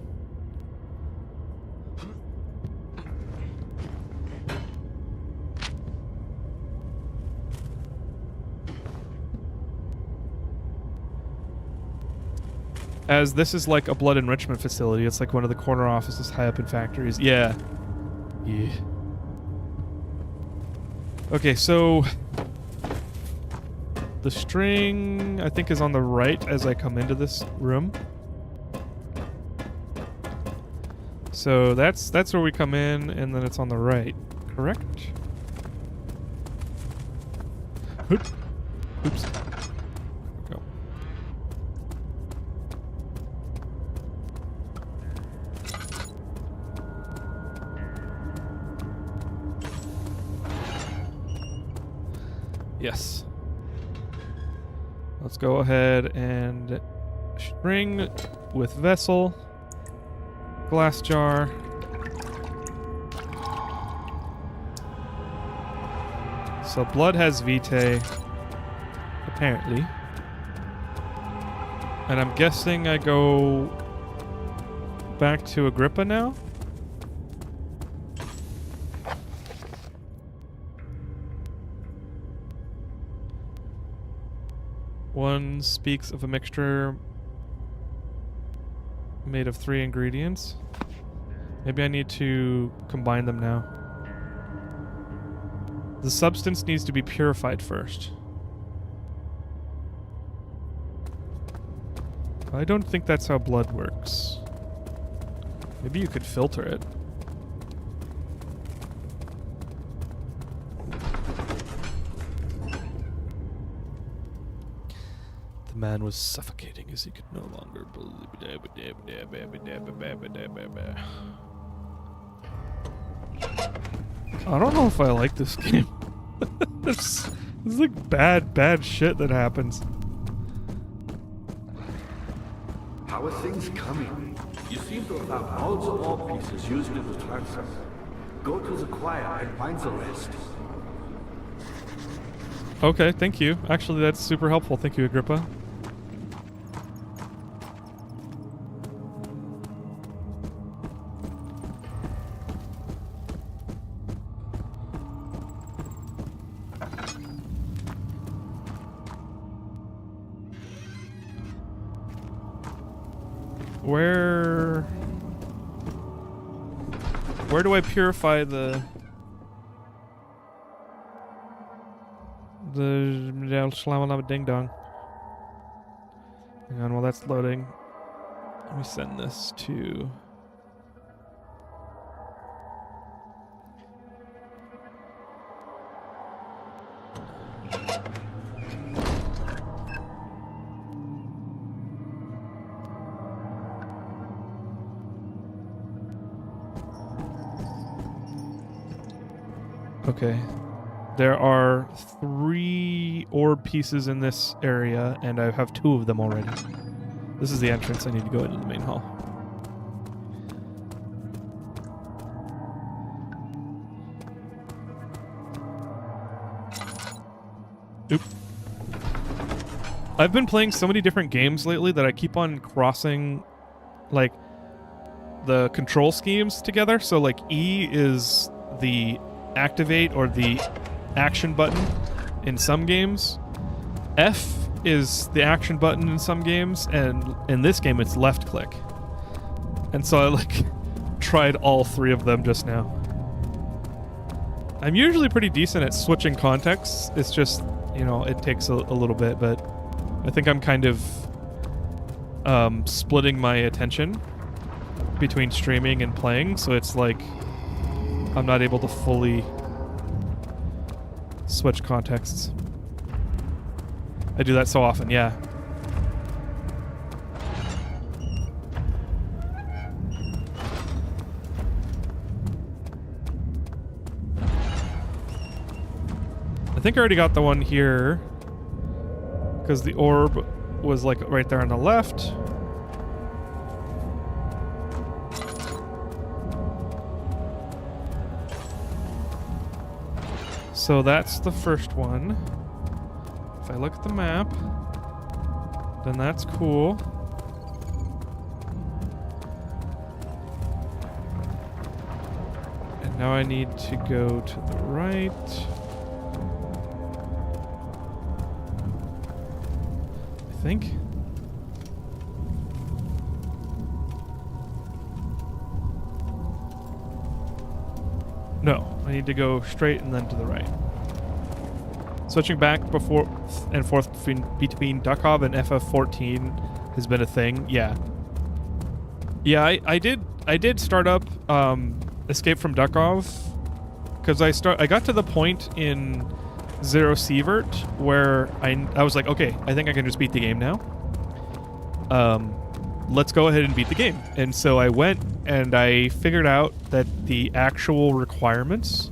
As this is like a blood enrichment facility. It's like one of the corner offices high up in factories. Yeah. Yeah. Okay, so... the string, I think, is on the right as I come into this room. So that's where we come in, and then it's on the right. Correct? Oops. Oops. Go. Yes. Let's go ahead and string with vessel, glass jar. So blood has vitae, apparently. And I'm guessing I go back to Agrippa now? One speaks of a mixture made of 3 ingredients. Maybe I need to combine them now. The substance needs to be purified first. I don't think that's how blood works. Maybe you could filter it. The man was suffocating as he could no longer believe. I don't know if I like this game. This is like bad shit that happens. How are things coming? You seem to have found all the ore pieces used in the transfer. Go to the choir and find the rest. Okay, thank you. Actually, that's super helpful. Thank you, Agrippa. Where do I purify the ding dong? Hang on, while that's loading, let me send this to. Okay. There are 3 orb pieces in this area, and I have 2 of them already. This is the entrance. I need to go into the main hall. Oop. I've been playing so many different games lately that I keep on crossing, like, the control schemes together. So, like, E is the activate or the action button in some games. F is the action button in some games, and in this game it's left click. And so I like tried all 3 of them just now. I'm usually pretty decent at switching contexts. It's just, you know, it takes a little bit, but I think I'm kind of splitting my attention between streaming and playing, so it's like I'm not able to fully switch contexts. I do that so often, yeah. I think I already got the one here because the orb was like right there on the left. So that's the first one. If I look at the map, then that's cool. And now I need to go to the right. I think. No, I need to go straight and then to the right. Switching back before and forth between Duckov and FF14 has been a thing. Yeah. Yeah, I did start up Escape from Duckov because I got to the point in Zero Sievert where I was like, okay, I think I can just beat the game now. Let's go ahead and beat the game. And so I went and I figured out that the actual requirements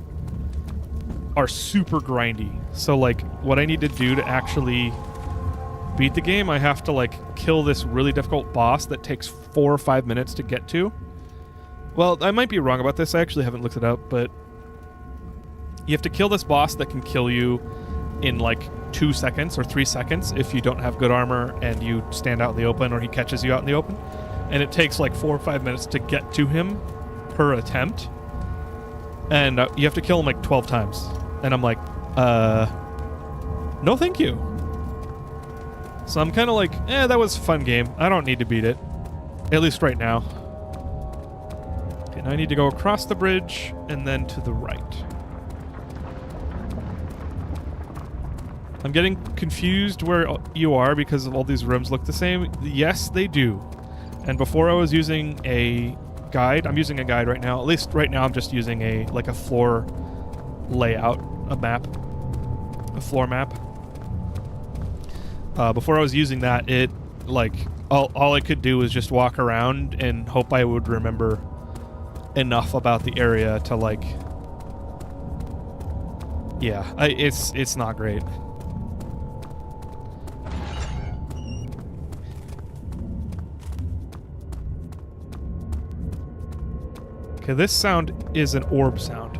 are super grindy. So like what I need to do to actually beat the game, I have to like kill this really difficult boss that takes 4 or 5 minutes to get to. Well, I might be wrong about this. I actually haven't looked it up, but you have to kill this boss that can kill you in like 2 seconds or 3 seconds if you don't have good armor and you stand out in the open or he catches you out in the open. And it takes like 4 or 5 minutes to get to him per attempt. And you have to kill him like 12 times. And I'm like, no thank you. So I'm kind of like, that was a fun game. I don't need to beat it. At least right now. Okay, now I need to go across the bridge and then to the right. I'm getting confused where you are because all these rooms look the same. Yes, they do. And before I was using a guide. I'm using a guide right now. At least right now I'm just using a floor layout, a map, a floor map. Before I was using that, it all I could do was just walk around and hope I would remember enough about the area to it's not great. Okay, this sound is an orb sound.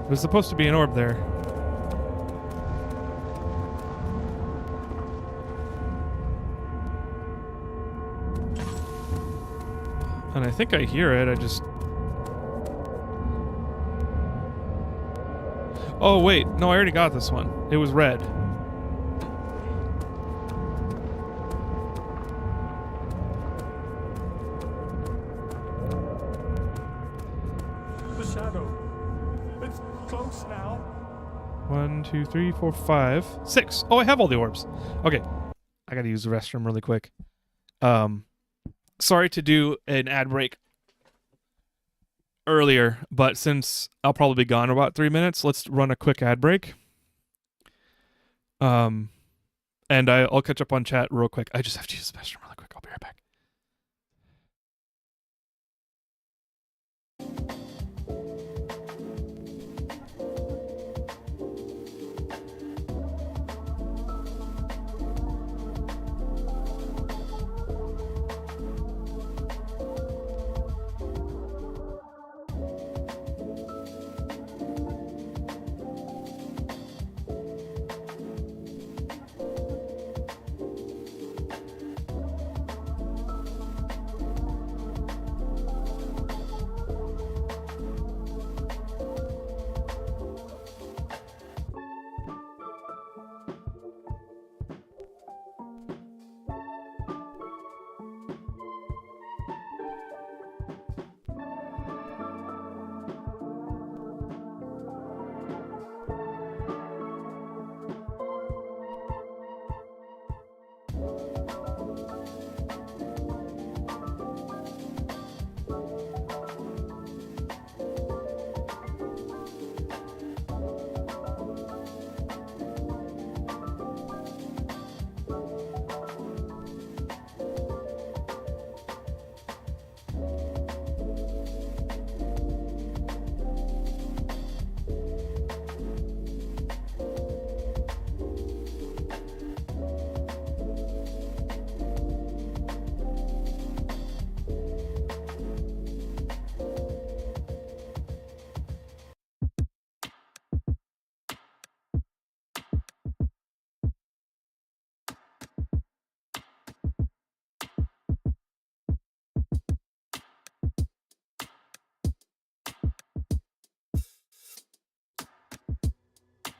There's supposed to be an orb there. And I think I hear it, I just... Oh, wait. No, I already got this one. It was red. The shadow. It's close now. 1, 2, 3, 4, 5, 6. Oh, I have all the orbs. Okay. I gotta use the restroom really quick. Sorry to do an ad break earlier, but since I'll probably be gone in about 3 minutes, let's run a quick ad break. And I'll catch up on chat real quick. I just have to use the restroom really quick. I'll be right back.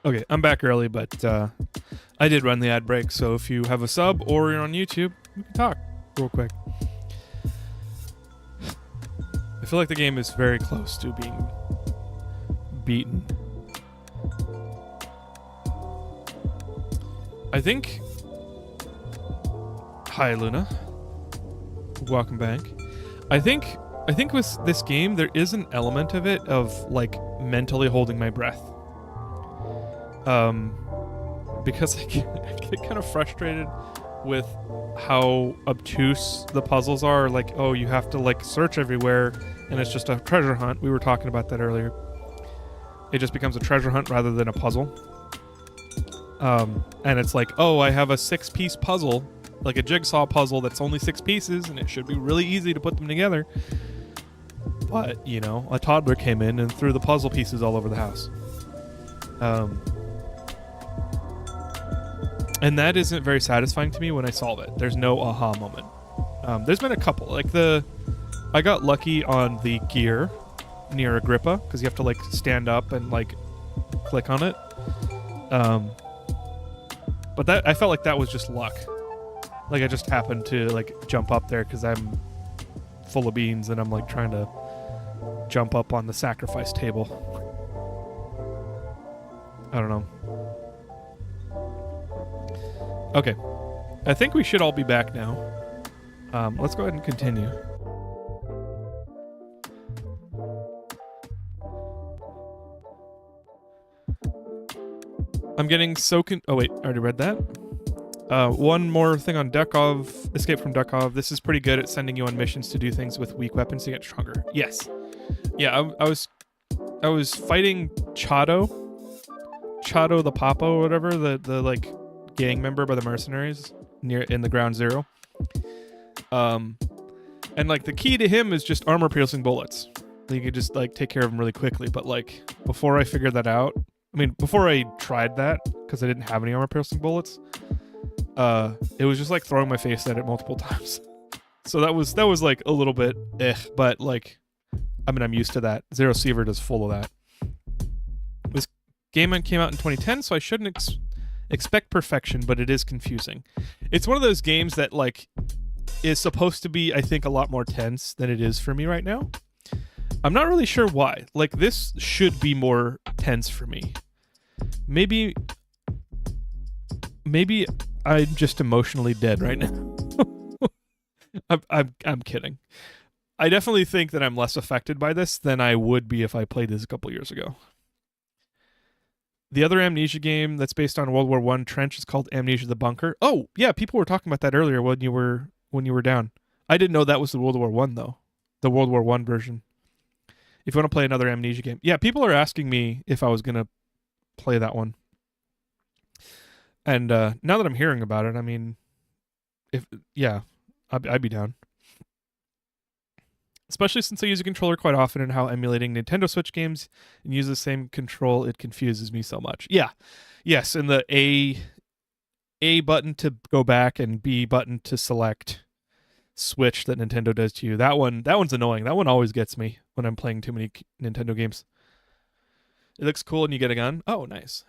Okay, I'm back early, but I did run the ad break, so if you have a sub or you're on YouTube, we can talk real quick. I feel like the game is very close to being beaten. I think... Hi, Luna. Welcome back. I think with this game, there is an element of it of, mentally holding my breath. Because I get kind of frustrated with how obtuse the puzzles are. Oh, you have to search everywhere and it's just a treasure hunt. We were talking about that earlier. It just becomes a treasure hunt rather than a puzzle. And it's like, oh, I have a 6-piece puzzle, like a jigsaw puzzle that's only 6 pieces, and it should be really easy to put them together. But, you know, a toddler came in and threw the puzzle pieces all over the house. And that isn't very satisfying to me when I solve it. There's no aha moment. There's been a couple. Like I got lucky on the gear near Agrippa, because you have to like stand up and like click on it. But that I felt like that was just luck. Like I just happened to like jump up there because I'm full of beans and I'm like trying to jump up on the sacrifice table. I don't know. Okay. I think we should all be back now. Let's go ahead and continue. I'm getting so oh wait, I already read that. One more thing on Dekov, Escape from Dekov. This is pretty good at sending you on missions to do things with weak weapons to get stronger. Yes. Yeah, I was fighting Chado the Papa or whatever, the like gang member by the mercenaries in the ground zero. And like the key to him is just armor piercing bullets. You could just like take care of him really quickly. But like before I figured that out, I mean before I tried that, because I didn't have any armor piercing bullets, it was just like throwing my face at it multiple times. So that was like a little bit but like I mean I'm used to that. Zero Sievert is full of that. This game came out in 2010, so I shouldn't expect perfection, but it is confusing. It's one of those games that like is supposed to be, I think, a lot more tense than it is for me right now. I'm not really sure why. Like this should be more tense for me. Maybe I'm just emotionally dead right now. I'm kidding. I definitely think that I'm less affected by this than I would be if I played this a couple years ago. The other Amnesia game that's based on World War I Trench is called Amnesia the Bunker. Oh, yeah, people were talking about that earlier when you were down. I didn't know that was the World War I though. The World War I version. If you want to play another Amnesia game. Yeah, people are asking me if I was going to play that one. And now that I'm hearing about it, I mean, I'd be down. Especially since I use a controller quite often, and how emulating Nintendo Switch games and use the same control, it confuses me so much. Yeah. Yes, and the A button to go back and B button to select switch that Nintendo does to you. That one's annoying. That one always gets me when I'm playing too many Nintendo games. It looks cool and you get a gun. Oh, nice.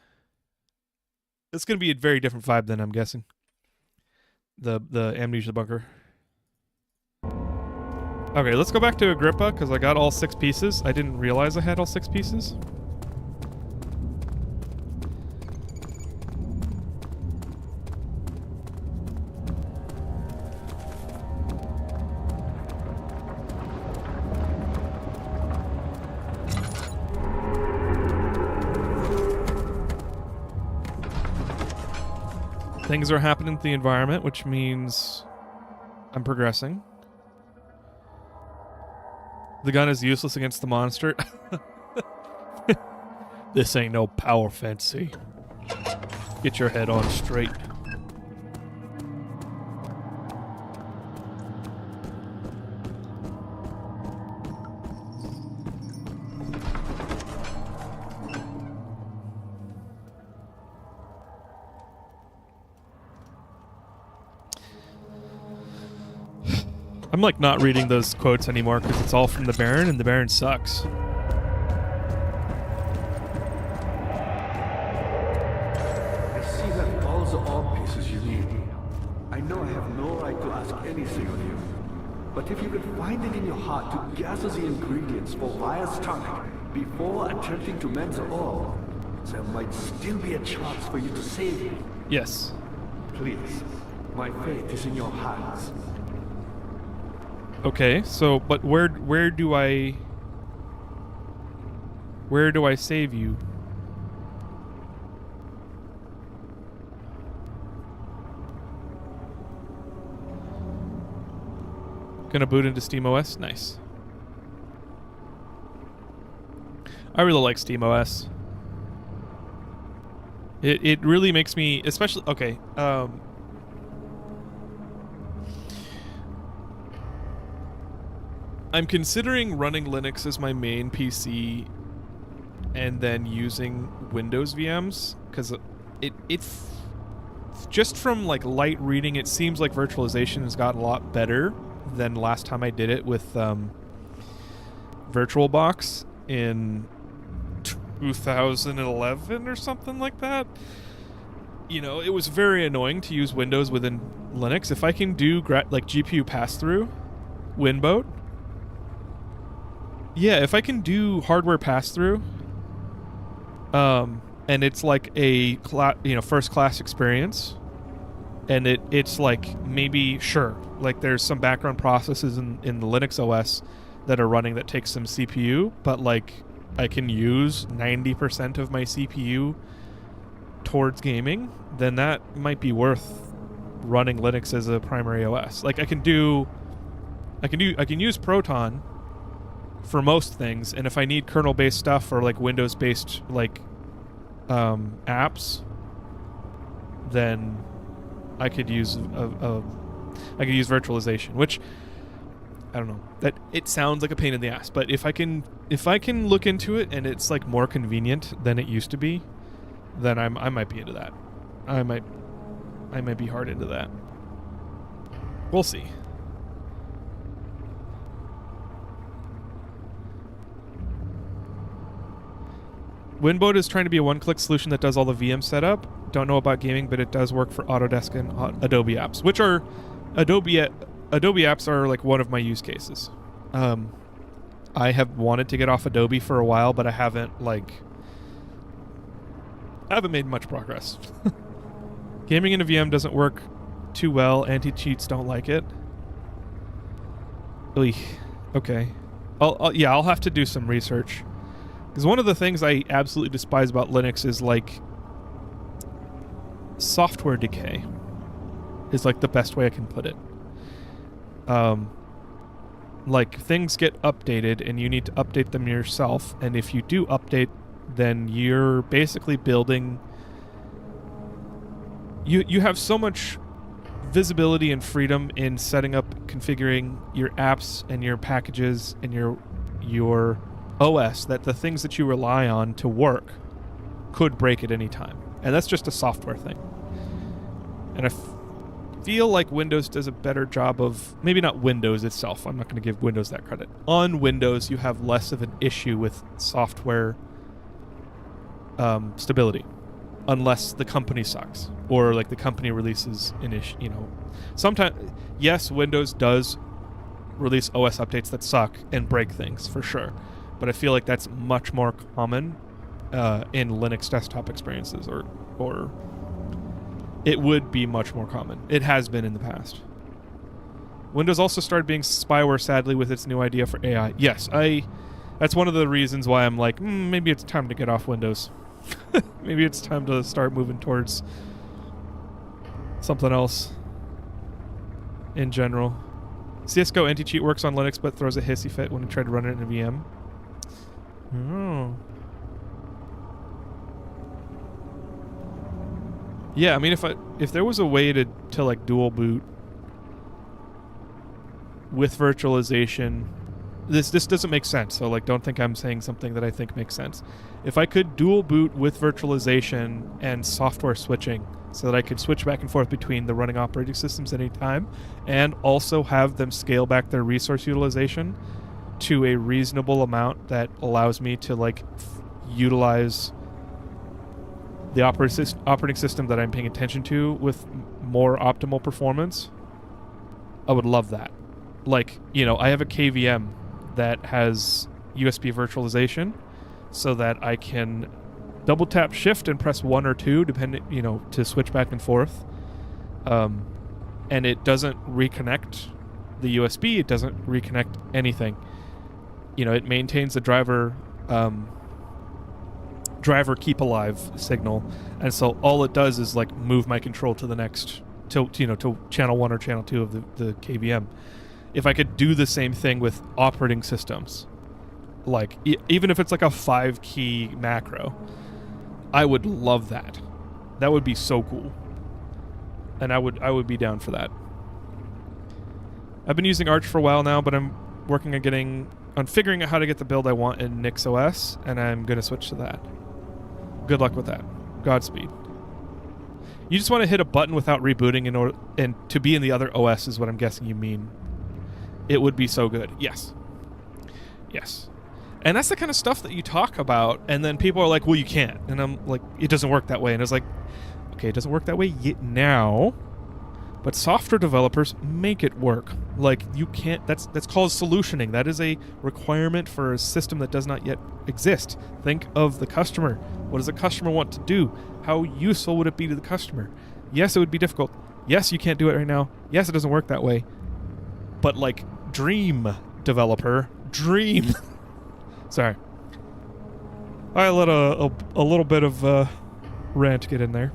It's going to be a very different vibe than I'm guessing. The Amnesia Bunker. Okay, let's go back to Agrippa, because I got all 6 pieces. I didn't realize I had all 6 pieces. Things are happening to the environment, which means I'm progressing. The gun is useless against the monster. This ain't no power fancy. Get your head on straight. I'm like not reading those quotes anymore because it's all from the Baron, and the Baron sucks. I see that all the ore pieces you need. I know I have no right to ask anything of you, but if you can find it in your heart to gather the ingredients for Raya's tonic before attempting to mend the ore, there might still be a chance for you to save him. Yes. Please, my fate is in your hands. Okay, so but where do I save you? Gonna boot into SteamOS? Nice. I really like SteamOS. It really makes me, especially, okay, I'm considering running Linux as my main PC and then using Windows VMs, because it's just from like light reading, it seems like virtualization has gotten a lot better than last time I did it with VirtualBox in 2011 or something like that. You know, it was very annoying to use Windows within Linux. If I can do like GPU pass-through, Winboat, yeah, if I can do hardware pass-through, and it's like a first-class experience, and it's like maybe, sure, like there's some background processes in the Linux OS that are running that take some CPU, but like I can use 90% of my CPU towards gaming, then that might be worth running Linux as a primary OS. Like I can use Proton for most things, and if I need kernel-based stuff or like Windows-based like apps, then I could use virtualization, which I don't know. That it sounds like a pain in the ass, but if I can look into it and it's like more convenient than it used to be, then I might be into that. I might be hard into that. We'll see. Winboat is trying to be a one-click solution that does all the VM setup. Don't know about gaming, but it does work for Autodesk and Adobe apps, which are Adobe apps are like one of my use cases. I have wanted to get off Adobe for a while, but I haven't made much progress. Gaming in a VM doesn't work too well. Anti-cheats don't like it. Okay. I'll have to do some research. Because one of the things I absolutely despise about Linux is like software decay is like the best way I can put it. Like things get updated and you need to update them yourself, and if you do update, then you're basically building, you have so much visibility and freedom in setting up, configuring your apps and your packages and your OS that the things that you rely on to work could break at any time. And that's just a software thing. And I feel like Windows does a better job of, maybe not Windows itself, I'm not going to give Windows that credit. On Windows, you have less of an issue with software stability, unless the company sucks or like the company releases an issue. You know, sometimes, yes, Windows does release OS updates that suck and break things for sure, but I feel like that's much more common in Linux desktop experiences, or it would be much more common. It has been in the past. Windows also started being spyware, sadly, with its new idea for AI. Yes, that's one of the reasons why I'm like, maybe it's time to get off Windows. Maybe it's time to start moving towards something else in general. CSGO anti-cheat works on Linux, but throws a hissy fit when you try to run it in a VM. Oh. Yeah, I mean, if there was a way to like dual boot with virtualization, this doesn't make sense. So like, don't think I'm saying something that I think makes sense. If I could dual boot with virtualization and software switching, so that I could switch back and forth between the running operating systems at any time, and also have them scale back their resource utilization to a reasonable amount that allows me to like utilize the operating system that I'm paying attention to with more optimal performance, I would love that. Like, you know, I have a KVM that has USB virtualization so that I can double tap shift and press 1 or 2 depending, you know, to switch back and forth. And it doesn't reconnect the USB, it doesn't reconnect anything. You know, it maintains the driver keep alive signal, and so all it does is like move my control to the next to channel 1 or channel 2 of the KVM. If I could do the same thing with operating systems, Like, even if it's like a 5-key macro, I would love that. That would be so cool. And I would be down for that. I've been using Arch for a while now, but I'm working on figuring out how to get the build I want in Nix OS, and I'm going to switch to that. Good luck with that. Godspeed. You just want to hit a button without rebooting in order, and to be in the other OS is what I'm guessing you mean. It would be so good. Yes. Yes. And that's the kind of stuff that you talk about, and then people are like, well, you can't. And I'm like, it doesn't work that way. And it's like, okay, it doesn't work that way yet now, but software developers make it work. Like, you can't, that's called solutioning. That is a requirement for a system that does not yet exist. Think of the customer. What does the customer want to do? How useful would it be to the customer? Yes, it would be difficult. Yes, you can't do it right now. Yes, it doesn't work that way. But, like, dream developer, dream. Sorry. I let a little bit of rant get in there.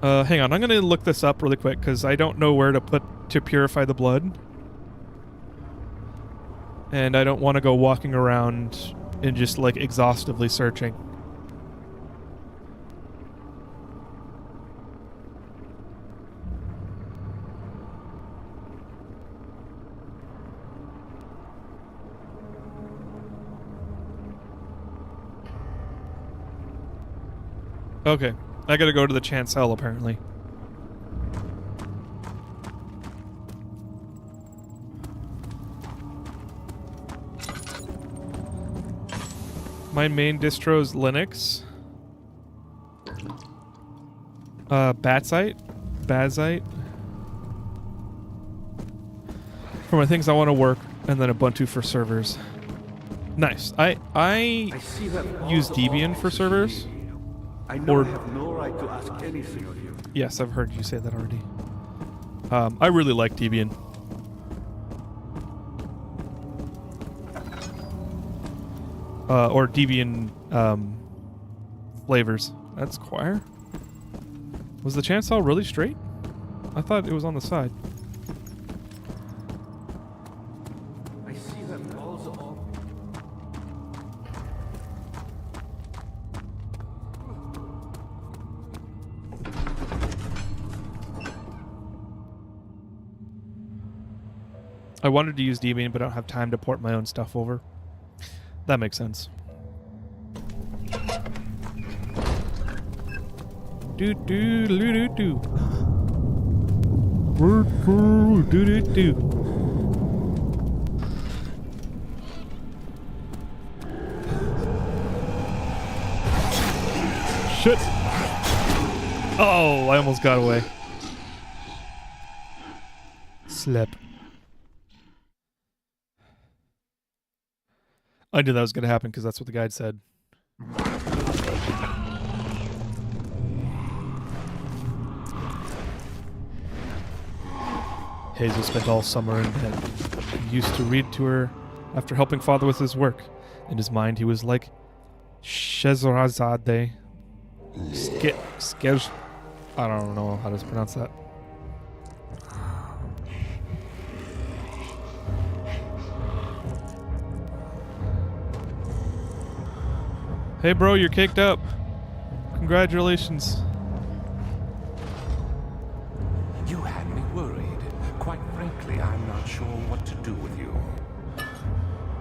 Hang on, I'm going to look this up really quick because I don't know where to purify the blood. And I don't want to go walking around and just, like, exhaustively searching. Okay, I gotta go to the chancel apparently. My main distro is Linux. Bazite for my things I want to work, and then Ubuntu for servers. Nice. I use Debian for servers. I know I have no right to ask anything of you. Yes, I've heard you say that already. I really like Debian. Or Debian flavors. That's choir? Was the chancel really straight? I thought it was on the side. I see that walls are all... I wanted to use Debian, but I don't have time to port my own stuff over. That makes sense. Do do do do do. Do do do. Shit! Oh, I almost got away. Slip. I knew that was going to happen because that's what the guide said. Hazel spent all summer in bed. He used to read to her after helping father with his work. In his mind, he was like Shezarazade. Skej. I don't know how to pronounce that. Hey bro, you're caked up. Congratulations. You had me worried. Quite frankly, I'm not sure what to do with you.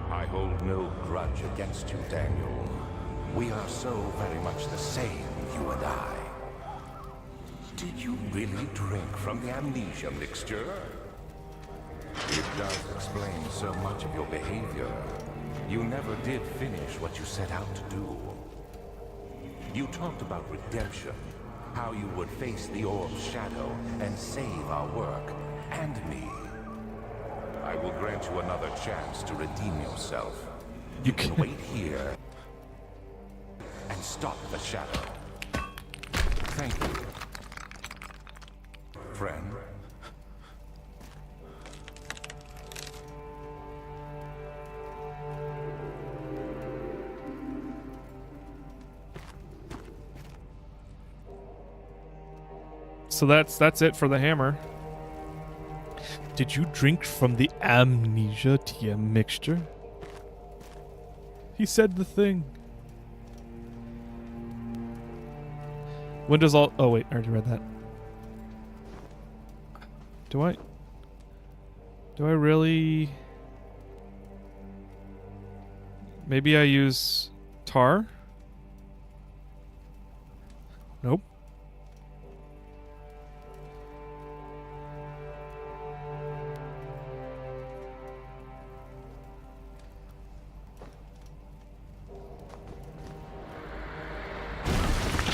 I hold no grudge against you, Daniel. We are so very much the same, you and I. Did you really drink from the amnesia mixture? It does explain so much of your behavior. You never did finish what you set out to do. You talked about redemption, how you would face the orb's shadow and save our work, and me. I will grant you another chance to redeem yourself. You can wait here and stop the shadow. Thank you, friend. So that's it for the hammer. Did you drink from the Amnesia TM mixture? He said the thing. When does all... Oh, wait. I already read that. Do I really... Maybe I use tar? Nope.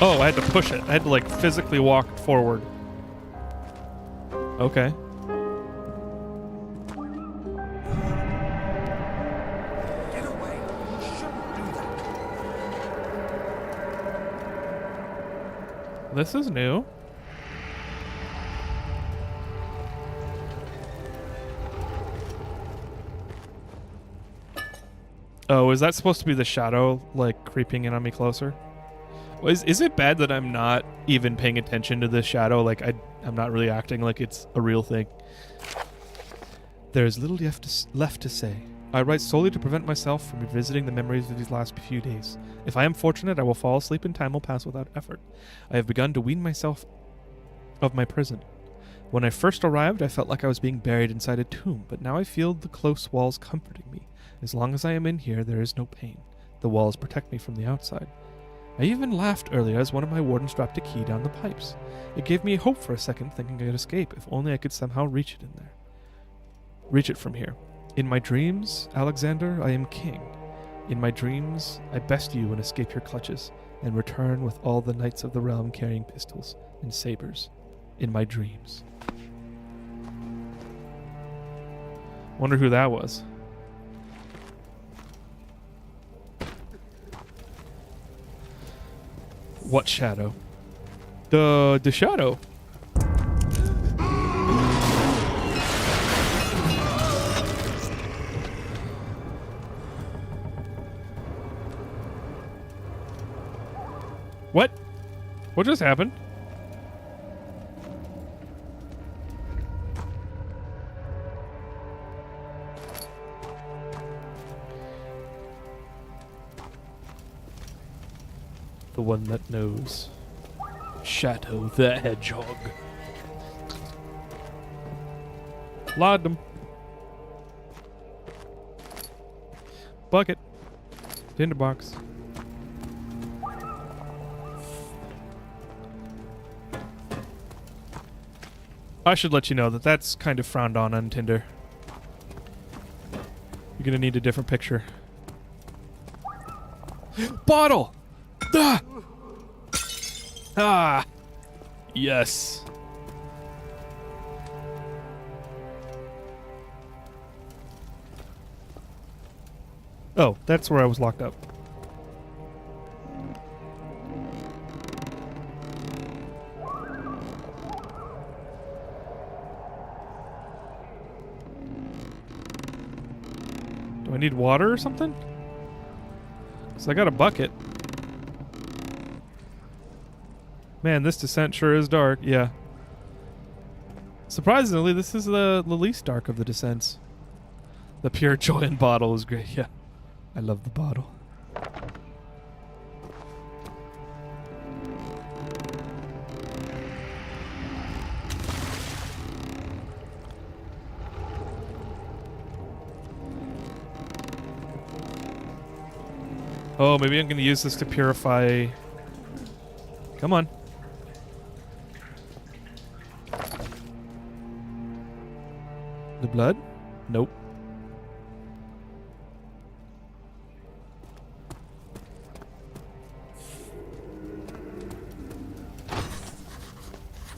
Oh, I had to push it. I had to like physically walk forward. Okay. Get away. You shouldn't do that. This is new. Oh, is that supposed to be the shadow, like, creeping in on me closer? Well, is it bad that I'm not even paying attention to this shadow? Like, I'm not really acting like it's a real thing. There is little left to say. I write solely to prevent myself from revisiting the memories of these last few days. If I am fortunate, I will fall asleep and time will pass without effort. I have begun to wean myself of my prison. When I first arrived, I felt like I was being buried inside a tomb, but now I feel the close walls comforting me. As long as I am in here, there is no pain. The walls protect me from the outside. I even laughed earlier as one of my wardens dropped a key down the pipes. It gave me hope for a second, thinking I could escape, if only I could somehow reach it in there. Reach it from here. In my dreams, Alexander, I am king. In my dreams, I best you and escape your clutches, and return with all the knights of the realm carrying pistols and sabers. In my dreams. Wonder who that was. What shadow? The shadow. What? What just happened? The one that knows. Shadow the Hedgehog. Laudanum. Bucket. Tinderbox. I should let you know that that's kind of frowned on Tinder. You're gonna need a different picture. Bottle! Ah! Ah! Yes. Oh, that's where I was locked up. Do I need water or something? So I got a bucket. Man, this descent sure is dark. Yeah. Surprisingly, this is the least dark of the descents. The pure joy and bottle is great. Yeah. I love the bottle. Oh, maybe I'm going to use this to purify... Come on. The blood? Nope.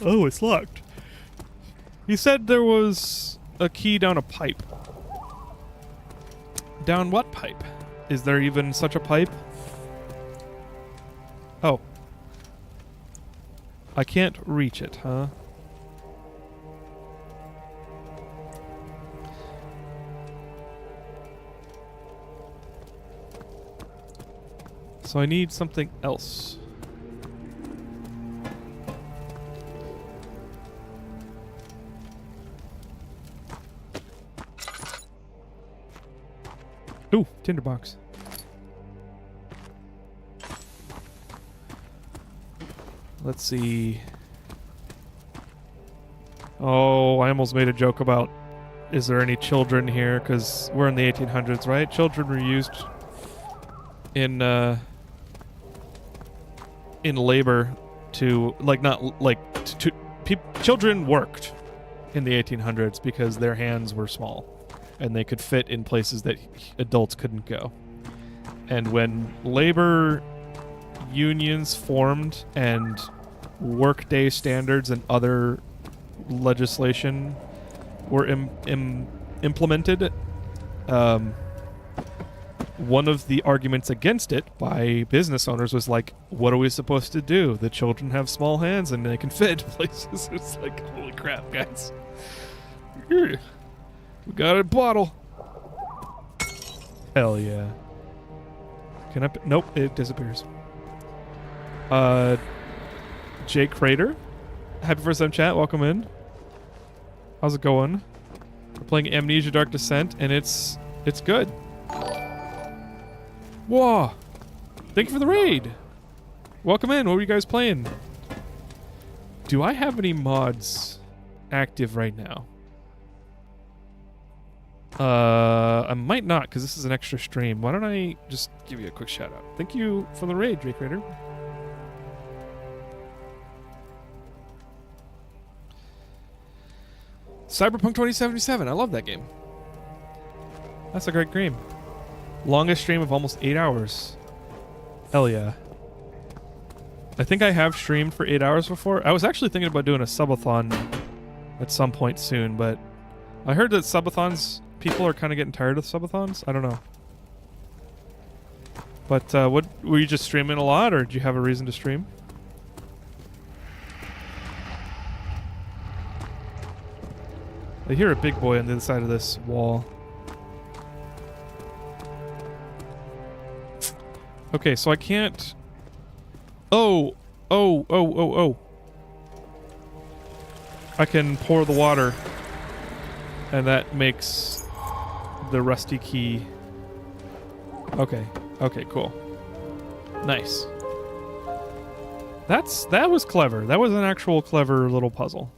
Oh, it's locked. He said there was a key down a pipe. Down what pipe? Is there even such a pipe? Oh. I can't reach it, huh? So I need something else. Ooh, tinderbox. Let's see. Oh, I almost made a joke about, is there any children here? Because we're in the 1800s, right? Children were used in labor to, like, not like children worked in the 1800s because their hands were small and they could fit in places that adults couldn't go. And when labor unions formed and workday standards and other legislation were implemented, one of the arguments against it by business owners was like, what are we supposed to do? The children have small hands and they can fit places. It's like, holy crap, guys. Here, we got a bottle. Hell yeah. Can I... Nope, it disappears. Jake Crater. Happy first time chat. Welcome in. How's it going? We're playing Amnesia Dark Descent, and it's good. Whoa! Thank you for the raid. Welcome in. What were you guys playing? Do I have any mods active right now? I might not, because this is an extra stream. Why don't I just give you a quick shout out? Thank you for the raid, Jake Raider. Cyberpunk 2077. I love that game. That's a great game. Longest stream of almost 8 hours. Hell yeah. I think I have streamed for 8 hours before. I was actually thinking about doing a subathon at some point soon, but I heard that subathons, people are kind of getting tired of subathons. I don't know. But what were you just streaming a lot, or did you have a reason to stream? I hear a big boy on the other side of this wall. Okay, so I can't... Oh! I can pour the water, and that makes the rusty key... Okay, cool. Nice. That was clever. That was an actual clever little puzzle.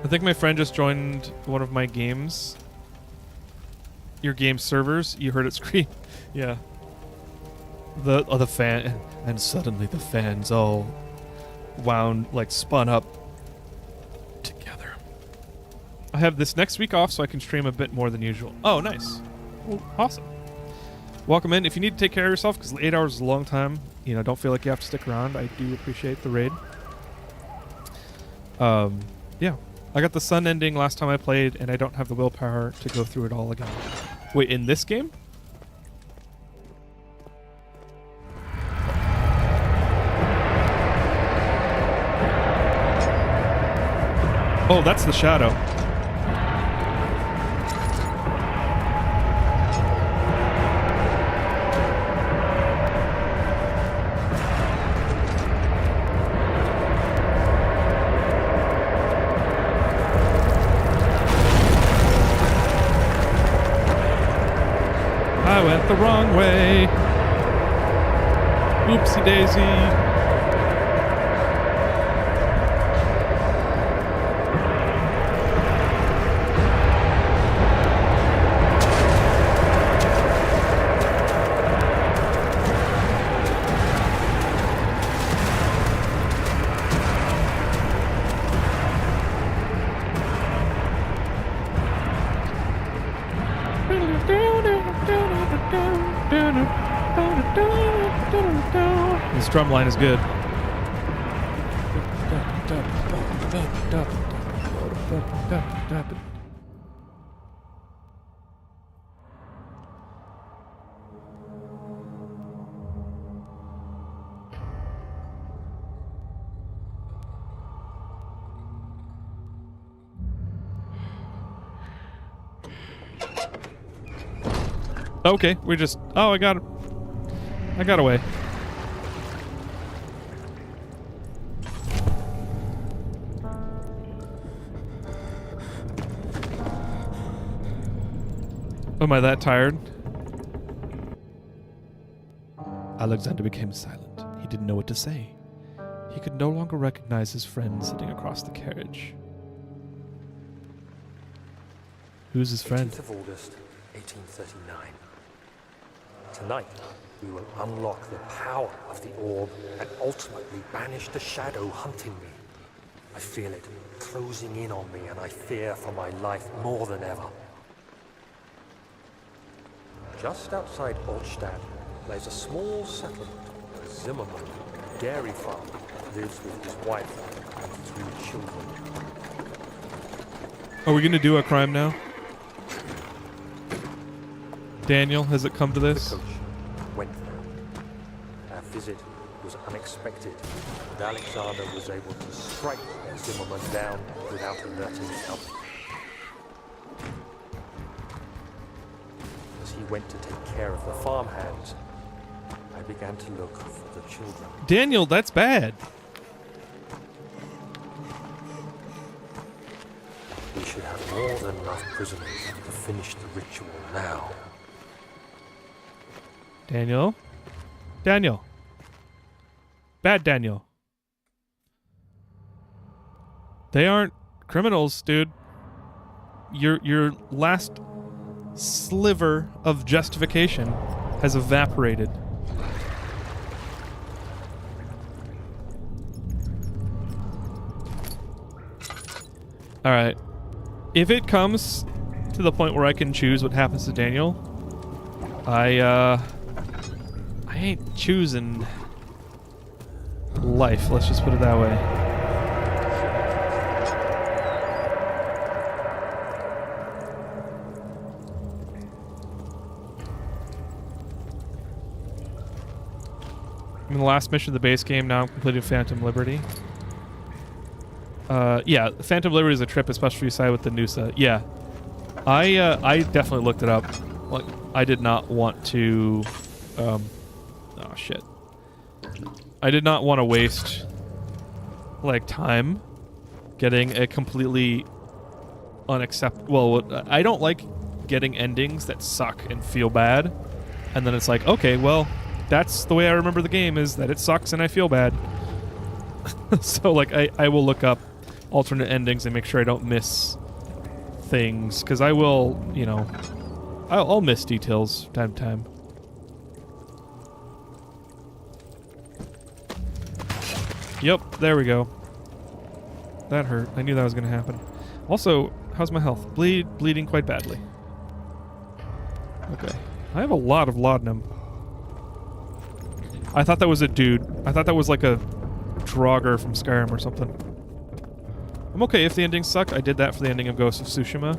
I think my friend just joined one of my games. Your game servers. You heard it scream. Yeah. The fan, and suddenly the fans all wound, like, spun up together. I have this next week off, so I can stream a bit more than usual. Oh, nice. Well, awesome. Welcome in. If you need to take care of yourself, because 8 hours is a long time, you know, don't feel like you have to stick around. I do appreciate the raid. Yeah. I got the sun ending last time I played, and I don't have the willpower to go through it all again. Wait, in this game? Oh, that's the shadow. I went the wrong way. Oopsie daisy. This drum line is good. Okay, we just... Oh, I got away. Am I that tired? Alexander became silent. He didn't know what to say. He could no longer recognize his friend sitting across the carriage. Who's his friend? 18th of August, 1839. Tonight, we will unlock the power of the orb and ultimately banish the shadow hunting me. I feel it closing in on me, and I fear for my life more than ever. Just outside Altstadt lays a small settlement. Zimmerman, dairy farmer, lives with his wife and 3 children. Are we going to do a crime now? Daniel, has it come to this? The coach went there. Our visit was unexpected, and Alexander was able to strike Zimmerman down without alerting others. As he went to take care of the farmhands, I began to look for the children. Daniel, that's bad. We should have more than enough prisoners to finish the ritual now. Daniel? Daniel. Bad Daniel. They aren't criminals, dude. Your last sliver of justification has evaporated. All right. If it comes to the point where I can choose what happens to Daniel, I ain't choosing life. Let's just put it that way. I'm in the last mission of the base game. Now I'm completing Phantom Liberty. Yeah, Phantom Liberty is a trip, especially if you side with the Noosa. Yeah. I definitely looked it up. Like, I did not want to... oh, shit. I did not want to waste, like, time getting a completely unacceptable... Well, I don't like getting endings that suck and feel bad. And then it's like, okay, well, that's the way I remember the game, is that it sucks and I feel bad. So, like, I will look up alternate endings and make sure I don't miss things, because I will, you know, I'll miss details time to time. Yep, there we go. That hurt. I knew that was going to happen. Also, how's my health? Bleeding quite badly. Okay. I have a lot of laudanum. I thought that was a dude. I thought that was like a Draugr from Skyrim or something. I'm okay if the endings suck. I did that for the ending of Ghost of Tsushima.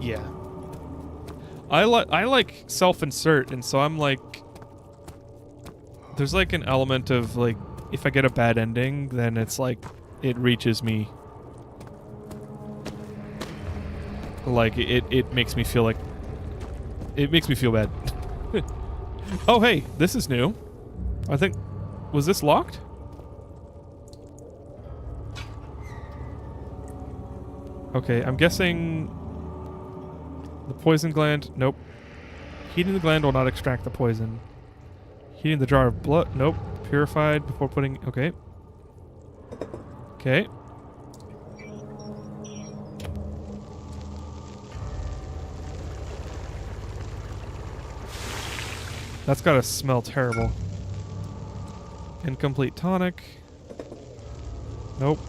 Yeah. I like self-insert, and so I'm like... There's like an element of like, if I get a bad ending, then it's like, it reaches me. Like, it makes me feel like... It makes me feel bad. Oh, hey, this is new. I think... Was this locked? Okay, I'm guessing... The poison gland... Nope. Heating the gland will not extract the poison. Heating the jar of blood... Nope. Purified before putting... Okay. Okay. That's gotta smell terrible. Incomplete tonic. Nope.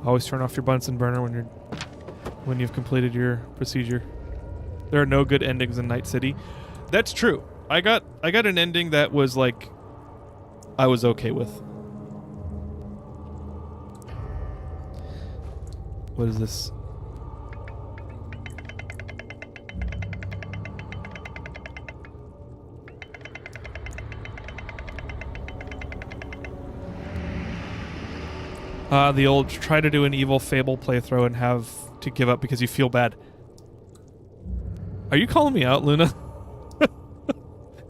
Always turn off your Bunsen burner when you've completed your procedure. There are no good endings in Night City. That's true. I got an ending that was like I was okay with. What is this? The old try to do an evil Fable playthrough and have to give up because you feel bad. Are you calling me out, Luna?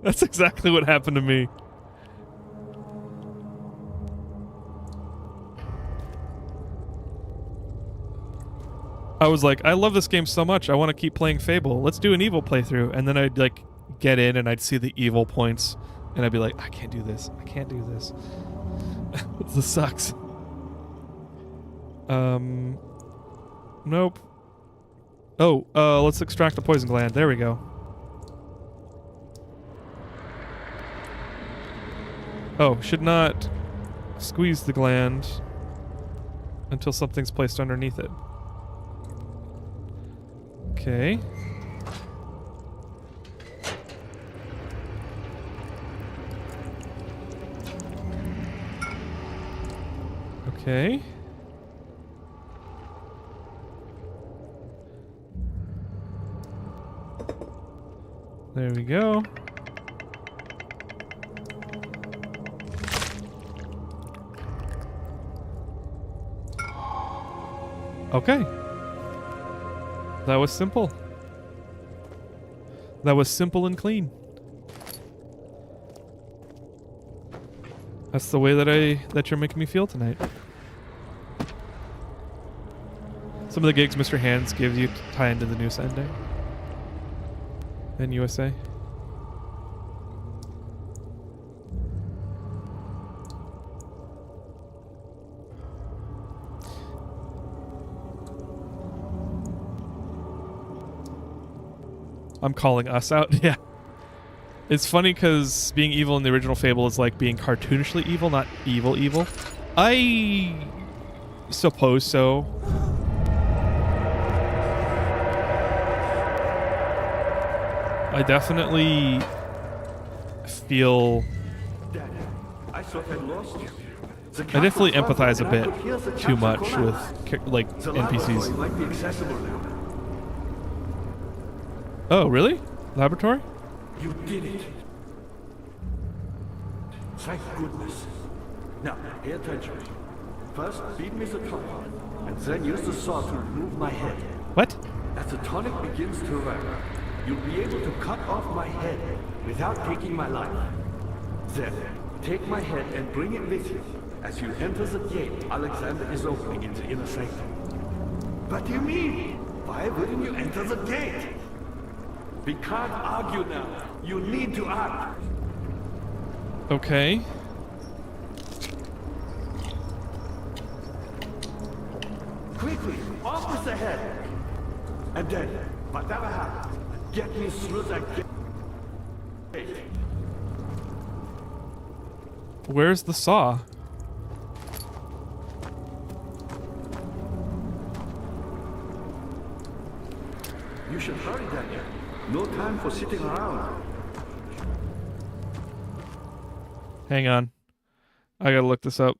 That's exactly what happened to me. I was like, I love this game so much. I want to keep playing Fable. Let's do an evil playthrough. And then I'd like get in and I'd see the evil points, and I'd be like, I can't do this. I can't do this. This sucks. Nope. Oh, let's extract the poison gland. There we go. Oh, should not squeeze the gland until something's placed underneath it. Okay. Okay. There we go. Okay. That was simple. That was simple and clean. That's the way that you're making me feel tonight. Some of the gigs Mr. Hands gives you to tie into the news ending in USA. I'm calling us out. Yeah. It's funny because being evil in the original Fable is like being cartoonishly evil, not evil. I suppose so. I definitely feel... I thought I lost you. I definitely empathize a bit too much with like NPCs. Might be accessible now. Oh, really? Laboratory? You did it. Thank goodness. Now, pay attention. First, beat me the tonic, and then use the saw to remove my head. What? As the tonic begins to run, you'll be able to cut off my head without taking my life. Then, take my head and bring it with you. As you enter the gate Alexander is opening in the inner sanctum. What do you mean? Why wouldn't you enter the gate? We can't argue now. You need to act. Okay. Quickly, off with the head. And then, whatever happens, get me through that gate. Where's the saw? You should hurry, Daniel. No time for sitting around. Hang on. I gotta look this up.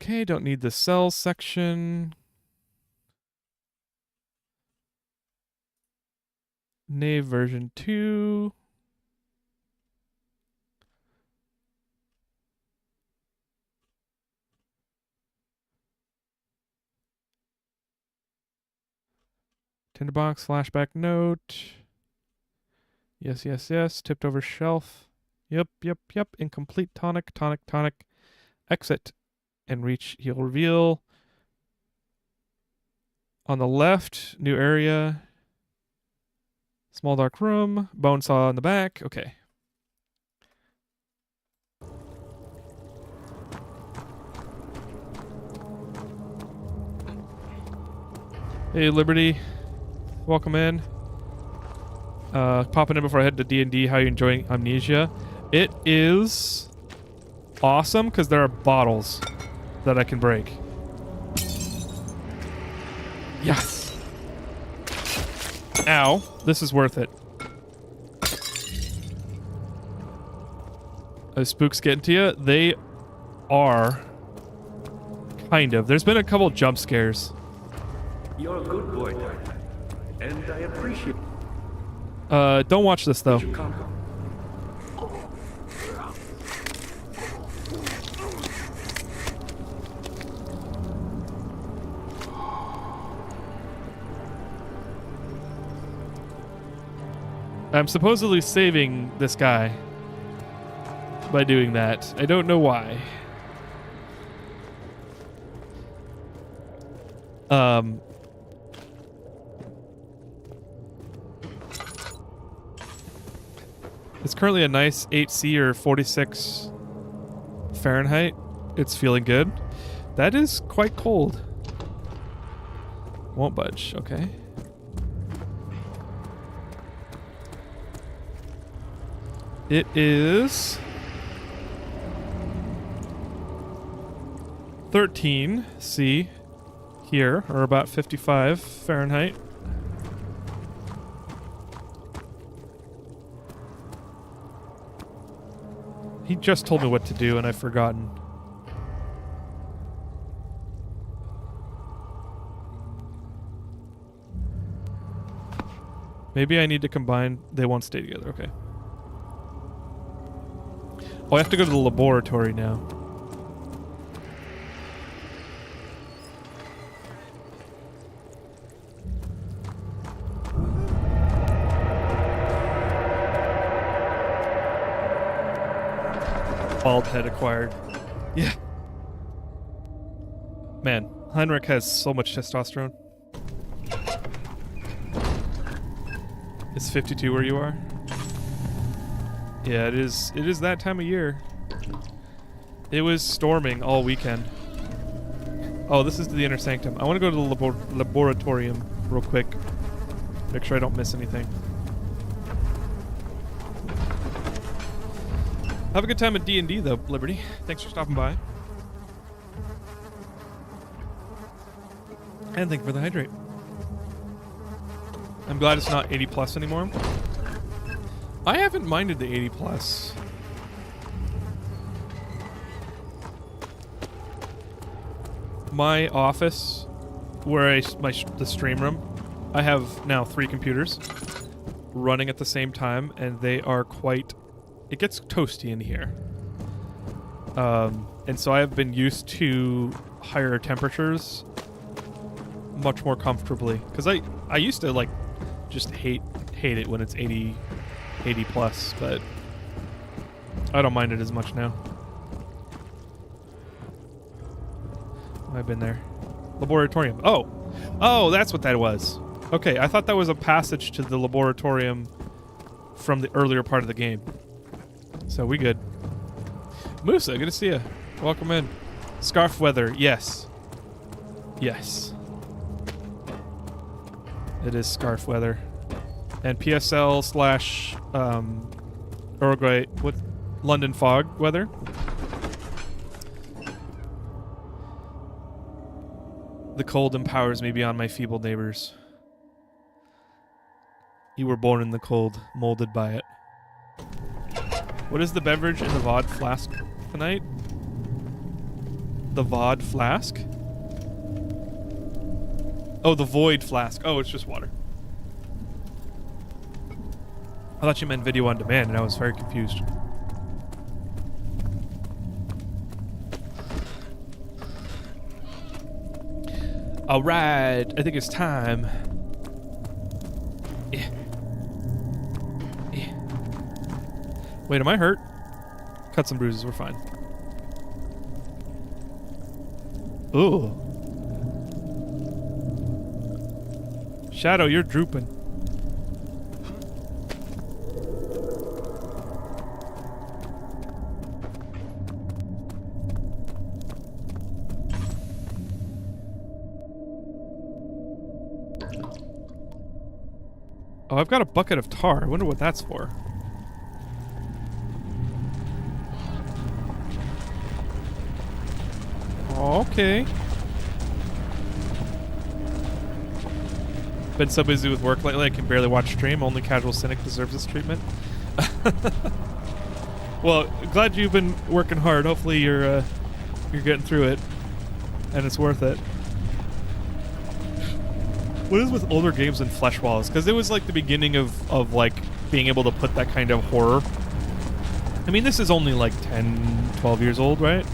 Okay, don't need the cells section. Knave version 2. Tinderbox, flashback note. Yes, yes, yes. Tipped over shelf. Yep. Incomplete tonic. Exit. And reach heal reveal. On the left, new area. Small dark room. Bone saw in the back. Okay. Hey, Liberty. Welcome in. Popping in before I head to D&D. How are you enjoying Amnesia? It is awesome because there are bottles that I can break. Yes. Ow. This is worth it. Are spooks getting to you? They are. Kind of. There's been a couple jump scares. You're a good boy, Dad. And I appreciate don't watch this though. you come. I'm supposedly saving this guy by doing that. I don't know why. Um, it's currently a nice 8C or 46 Fahrenheit. It's feeling good. That is quite cold. Won't budge. Okay. It is 13C here, or about 55 Fahrenheit. He just told me what to do and I've forgotten. Maybe I need to combine. They won't stay together. Okay. Oh, I have to go to the laboratory now. Bald head acquired. Yeah. Man, Heinrich has so much testosterone. It's 52 where you are? Yeah, it is that time of year. It was storming all weekend. Oh, this is the inner sanctum. I want to go to the laboratorium real quick. Make sure I don't miss anything. Have a good time at D&D though, Liberty. Thanks for stopping by. And thank you for the hydrate. I'm glad it's not 80 plus anymore. I haven't minded the 80 plus. My office, where the stream room, I have now 3 computers running at the same time, and they are quite. It gets toasty in here. And so I have been used to higher temperatures much more comfortably. Because I used to like just hate it when it's 80 plus, but I don't mind it as much now. I've been there. Laboratorium. Oh, that's what that was. Okay, I thought that was a passage to the laboratorium from the earlier part of the game. So we good. Musa, good to see you. Welcome in. Scarf weather, yes. Yes. It is scarf weather. And PSL slash Uruguay, what? London fog weather. The cold empowers me beyond my feeble neighbors. You were born in the cold, molded by it. What is the beverage in the VOD flask tonight? The VOD flask? Oh, the void flask. Oh, it's just water. I thought you meant video on demand, and I was very confused. All right, I think it's time. Yeah. Yeah. Wait, am I hurt? Cut some bruises, we're fine. Ooh. Shadow, you're drooping. Oh, I've got a bucket of tar. I wonder what that's for. Okay. Been so busy with work lately I can barely watch stream. Only casual cynic deserves this treatment. Well, glad you've been working hard. Hopefully you're getting through it, and it's worth it. What is with older games and flesh walls? Because it was like the beginning of like being able to put that kind of horror. I mean, this is only like 10, 12 years old, right?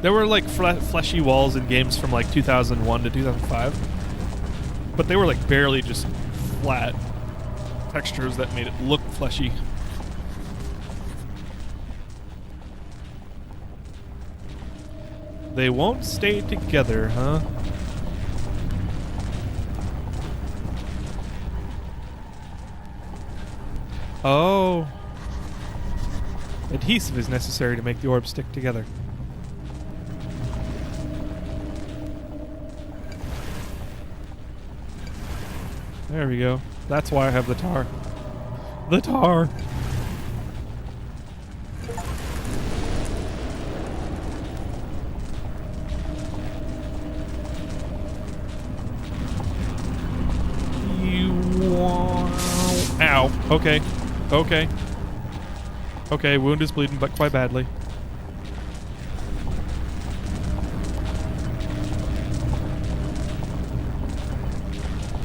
There were like fleshy walls in games from like 2001 to 2005. But they were like barely just flat textures that made it look fleshy. They won't stay together, huh? Oh. Adhesive is necessary to make the orb stick together. There we go. That's why I have the tar. The tar! Ow. Okay. Okay. Okay, wound is bleeding, but quite badly.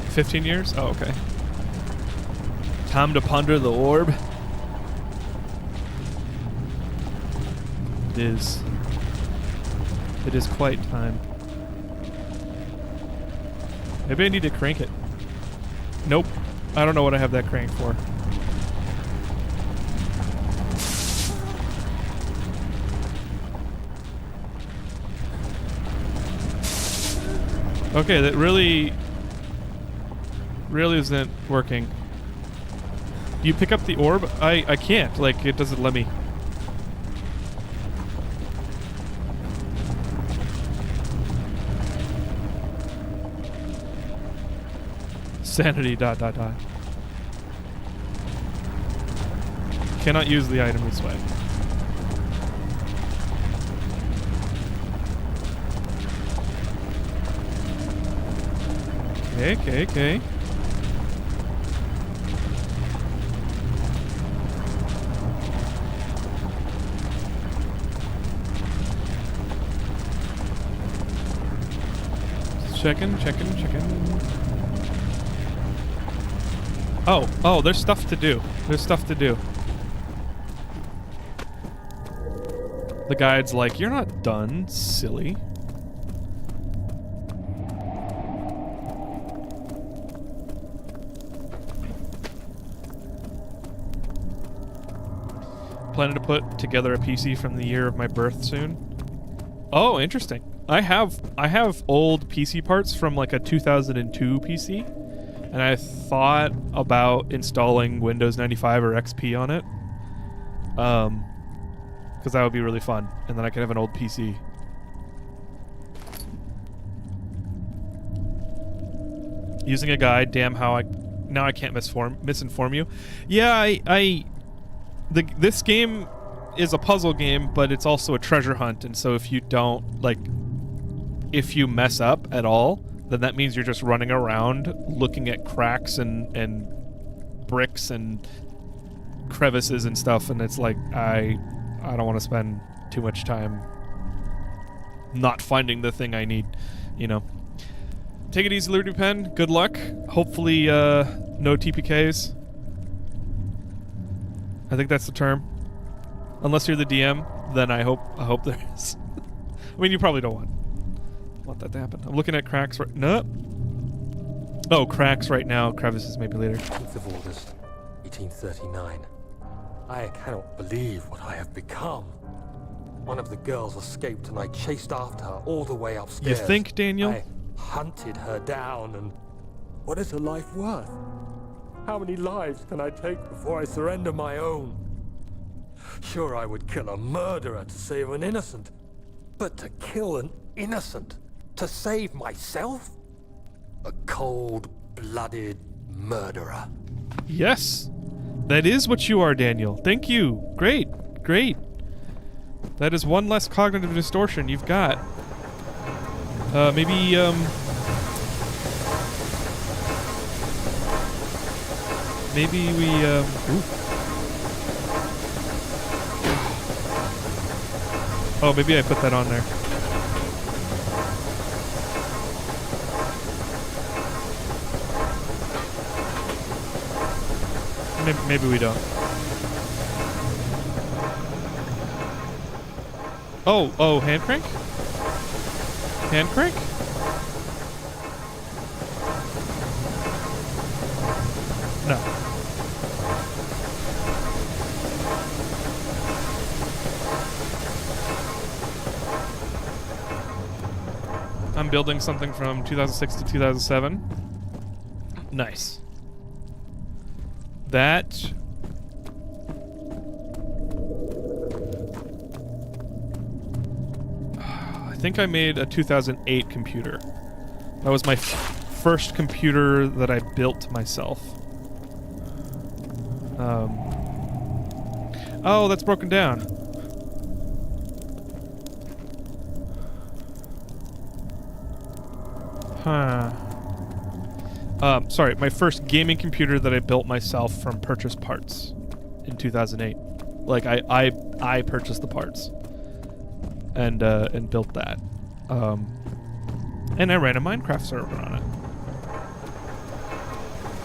$15 Oh, okay. Time to ponder the orb. It is. It is quite time. Maybe I need to crank it. Nope. I don't know what I have that crank for. Okay, that really isn't working. Do you pick up the orb? I can't. Like, it doesn't let me. Sanity ... Cannot use the item this way. Okay. Checking. Oh, there's stuff to do. The guide's like, you're not done, silly. Planning to put together a PC from the year of my birth soon. Oh, interesting. I have old PC parts from like a 2002 PC, and I thought about installing Windows 95 or XP on it. Because that would be really fun, and then I could have an old PC. Using a guide, damn how I can't misinform you. Yeah, this game is a puzzle game, but it's also a treasure hunt, and so if you mess up at all, then that means you're just running around looking at cracks and bricks and crevices and stuff, and it's like I don't want to spend too much time not finding the thing I need, you know. Take it easy, Liberty Pen. Good luck. Hopefully, no TPKs. I think that's the term. Unless you're the DM, then I hope there is. I mean, you probably don't want that to happen. I'm looking at cracks right. No. Oh, cracks right now. Crevices maybe later. 8th of August, 1839. I cannot believe what I have become. One of the girls escaped and I chased after her all the way upstairs. You think, Daniel? I hunted her down, and what is her life worth? How many lives can I take before I surrender my own? Sure, I would kill a murderer to save an innocent, but to kill an innocent to save myself? A cold-blooded murderer. Yes. That is what you are, Daniel. Thank you. Great. That is one less cognitive distortion you've got. Maybe we, ooh. Oh, maybe I put that on there. Maybe we don't. Oh, hand crank? Hand crank? No. I'm building something from 2006 to 2007. Nice. That... I think I made a 2008 computer. That was my first computer that I built myself. Oh, that's broken down. Huh. Sorry, my first gaming computer that I built myself from purchased parts in 2008. Like I purchased the parts and built that. And I ran a Minecraft server on it.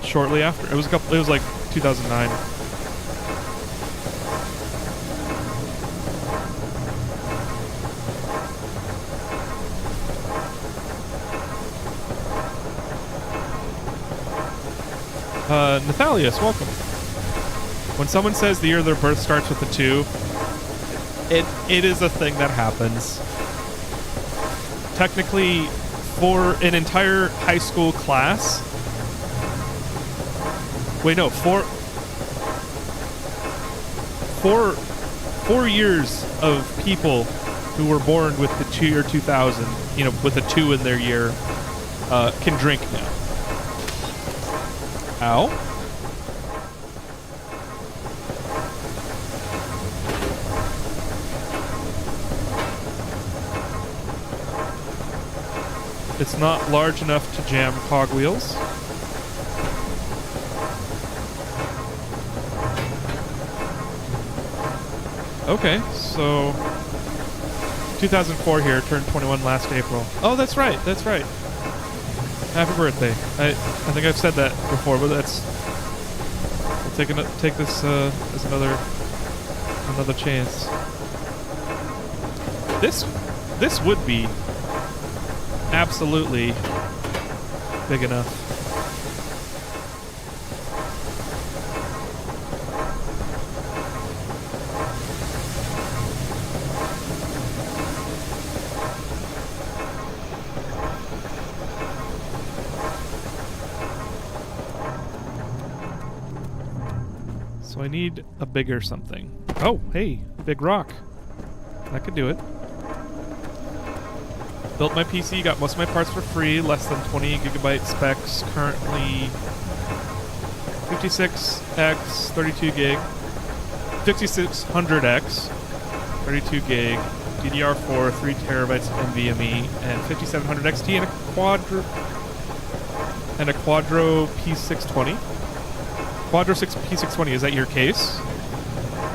Shortly after, it was like 2009. Nathalius, welcome. When someone says the year of their birth starts with a 2, it is a thing that happens. Technically, for an entire high school class... Wait, no, 4 years of people who were born with the 2 or 2000, you know, with a 2 in their year, can drink now. Ow. It's not large enough to jam cogwheels. Okay, so 2004 here, turned 21 last April. Oh, that's right, that's right. Happy birthday. I think I've said that before, but that's... I'll take this as another chance. This would be absolutely big enough. So I need a bigger something. Oh, hey, big rock. I could do it. Built my PC, got most of my parts for free, less than 20 gigabyte specs, currently 56X, 32 gig, 5600X, 32 gig, DDR4, 3 terabytes NVMe, and 5700 XT and a Quadro P620. Quadro P620, is that your case?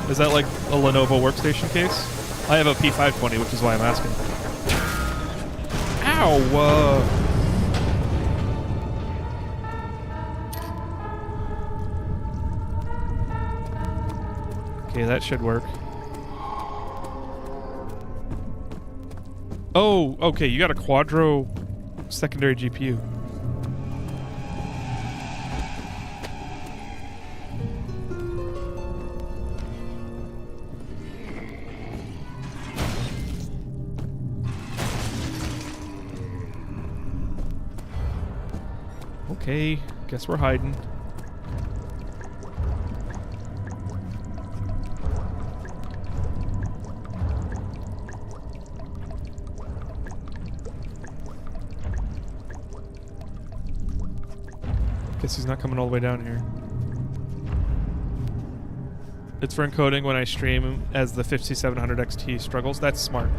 Is that like a Lenovo workstation case? I have a P520, which is why I'm asking. Ow! Okay, that should work. Oh, okay, you got a Quadro secondary GPU. Okay, guess we're hiding. Guess he's not coming all the way down here. It's for encoding when I stream as the 5700 XT struggles. That's smart.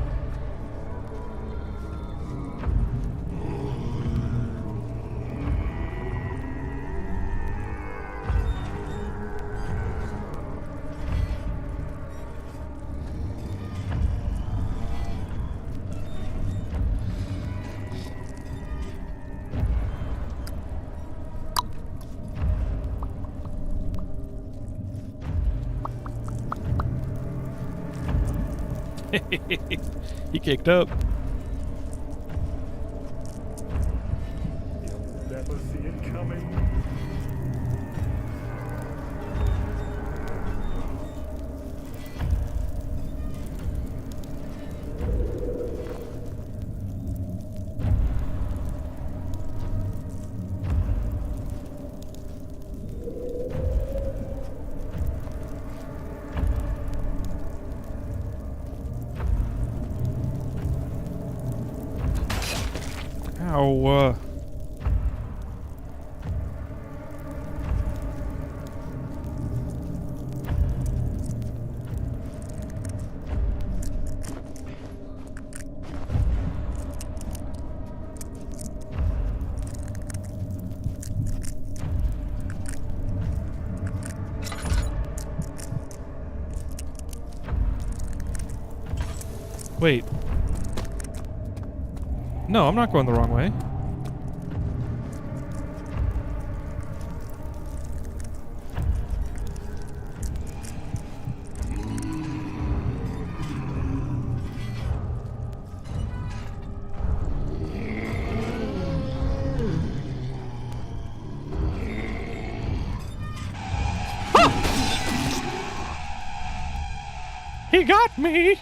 He kicked up. You'll never see it coming. Ow. Wait. No, I'm not going the wrong way. He got me!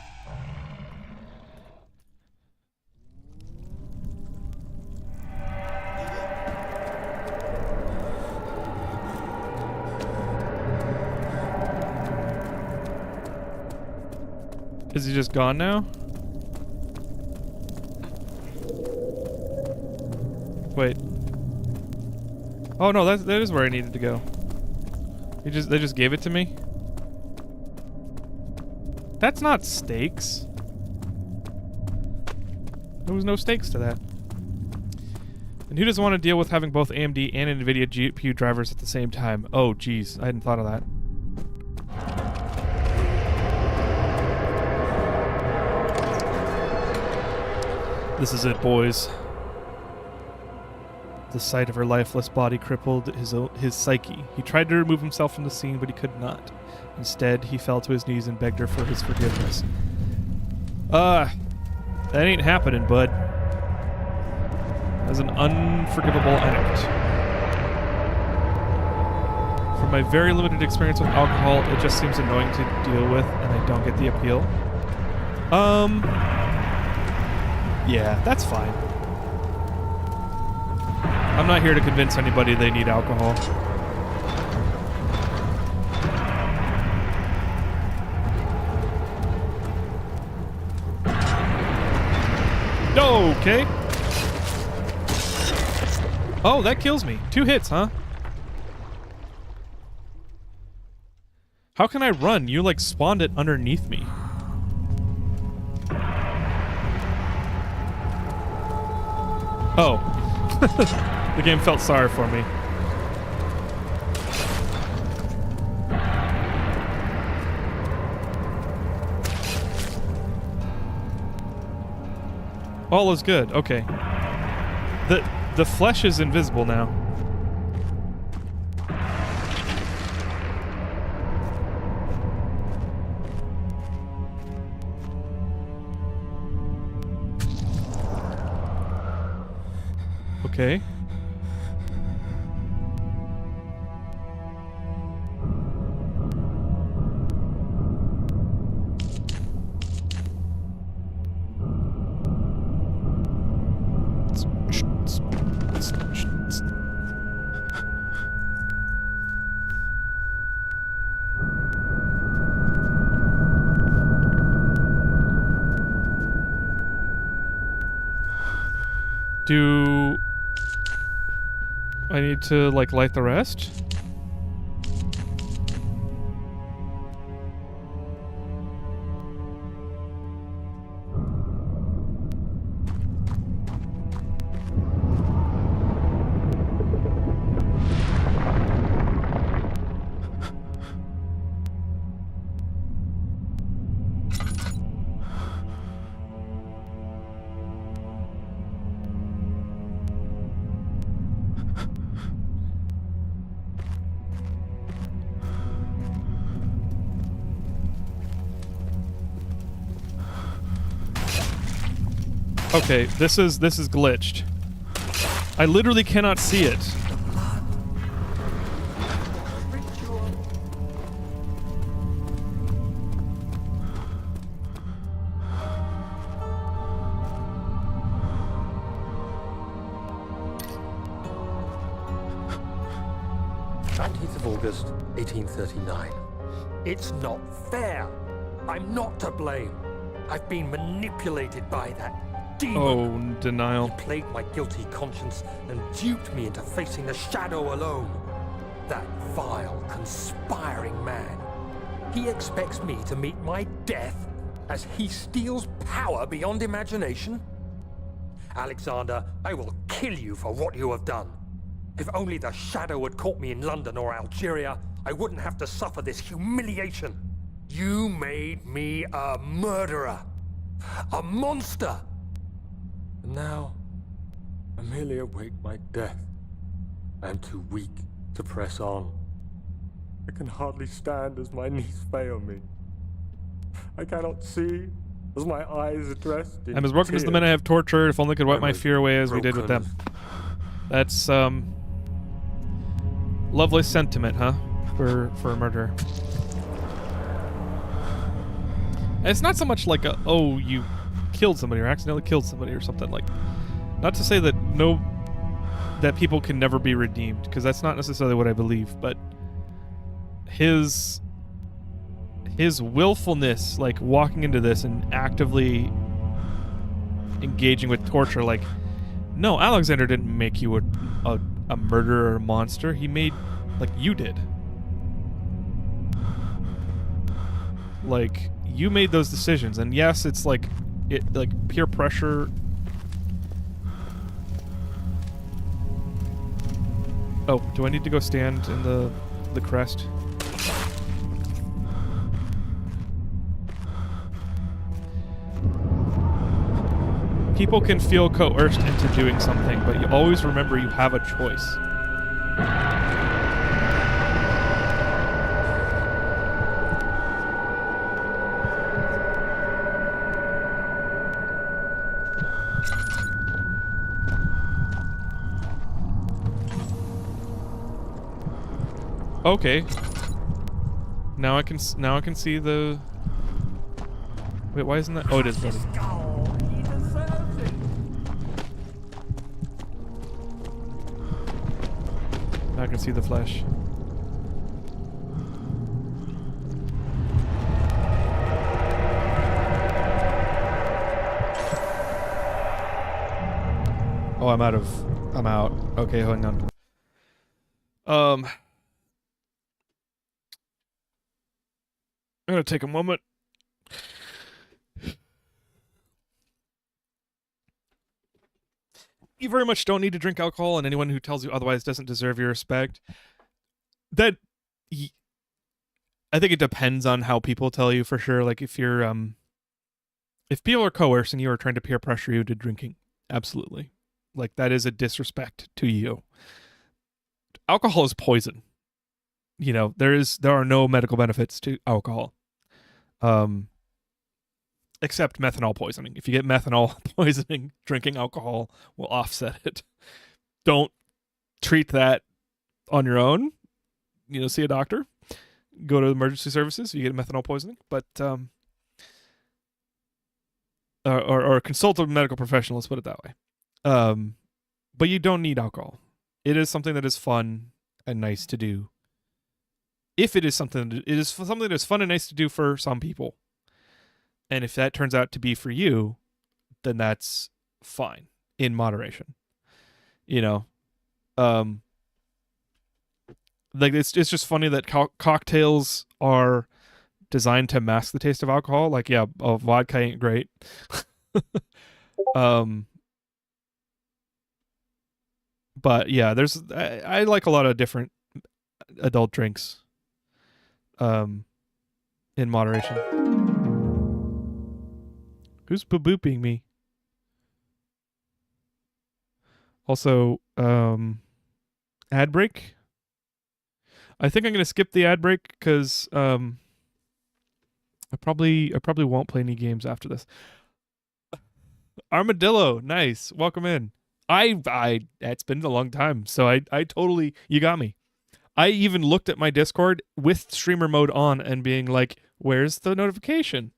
Is he just gone now? Wait. Oh no, that is where I needed to go. They just gave it to me? That's not stakes. There was no stakes to that. And who doesn't want to deal with having both AMD and NVIDIA GPU drivers at the same time? Oh, geez. I hadn't thought of that. This is it, boys. The sight of her lifeless body crippled his psyche. He tried to remove himself from the scene, but he could not. Instead, he fell to his knees and begged her for his forgiveness. That ain't happening, bud. That's an unforgivable act. From my very limited experience with alcohol, it just seems annoying to deal with, and I don't get the appeal. Yeah, that's fine. I'm not here to convince anybody they need alcohol. Okay. Oh, that kills me. 2 hits, huh? How can I run? You, like, spawned it underneath me. Oh. The game felt sorry for me. All is good. Okay. The flesh is invisible now. Okay. Do I need to, like, light the rest? Okay, this is glitched. I literally cannot see it. August 1839. It's not fair. I'm not to blame. I've been manipulated by that demon. Oh, denial. He played my guilty conscience and duped me into facing the shadow alone. That vile, conspiring man. He expects me to meet my death as he steals power beyond imagination? Alexander, I will kill you for what you have done. If only the shadow had caught me in London or Algeria, I wouldn't have to suffer this humiliation. You made me a murderer. A monster. And now, I merely await my death. I am too weak to press on. I can hardly stand as my knees fail me. I cannot see as my eyes are dressed in I'm as broken as the men I have tortured. If only I could wipe my fear away as we did with them. That's lovely sentiment, huh? For a murderer. And it's not so much like a, oh, you killed somebody or accidentally killed somebody or something. Like, not to say that that people can never be redeemed, because that's not necessarily what I believe, but his willfulness, like walking into this and actively engaging with torture, like, no, Alexander didn't make you a murderer or a monster. He made, like, you did. Like, you made those decisions, and yes, it's like peer pressure. Oh, do I need to go stand in the crest? People can feel coerced into doing something, but you always remember you have a choice. Okay. Now I can see the. Wait, why isn't that? Oh, it is ready. Now I can see the flesh. Oh, I'm out. Okay, hang on. I'm gonna take a moment. You very much don't need to drink alcohol, and anyone who tells you otherwise doesn't deserve your respect. I think it depends on how people tell you, for sure. Like, if people are coercing you or trying to peer pressure you to drinking, absolutely. Like, that is a disrespect to you. Alcohol is poison. You know, there are no medical benefits to alcohol. Except methanol poisoning. If you get methanol poisoning, drinking alcohol will offset it. Don't treat that on your own. You know, see a doctor. Go to emergency services if you get methanol poisoning. But or consult a medical professional. Let's put it that way. But you don't need alcohol. It is something that is fun and nice to do. If it is something that is fun and nice to do for some people. And if that turns out to be for you, then that's fine, in moderation. You know, like it's just funny that cocktails are designed to mask the taste of alcohol. Like, yeah, vodka ain't great. But yeah, I like a lot of different adult drinks. In moderation. Who's booping me? Also, ad break. I think I'm gonna skip the ad break because I probably won't play any games after this. Armadillo, nice. Welcome in. It's been a long time, so I totally, you got me. I even looked at my Discord with streamer mode on and being like, "Where's the notification?"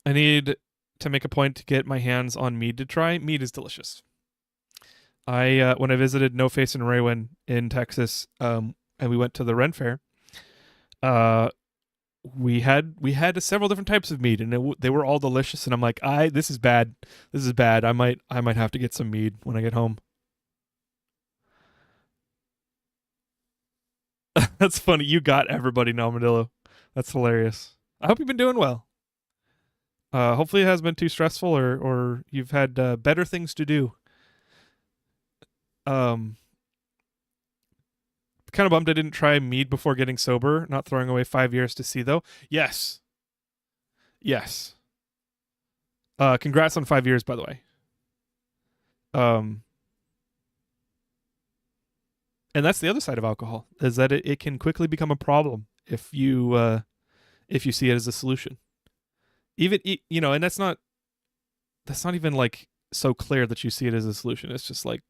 I need to make a point to get my hands on mead to try. Mead is delicious. When I visited No Face and Raywin in Texas, and we went to the Ren Fair, Uh, we had several different types of mead, and they were all delicious. And I'm like, this is bad. This is bad. I might have to get some mead when I get home. That's funny. You got everybody, Armadillo. That's hilarious. I hope you've been doing well. Hopefully it hasn't been too stressful, or you've had better things to do. Kind of bummed I didn't try mead before getting sober. Not throwing away 5 years to see though. Yes. Congrats on 5 years, by the way. And that's the other side of alcohol, is that it can quickly become a problem if you see it as a solution. Even, and that's not even like so clear that you see it as a solution. It's just like,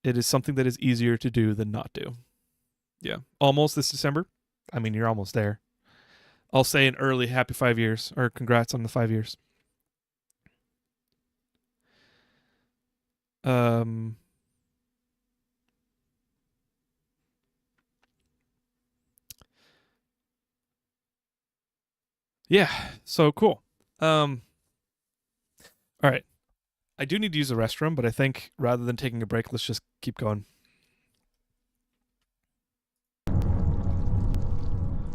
it is something that is easier to do than not do. Yeah. Almost this December. I mean, you're almost there. I'll say an early happy 5 years, or congrats on the 5 years. Yeah, so cool. All right. I do need to use the restroom, but I think rather than taking a break, let's just keep going.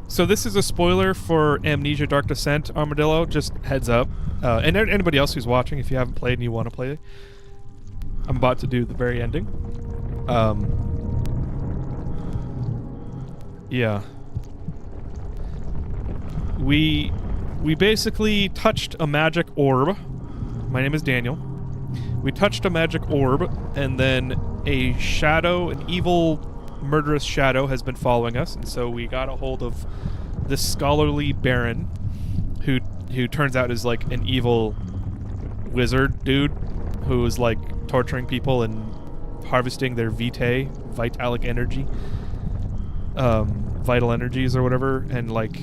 So this is a spoiler for Amnesia Dark Descent, Armadillo. Just heads up. And anybody else who's watching, if you haven't played and you want to play it, I'm about to do the very ending. Yeah. We basically touched a magic orb. My name is Daniel. We touched a magic orb, and then a shadow, an evil, murderous shadow has been following us, and so we got a hold of this scholarly baron, who turns out is like an evil wizard dude who is like torturing people and harvesting their vitalic energy, vital energies or whatever, and like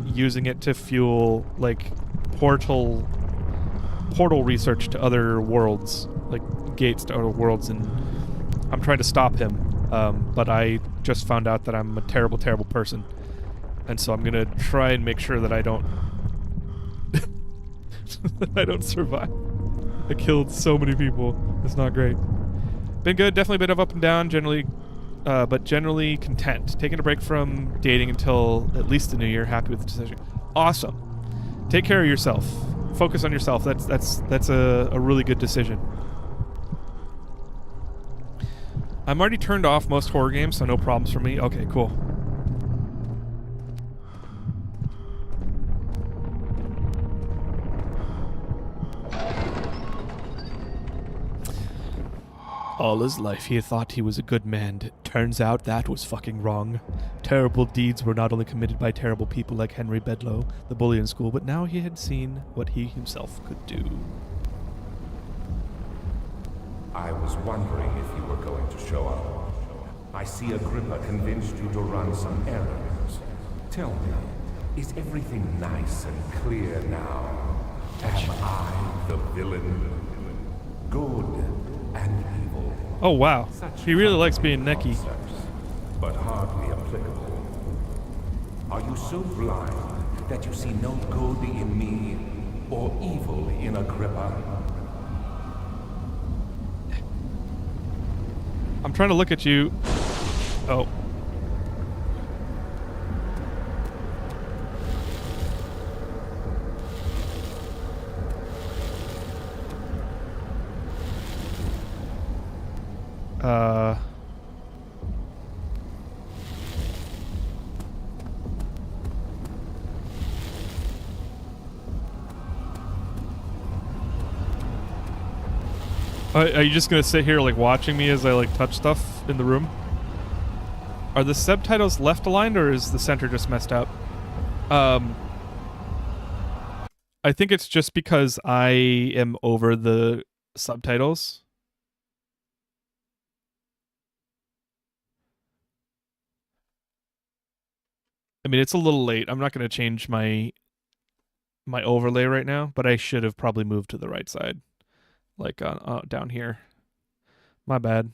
using it to fuel like portal research to other worlds, like gates to other worlds, and I'm trying to stop him. But I just found out that I'm a terrible, terrible person, and so I'm gonna try and make sure that I don't I don't survive. I killed so many people. It's not great. Been good, definitely a bit of up and down, but generally content. Taking a break from dating until at least the new year. Happy with the decision. Awesome. Take care of yourself. Focus on yourself. That's a really good decision. I'm already turned off most horror games, so no problems for me. Okay, cool. All his life he had thought he was a good man. Turns out that was fucking wrong. Terrible deeds were not only committed by terrible people like Henry Bedloe, the bully in school, but now he had seen what he himself could do. I was wondering if you were going to show up. I see Agrippa convinced you to run some errands. Tell me, is everything nice and clear now? Am I the villain? Good and evil. Oh wow, Such he really likes being necky. concepts, but hardly applicable. Are you so blind that you see no good in me or evil in Agrippa? I'm trying to look at you. Oh. Are you just gonna sit here like watching me as I like touch stuff in the room? Are the subtitles left aligned or is the center just messed up? I think it's just because I am over the subtitles. I mean, it's a little late. I'm not gonna change my overlay right now, but I should have probably moved to the right side. Like down here. My bad.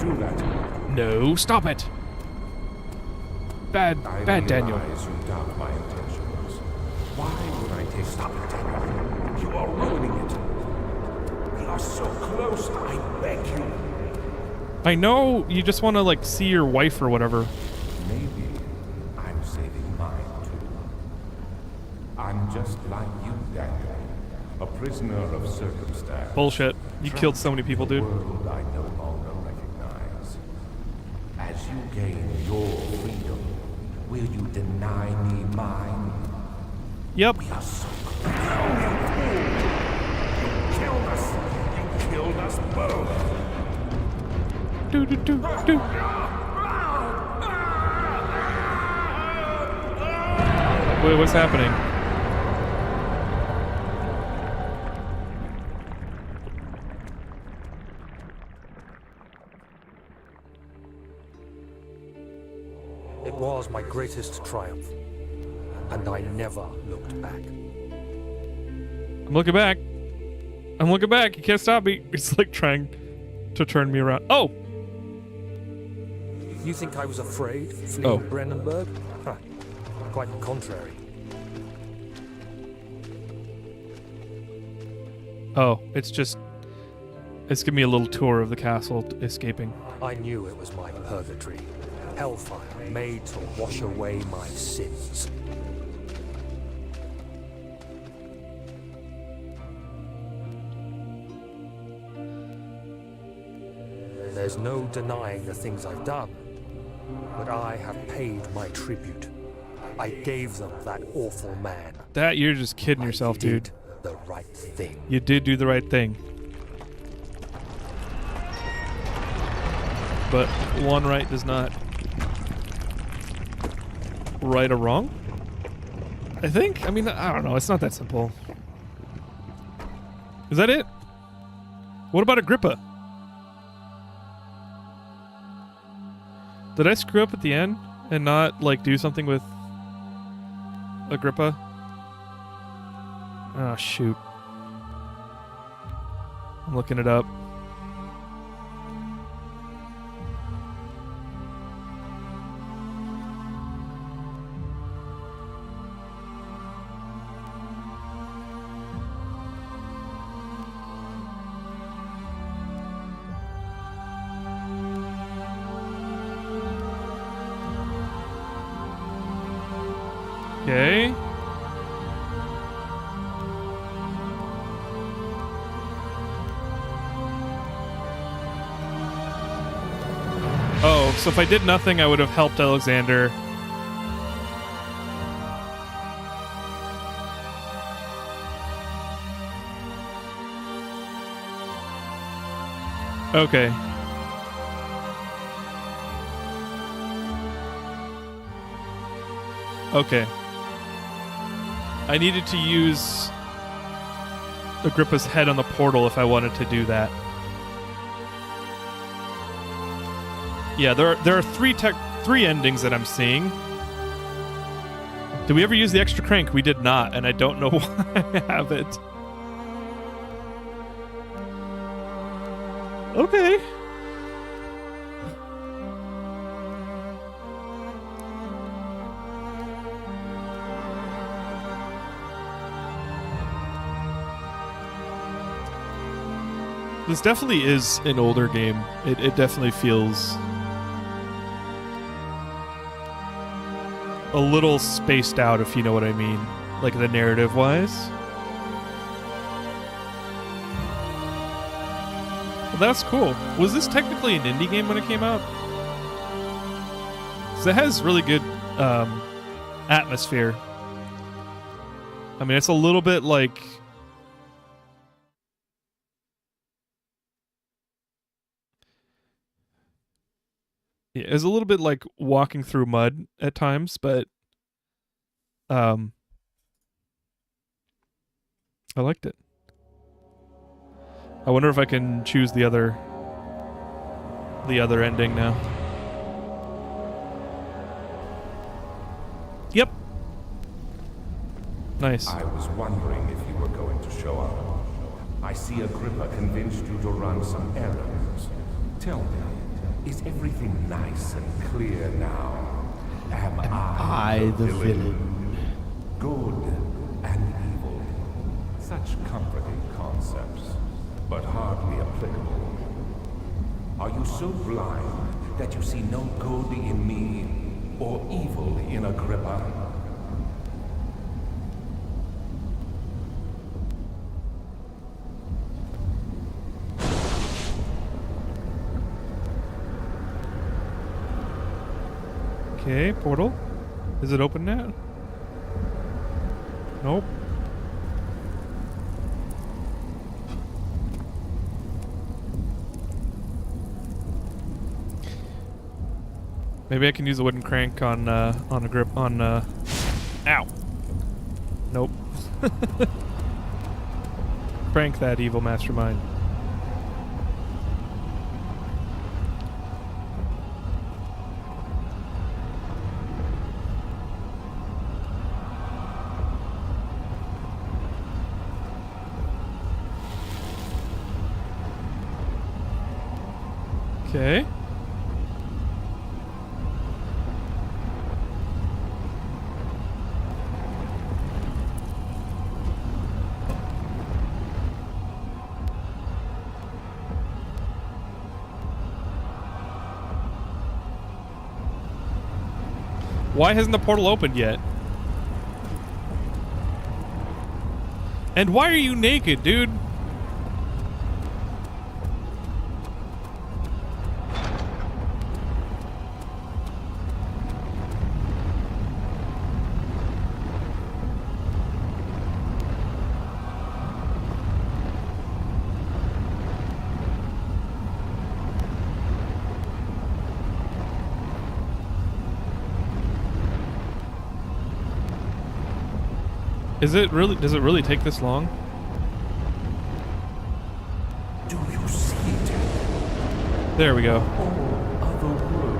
do that. No, stop it. Bad Daniel. realize you doubt my intentions. Why would I take... Stop it, Daniel. You are ruining it. We are so close, I beg you. I know you just want to like see your wife or whatever. Maybe I'm saving mine too. I'm just like you, Daniel. A prisoner of circumstance. Bullshit. You killed so many people, dude. A world I no longer recognize. As you gain your freedom, will you deny me mine? Yep. We are so close. No, you fool! You killed us! You killed us both! Do do do do. Wait, what's happening? It was my greatest triumph, and I never looked back. I'm looking back. I'm looking back. You can't stop me. It's like trying to turn me around. Oh! You think I was afraid fleeing Oh. Brennenburg? Huh. Quite the contrary. Oh, it's giving me a little tour of the castle escaping. I knew it was my purgatory. Hellfire made to wash away my sins. There's no denying the things I've done, but I have paid my tribute. I gave them that awful man. That you're just kidding yourself, I dude. did the right thing. You did do the right thing. But one right does not right or wrong? I think? I mean, I don't know. It's not that simple. Is that it? What about Agrippa? Did I screw up at the end and not, like, do something with Agrippa? Oh, shoot. I'm looking it up. Okay. Oh, so if I did nothing, I would have helped Alexander. Okay. Okay. I needed to use Agrippa's head on the portal if I wanted to do that. Yeah, there are three endings that I'm seeing. Did we ever use the extra crank? We did not, and I don't know why I have it. Okay. This definitely is an older game. It definitely feels a little spaced out, if you know what I mean. Like the narrative-wise. Well, that's cool. Was this technically an indie game when it came out? Because it has really good atmosphere. I mean, it's a little bit like... Yeah, it's a little bit like walking through mud at times, but I liked it. I wonder if I can choose the other ending now. Yep. Nice. I was wondering if you were going to show up. I see Agrippa convinced you to run some errands. Tell me, Is everything nice and clear now? Am I the villain? Good and evil. Such comforting concepts, but hardly applicable. Are you so blind that you see no good in me or evil in Agrippa? Okay, portal. Is it open now? Nope. Maybe I can use a wooden crank on a grip on. Ow. Nope. Crank that evil mastermind. Okay. Why hasn't the portal opened yet? And why are you naked, dude? Is it really? Does it really take this long? Do you see it? There we go. All other world.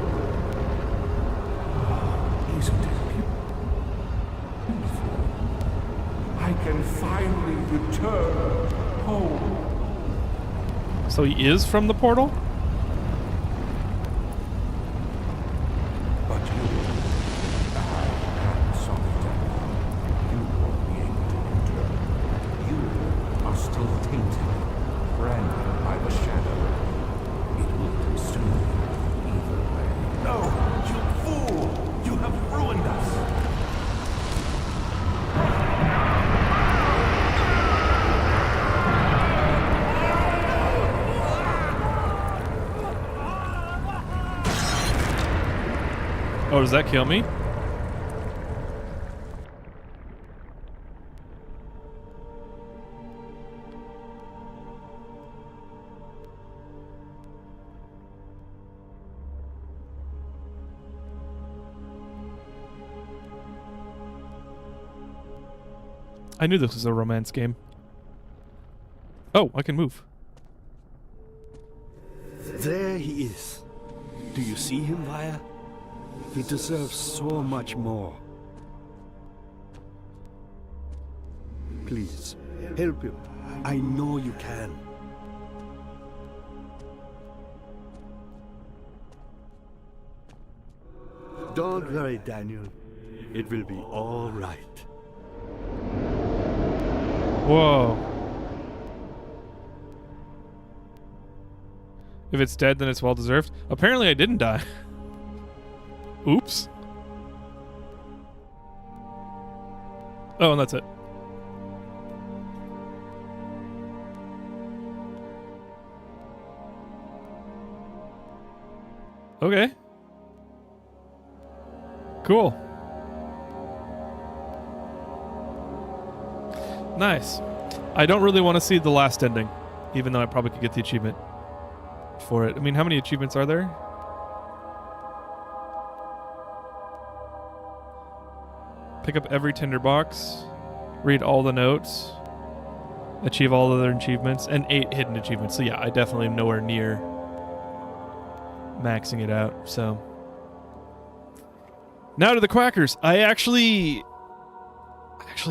Isn't it beautiful? I can finally return home. So he is from the portal? But you, I am sorry, Daniel. You won't be able to return. You are still tainted, branded by the shadow. It will consume you either way. No, you fool! You have ruined us! Oh, does that kill me? I knew this was a romance game. Oh, I can move. There he is. Do you see him, Vaya? He deserves so much more. Please, help him. I know you can. Don't worry, Daniel. It will be all right. Whoa. If it's dead, then it's well deserved. Apparently I didn't die. Oops. Oh, and that's it. Okay. Cool. Nice. I don't really want to see the last ending, even though I probably could get the achievement for it. I mean, how many achievements are there? Pick up every tinderbox, read all the notes, achieve all other achievements, and 8 hidden achievements. So yeah, I definitely am nowhere near maxing it out. So now to the quackers. I actually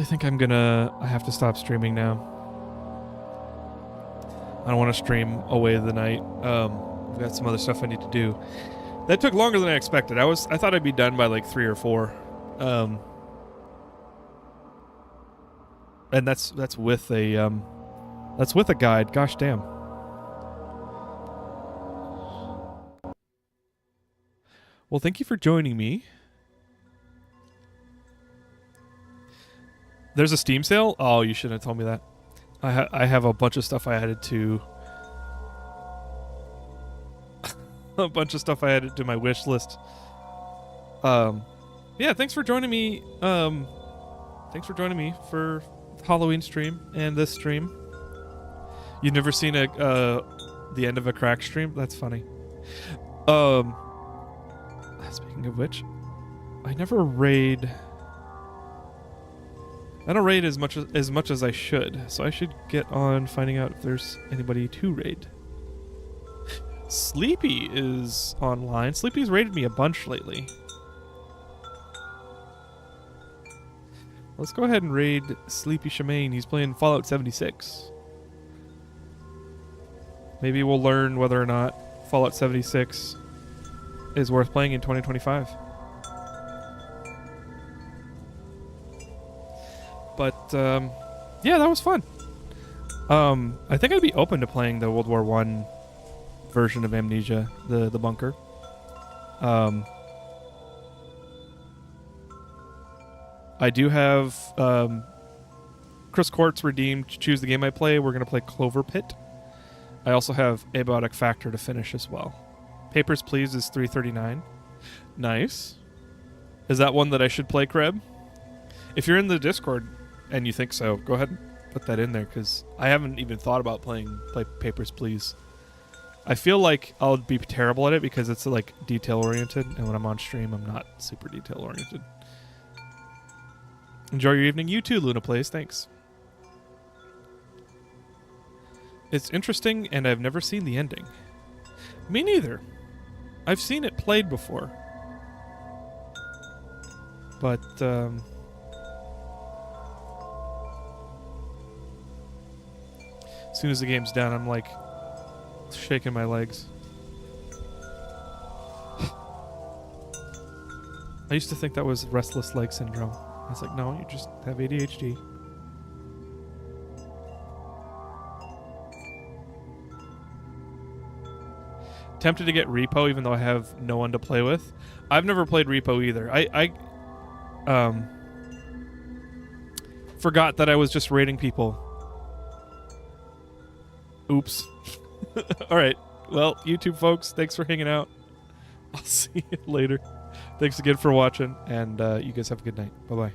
think I have to stop streaming now. I don't want to stream away the night. I've got some other stuff I need to do. That took longer than I expected. I thought I'd be done by like 3 or 4. And that's with a guide. Gosh damn. Well, thank you for joining me. There's a Steam sale? Oh, you shouldn't have told me that. I have a bunch of stuff I added to a bunch of stuff I added to my wish list. Yeah, thanks for joining me. Thanks for joining me for Halloween stream and this stream. You've never seen the end of a crack stream? That's funny. Speaking of which, I never raid. I don't raid as much as I should, so I should get on finding out if there's anybody to raid. Sleepy is online. Sleepy's raided me a bunch lately. Let's go ahead and raid Sleepy Shemaine. He's playing Fallout 76. Maybe we'll learn whether or not Fallout 76 is worth playing in 2025. But, yeah, that was fun. I think I'd be open to playing the World War I version of Amnesia, the bunker. I do have Chris Quartz redeemed to choose the game I play. We're going to play Clover Pit. I also have Abiotic Factor to finish as well. Papers, Please is $3.39. Nice. Is that one that I should play, Kreb? If you're in the Discord and you think so, go ahead and put that in there, because I haven't even thought about play Papers, Please. I feel like I'll be terrible at it because it's like detail-oriented, and when I'm on stream, I'm not super detail-oriented. Enjoy your evening. You too, Luna Plays. Thanks. It's interesting, and I've never seen the ending. Me neither. I've seen it played before. But, as soon as the game's done, I'm like shaking my legs. I used to think that was restless leg syndrome. I was like, no, you just have ADHD. Tempted to get Repo even though I have no one to play with. I've never played Repo either. I forgot that I was just raiding people. Oops. Alright. Well, YouTube folks, thanks for hanging out. I'll see you later. Thanks again for watching, and you guys have a good night. Bye-bye.